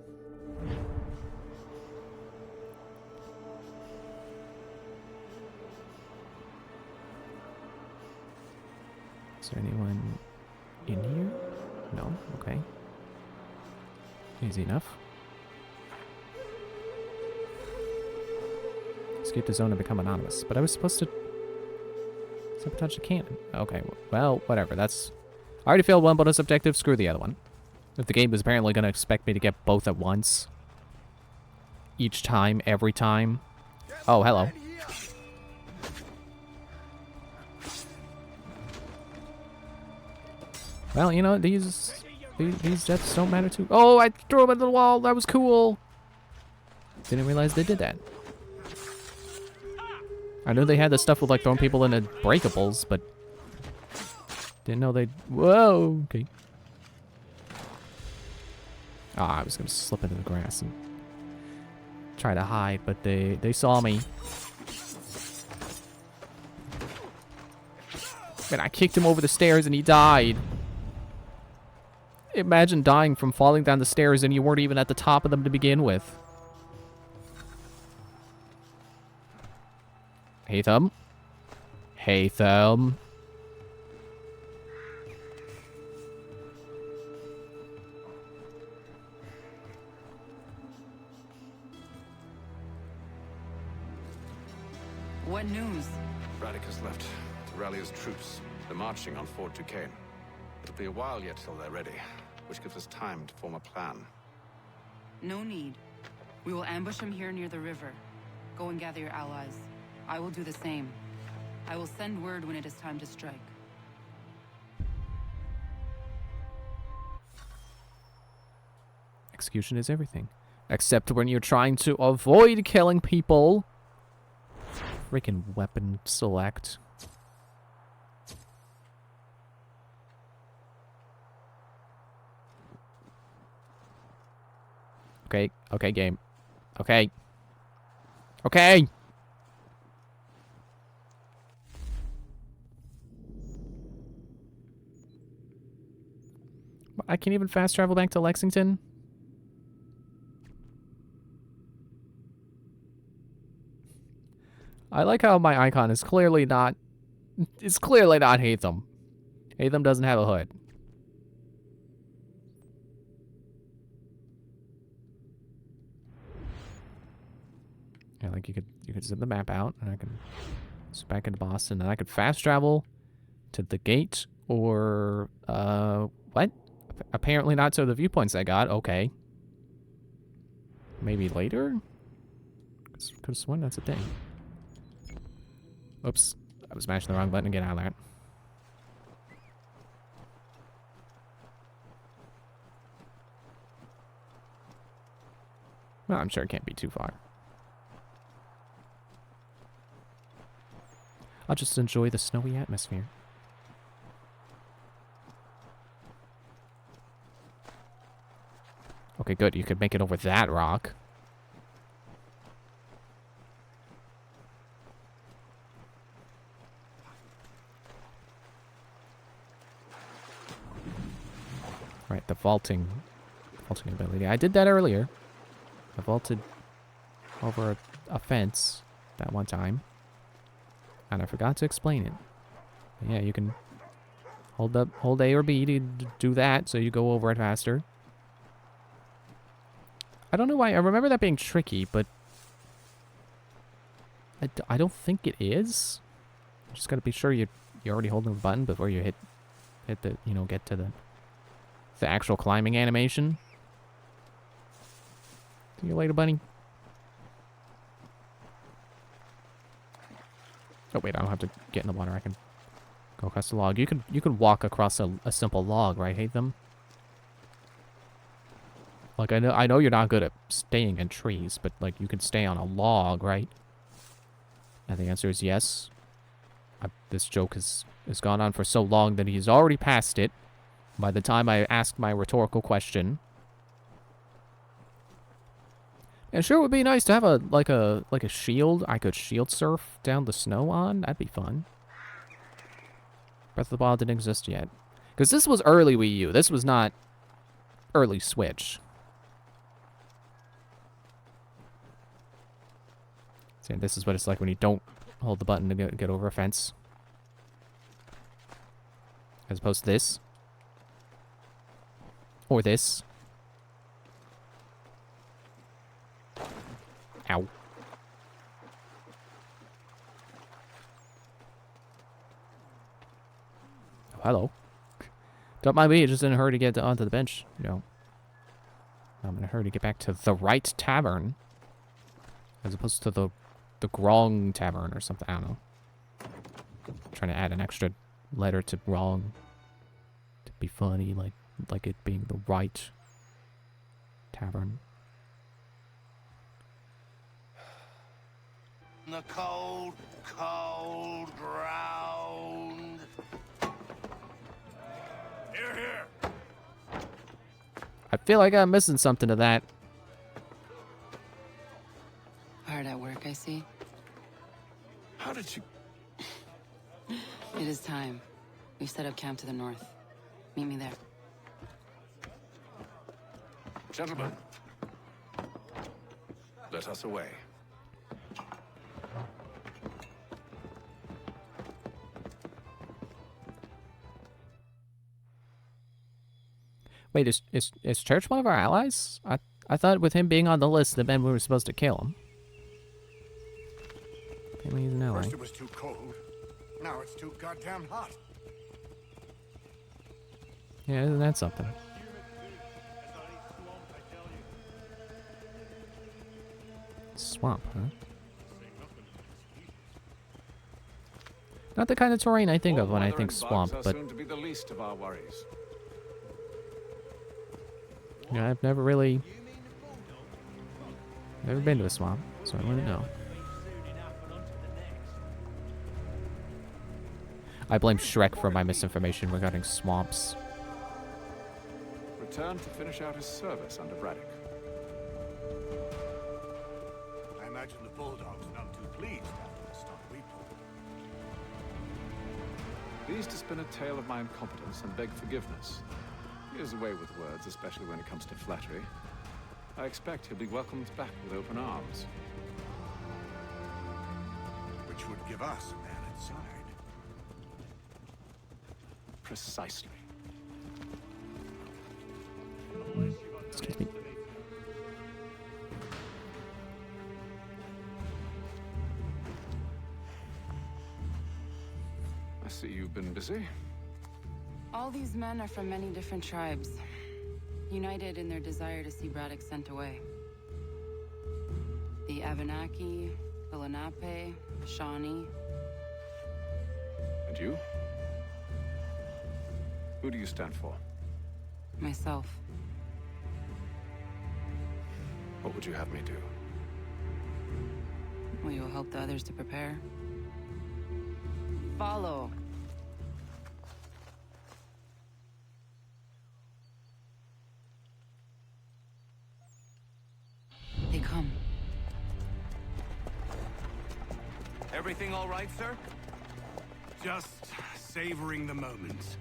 Is there anyone in here? No? Okay. Easy enough. Escape the zone and become anonymous. But I was supposed to sabotage the cannon. Okay, well, whatever. That's... I already failed one bonus objective. Screw the other one. If the game is apparently going to expect me to get both at once. Each time, every time. Oh, hello. Well, you know, these deaths don't matter too. Oh, I threw him at the wall. That was cool. Didn't realize they did that. I knew they had the stuff with like throwing people into breakables, but didn't know they'd... Whoa, okay. Ah, I was gonna slip into the grass and try to hide, but they saw me. And I kicked him over the stairs and he died. Imagine dying from falling down the stairs and you weren't even at the top of them to begin with. Hatham? Hatham? What news? Braddock has left to rally his troops. They're marching on Fort Duquesne. It'll be a while yet till they're ready, which gives us time to form a plan. No need. We will ambush him here near the river. Go and gather your allies. I will do the same. I will send word when it is time to strike. Execution is everything. Except when you're trying to avoid killing people. Freaking weapon select. Okay, okay, game. Okay. Okay! I can't even fast travel back to Lexington? I like how my icon is clearly not... It's clearly not Hatham. Hatham doesn't have a hood. Yeah, like you could zip the map out, and I can zip back into Boston, and I could fast travel to the gate, or what? Apparently not to the viewpoints I got. Okay. Maybe later? Could have sworn that's a thing. Oops. I was mashing the wrong button to get out of that. Well, I'm sure it can't be too far. I'll just enjoy the snowy atmosphere. Okay, good. You could make it over that rock. Right, the vaulting ability. I did that earlier. I vaulted over a fence that one time. And I forgot to explain it. But yeah, you can hold A or B to do that, so you go over it faster. I don't know why. I remember that being tricky, but I don't think it is. You just gotta be sure you're already holding the button before you hit the, you know, get to the actual climbing animation. See you later, bunny. Oh wait, I don't have to get in the water. I can go across the log. You can walk across a simple log, right? Hate them. Like I know you're not good at staying in trees, but like you can stay on a log, right? And the answer is yes. This joke has gone on for so long that he's already past it. By the time I ask my rhetorical question. And sure, it would be nice to have like a shield I could shield surf down the snow on. That'd be fun. Breath of the Wild didn't exist yet. Because this was early Wii U. This was not early Switch. See, this is what it's like when you don't hold the button to get over a fence. As opposed to this. Or this. Ow. Oh, hello. Don't mind me, just in a hurry to get onto the bench, you know. I'm in a hurry to get back to the right tavern. As opposed to the Grong Tavern or something, I don't know. I'm trying to add an extra letter to wrong. To be funny, like it being the right tavern. The cold, cold ground. Here, here. I feel like I'm missing something to that. Hard at work, I see. How did you... It is time. We've set up camp to the north. Meet me there. Gentlemen, let us away. Wait, is Church one of our allies? I thought with him being on the list, the men we were supposed to kill him. Apparently he's an ally. First it was too cold. Now it's too goddamn hot. Yeah, isn't that something? Swamp, huh? Not the kind of terrain I think of when I think swamp, but soon to be the least of our worries. yeah, I've never been to a swamp, so I wouldn't know. I blame Shrek for my misinformation regarding swamps. Returned to finish out his service under Braddock. I imagine the Bulldogs none too pleased after the stunt we pulled. Pleased to spin a tale of my incompetence and beg forgiveness. He is away with words, especially when it comes to flattery. I expect he'll be welcomed back with open arms. Which would give us a man inside. Precisely. Excuse me. I see you've been busy. All these men are from many different tribes, united in their desire to see Braddock sent away. The Abenaki, the Lenape, Shawnee. And you? Who do you stand for? Myself. What would you have me do? Will you help the others to prepare? Follow. They come. Everything all right, sir? Just savoring the moment.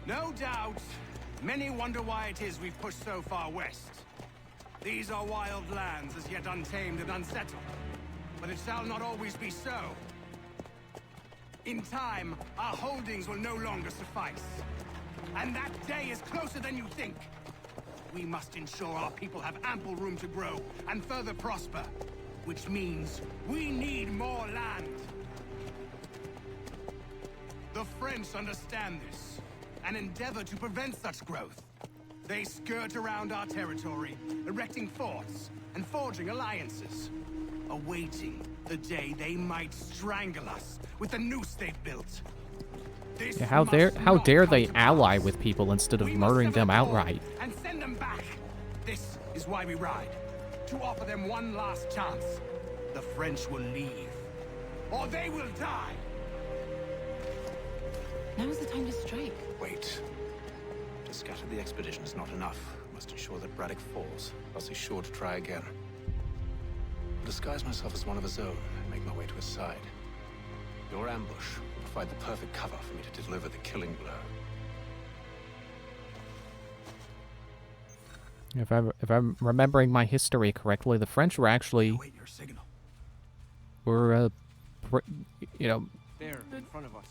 No doubt, many wonder why it is we've pushed so far west. These are wild lands as yet untamed and unsettled. But it shall not always be so. In time, our holdings will no longer suffice. And that day is closer than you think. We must ensure our people have ample room to grow and further prosper. Which means we need more land. The French understand this and endeavor to prevent such growth. They skirt around our territory, erecting forts and forging alliances, awaiting the day they might strangle us with the noose they've built. This Yeah, how dare they ally with people instead of murdering them outright? and send them back. This is why we ride, to offer them one last chance. The French will leave, or they will die. Now is the time to strike. Wait. To scatter the expedition is not enough. Must ensure that Braddock falls, else he's sure to try again. I'll disguise myself as one of his own and make my way to his side. Your ambush will provide the perfect cover for me to deliver the killing blow. If I'm remembering my history correctly, the French were actually were you know, There, in front of us.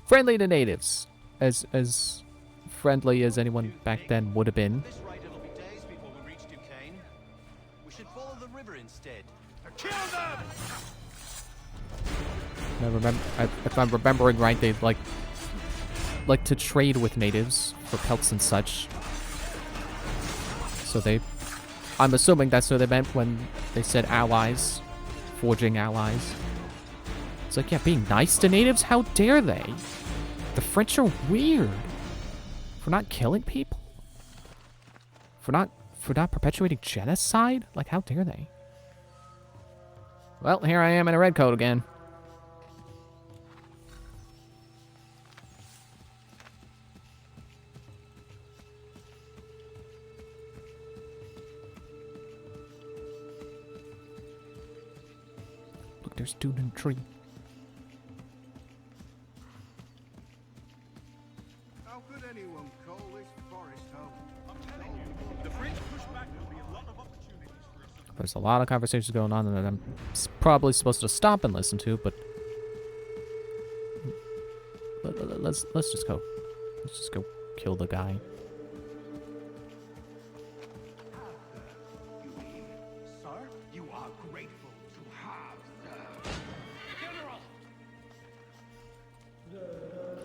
friendly to natives, as friendly as anyone back then would have been. This ride it'll be days before we reach Duquesne. We should follow the river instead. Kill them! If I'm remembering right, they'd like to trade with natives for pelts and such. So I'm assuming that's what they meant when they said allies, forging allies. It's like, yeah, being nice to natives? How dare they? The French are weird. For not killing people? For not perpetuating genocide? Like, how dare they? Well, here I am in a red coat again. Look, there's dude in a tree. How could anyone call this forest home? I'm telling you, the French pushback will be a lot of opportunities for us. There's a lot of conversations going on that I'm probably supposed to stop and listen to, but let's just go. Let's just go kill the guy.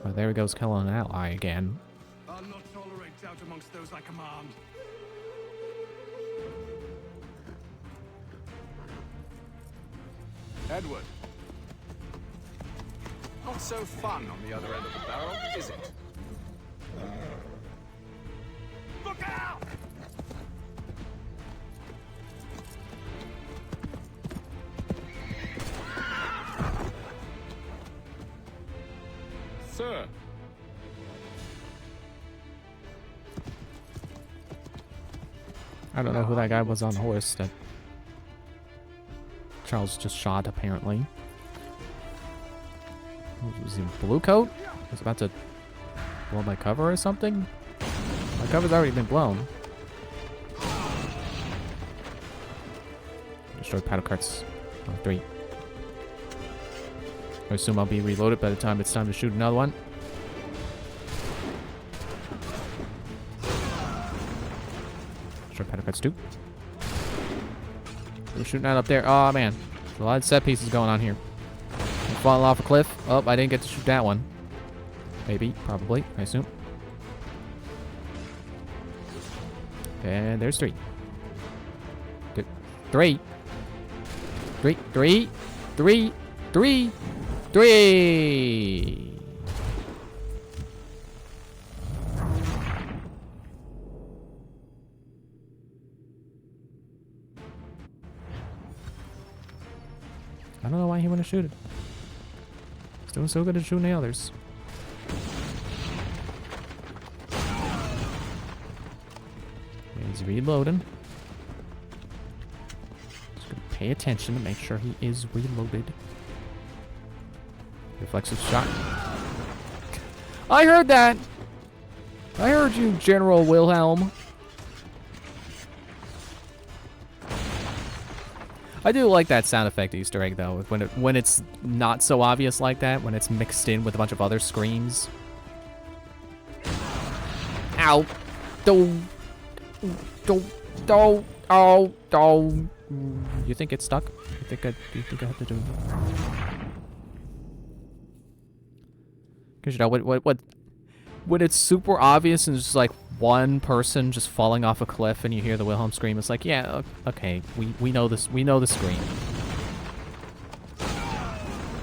Oh, there he goes, killing an ally again. I'll not tolerate doubt amongst those I command. Edward. Not so fun on the other end of the barrel, is it? Look out! Sir. I don't know who that guy was on the horse that Charles just shot, apparently. Was he blue coat? Was about to blow my cover or something? My cover's already been blown. Destroyed paddle carts on 3. I assume I'll be reloaded by the time it's time to shoot another one. Destroyed paddle carts 2. We're shooting out up there. Oh man, there's a lot of set pieces going on here. I'm falling off a cliff. Oh, I didn't get to shoot that one. Maybe, probably, I assume. And there's 3. 3. 3. 3. 3. 3. 3. I don't know why he wouldn't shoot it. He's doing so good at shooting the others. He's reloading. Just gonna pay attention to make sure he is reloaded. Reflexive shot. I heard that! I heard you, General Wilhelm. I do like that sound effect Easter egg though, when it's not so obvious like that, when it's mixed in with a bunch of other screams. Ow! Don't. You think it's stuck? Do you think I have to do that? Because you know when it's super obvious and it's just like one person just falling off a cliff and you hear the Wilhelm scream, it's like, yeah, okay, we know this, we know the scream.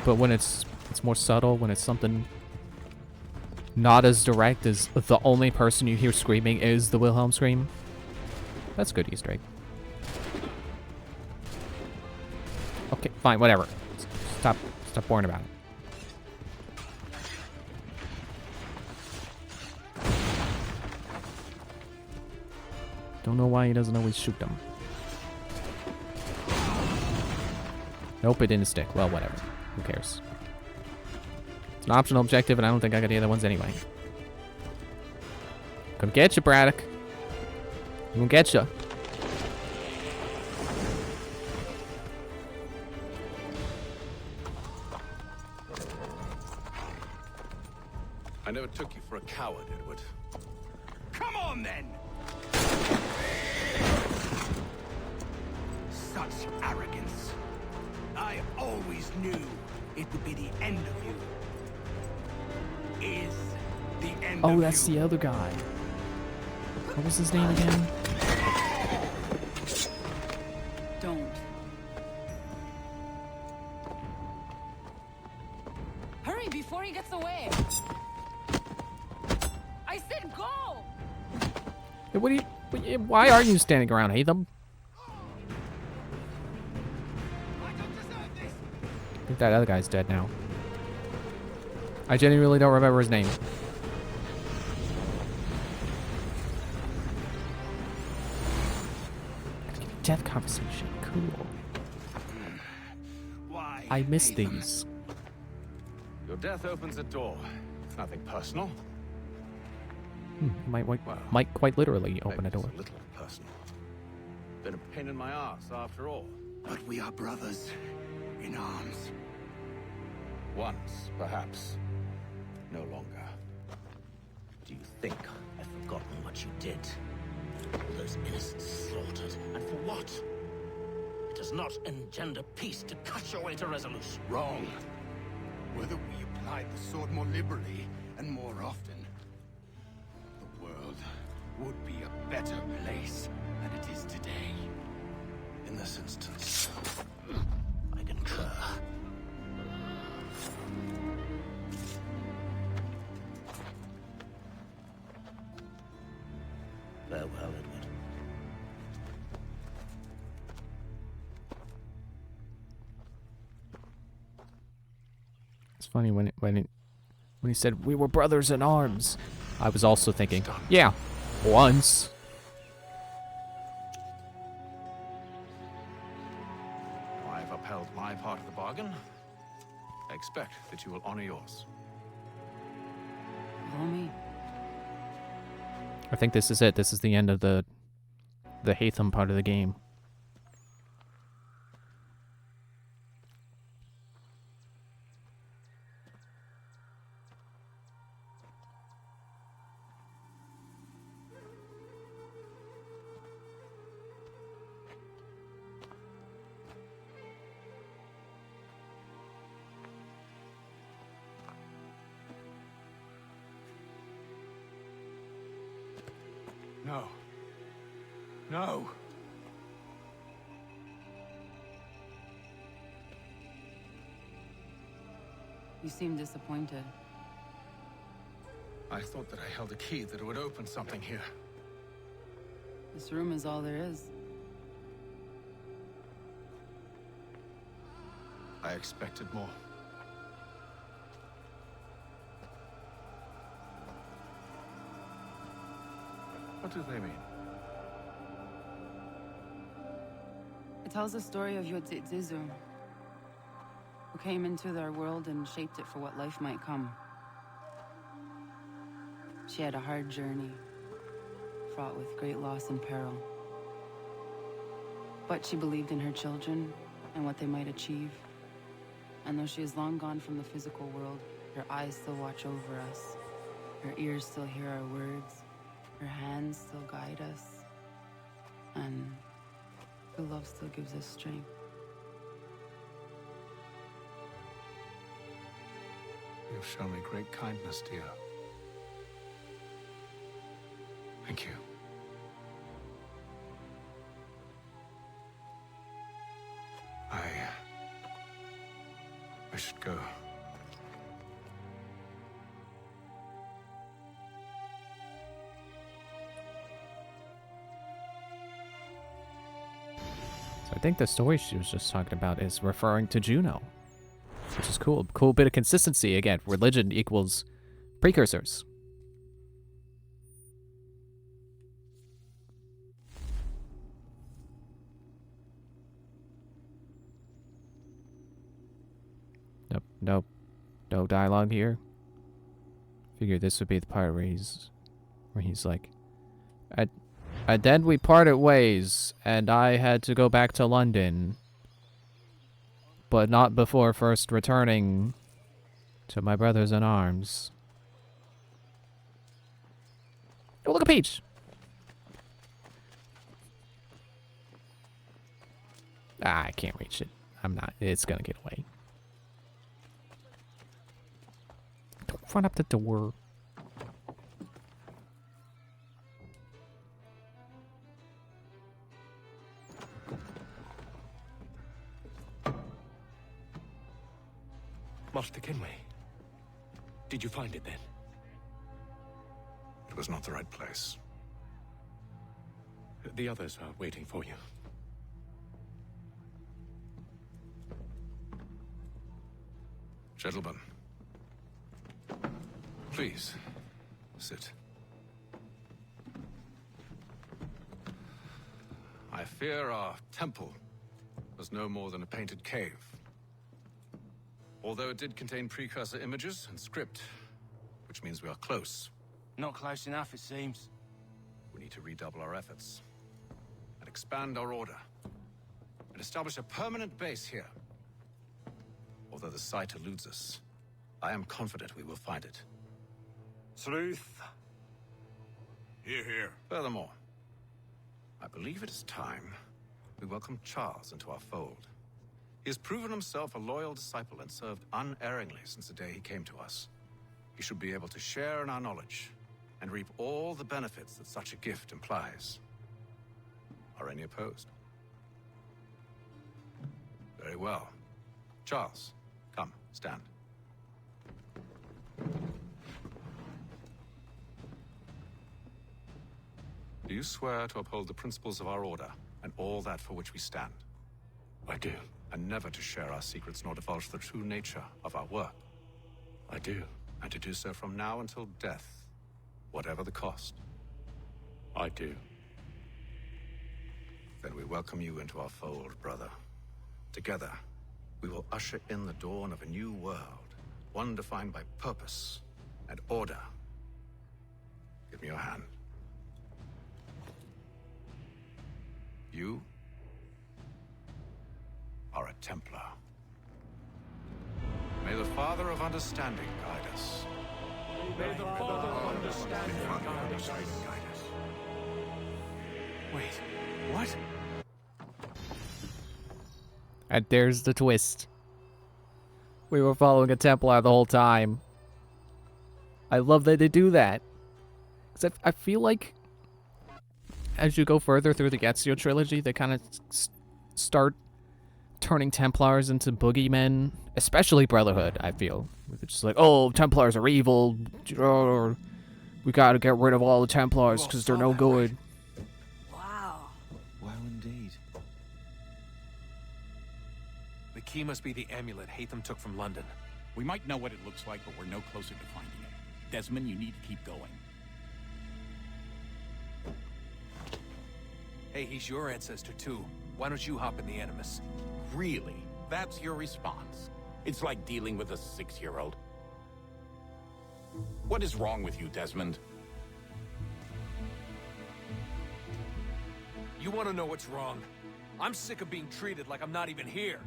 But when it's more subtle, when it's something not as direct as the only person you hear screaming is the Wilhelm scream, that's good Easter egg. Okay, fine, whatever. Stop worrying about it. Don't know why he doesn't always shoot them. Nope, it didn't stick. Well, whatever. Who cares? It's an optional objective, and I don't think I got the other ones anyway. Come get you, Braddock. I'm gonna get you. I never took you for a coward, Edward. Come on, then! Such arrogance. I always knew it would be the end of you. Is the end of you. Oh, that's the other guy. What was his name again? Don't. Hurry before he gets away. I said go! Hey, why are you standing around, Hatham? I think that other guy's dead now. I genuinely don't remember his name. Death conversation, cool. Why? I miss these. Your death opens a door. It's nothing personal. Might quite literally open a door. A little personal. Been a pain in my ass, after all. But we are brothers in arms. Once, perhaps. No longer. Do you think I've forgotten what you did? All those innocents slaughtered, and for what? It does not engender peace to cut your way to resolution. Wrong. Whether we applied the sword more liberally and more often, the world would be a better place than it is today. In this instance, I concur. Farewell, Edward. It's funny when he said we were brothers in arms, I was also thinking, yeah, once. I've upheld my part of the bargain. I expect that you will honor yours. Follow me. I think this is it. This is the end of the Hatham part of the game. No. No. You seem disappointed. I thought that I held a key that would open something here. This room is all there is. I expected more. What do they mean? It tells the story of Yodzizu, who came into their world and shaped it for what life might come. She had a hard journey, fraught with great loss and peril. But she believed in her children and what they might achieve. And though she is long gone from the physical world, her eyes still watch over us. Her ears still hear our words. Her hands still guide us. And her love still gives us strength. You've shown me great kindness, dear. Thank you. I should go. So I think the story she was just talking about is referring to Juno, which is cool. Cool bit of consistency. Again, religion equals precursors. Nope, nope. No dialogue here. Figured this would be the part where he's like, and then we parted ways, and I had to go back to London, but not before first returning to my brothers in arms. Oh, look, a peach! Ah, I can't reach it. I'm not. It's gonna get away. Don't run up the door. Master Kenway, did you find it then? It was not the right place. The others are waiting for you. Gentlemen, please, sit. I fear our temple was no more than a painted cave. Although it did contain precursor images and script, which means we are close. Not close enough, it seems. We need to redouble our efforts and expand our order and establish a permanent base here. Although the site eludes us, I am confident we will find it. Truth. Hear, hear. Furthermore, I believe it is time we welcome Charles into our fold. He has proven himself a loyal disciple and served unerringly since the day he came to us. you should be able to share in our knowledge and reap all the benefits that such a gift implies. Are any opposed? Very well. Charles, come, stand. Do you swear to uphold the principles of our order and all that for which we stand? I do. And never to share our secrets nor divulge the true nature of our work? I do. And to do so from now until death, whatever the cost? I do. Then we welcome you into our fold, brother. Together, we will usher in the dawn of a new world, one defined by purpose and order. Give me your hand. You are a Templar. May the Father of Understanding guide us. May the Father of Understanding guide us. Wait, what? And there's the twist. We were following a Templar the whole time. I love that they do that. Because I feel like as you go further through the Ezio trilogy, they kind of start turning Templars into boogeymen, especially Brotherhood, I feel. It's just like, oh, Templars are evil, or we gotta get rid of all the Templars because they're no good. Wow. Well, indeed. The key must be the amulet Hatham took from London. We might know what it looks like, but we're no closer to finding it. Desmond, you need to keep going. Hey, he's your ancestor too. Why don't you hop in the Animus? Really? That's your response? It's like dealing with a 6-year-old. What is wrong with you, Desmond? You want to know what's wrong? I'm sick of being treated like I'm not even here.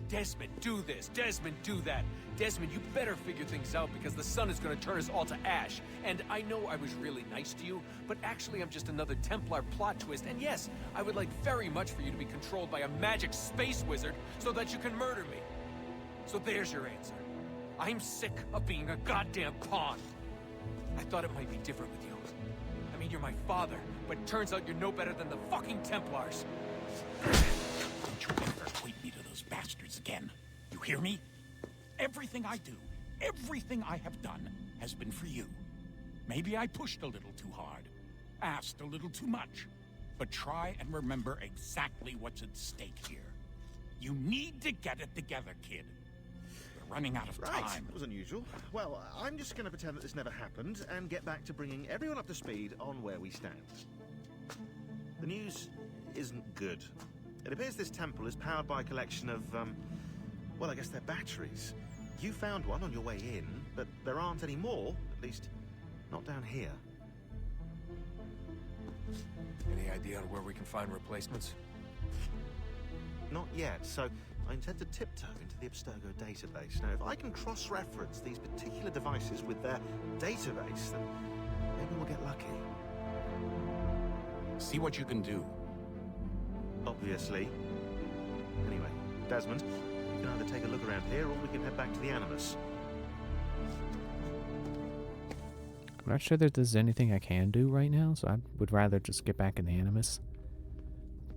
Desmond, do this. Desmond, do that. Desmond, you better figure things out because the sun is going to turn us all to ash. And I know I was really nice to you, but actually I'm just another Templar plot twist. And yes, I would like very much for you to be controlled by a magic space wizard so that you can murder me. So there's your answer. I'm sick of being a goddamn pawn. I thought it might be different with you. I mean, you're my father, but turns out you're no better than the fucking Templars. Don't you ever equate me to those bastards again. You hear me? Everything I do, everything I have done, has been for you. Maybe I pushed a little too hard, asked a little too much, but try and remember exactly what's at stake here. You need to get it together, kid. We're running out of Right, time. that was unusual. Well, I'm just going to pretend that this never happened and get back to bringing everyone up to speed on where we stand. The news isn't good. It appears this temple is powered by a collection of, well, I guess they're batteries. You found one on your way in, but there aren't any more, at least not down here. Any idea on where we can find replacements? Not yet, so I intend to tiptoe into the Abstergo database. Now, if I can cross-reference these particular devices with their database, then maybe we'll get lucky. See what you can do. Obviously. Anyway, Desmond, we can either take a look around here or we can head back to the Animus. I'm not sure that there's anything I can do right now, so I would rather just get back in the Animus.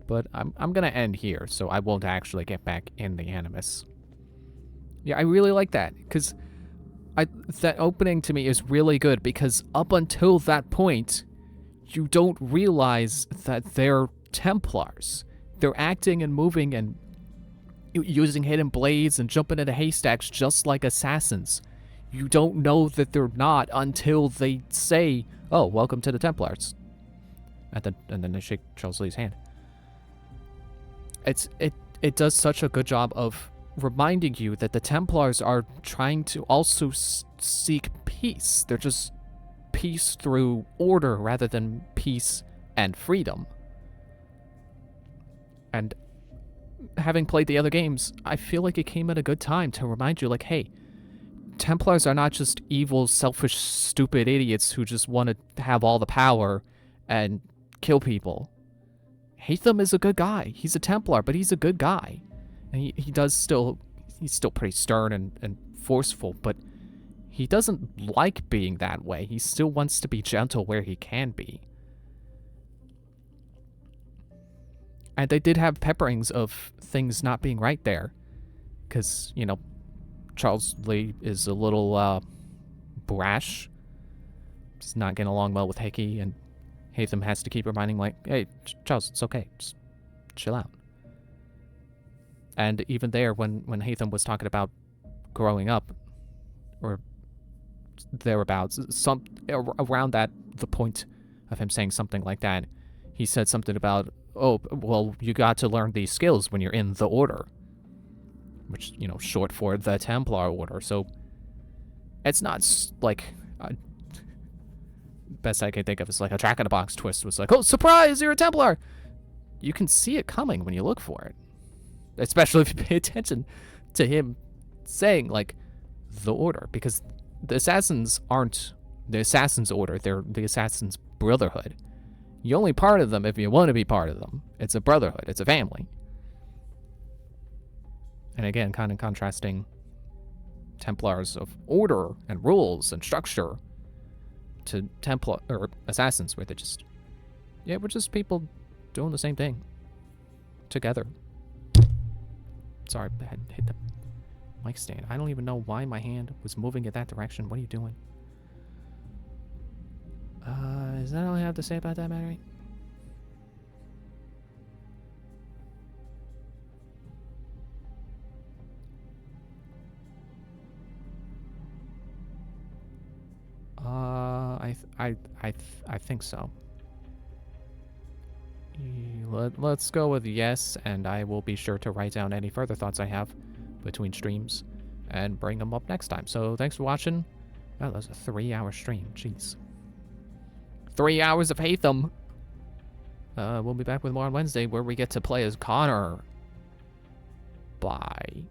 But I'm gonna end here, so I won't actually get back in the Animus. Yeah, I really like that, because that opening to me is really good, because up until that point, you don't realize that they're Templars. They're acting and moving and using hidden blades and jumping into haystacks just like assassins. You don't know that they're not until they say, "Oh, welcome to the Templars," and then they shake Charles Lee's hand. It does such a good job of reminding you that the Templars are trying to also seek peace. They're just peace through order rather than peace and freedom. And having played the other games, I feel like it came at a good time to remind you, like, hey, Templars are not just evil, selfish, stupid idiots who just want to have all the power and kill people. Hatham is a good guy. He's a Templar, but he's a good guy. And he's still pretty stern and forceful, but he doesn't like being that way. He still wants to be gentle where he can be. And they did have pepperings of things not being right there. Because, you know, Charles Lee is a little brash. He's not getting along well with Hickey, and Haytham has to keep reminding, like, hey, Charles, it's okay. Just chill out. And even there, when Haytham was talking about growing up, or thereabouts, around the point of him saying something like that, he said something about, oh, well, you got to learn these skills when you're in the Order. Which, you know, short for the Templar Order. So, it's not like... best I can think of is like a Jack-in-the-Box twist. Was like, oh, surprise, you're a Templar! You can see it coming when you look for it. Especially if you pay attention to him saying, like, the Order. Because the Assassins aren't the Assassin's Order. They're the Assassin's Brotherhood. You're only part of them if you want to be part of them. It's a brotherhood. It's a family. And again, kind of contrasting Templars of order and rules and structure to Templar or Assassins, where they're just, yeah, we're just people doing the same thing together. Sorry, I had hit the mic stand. I don't even know why my hand was moving in that direction. What are you doing? Is that all I have to say about that, Mary? I think so. Let's go with yes, and I will be sure to write down any further thoughts I have between streams and bring them up next time. So thanks for watching. Oh, that was a 3-hour stream. Jeez. 3 hours of Haytham. We'll be back with more on Wednesday, where we get to play as Connor. Bye.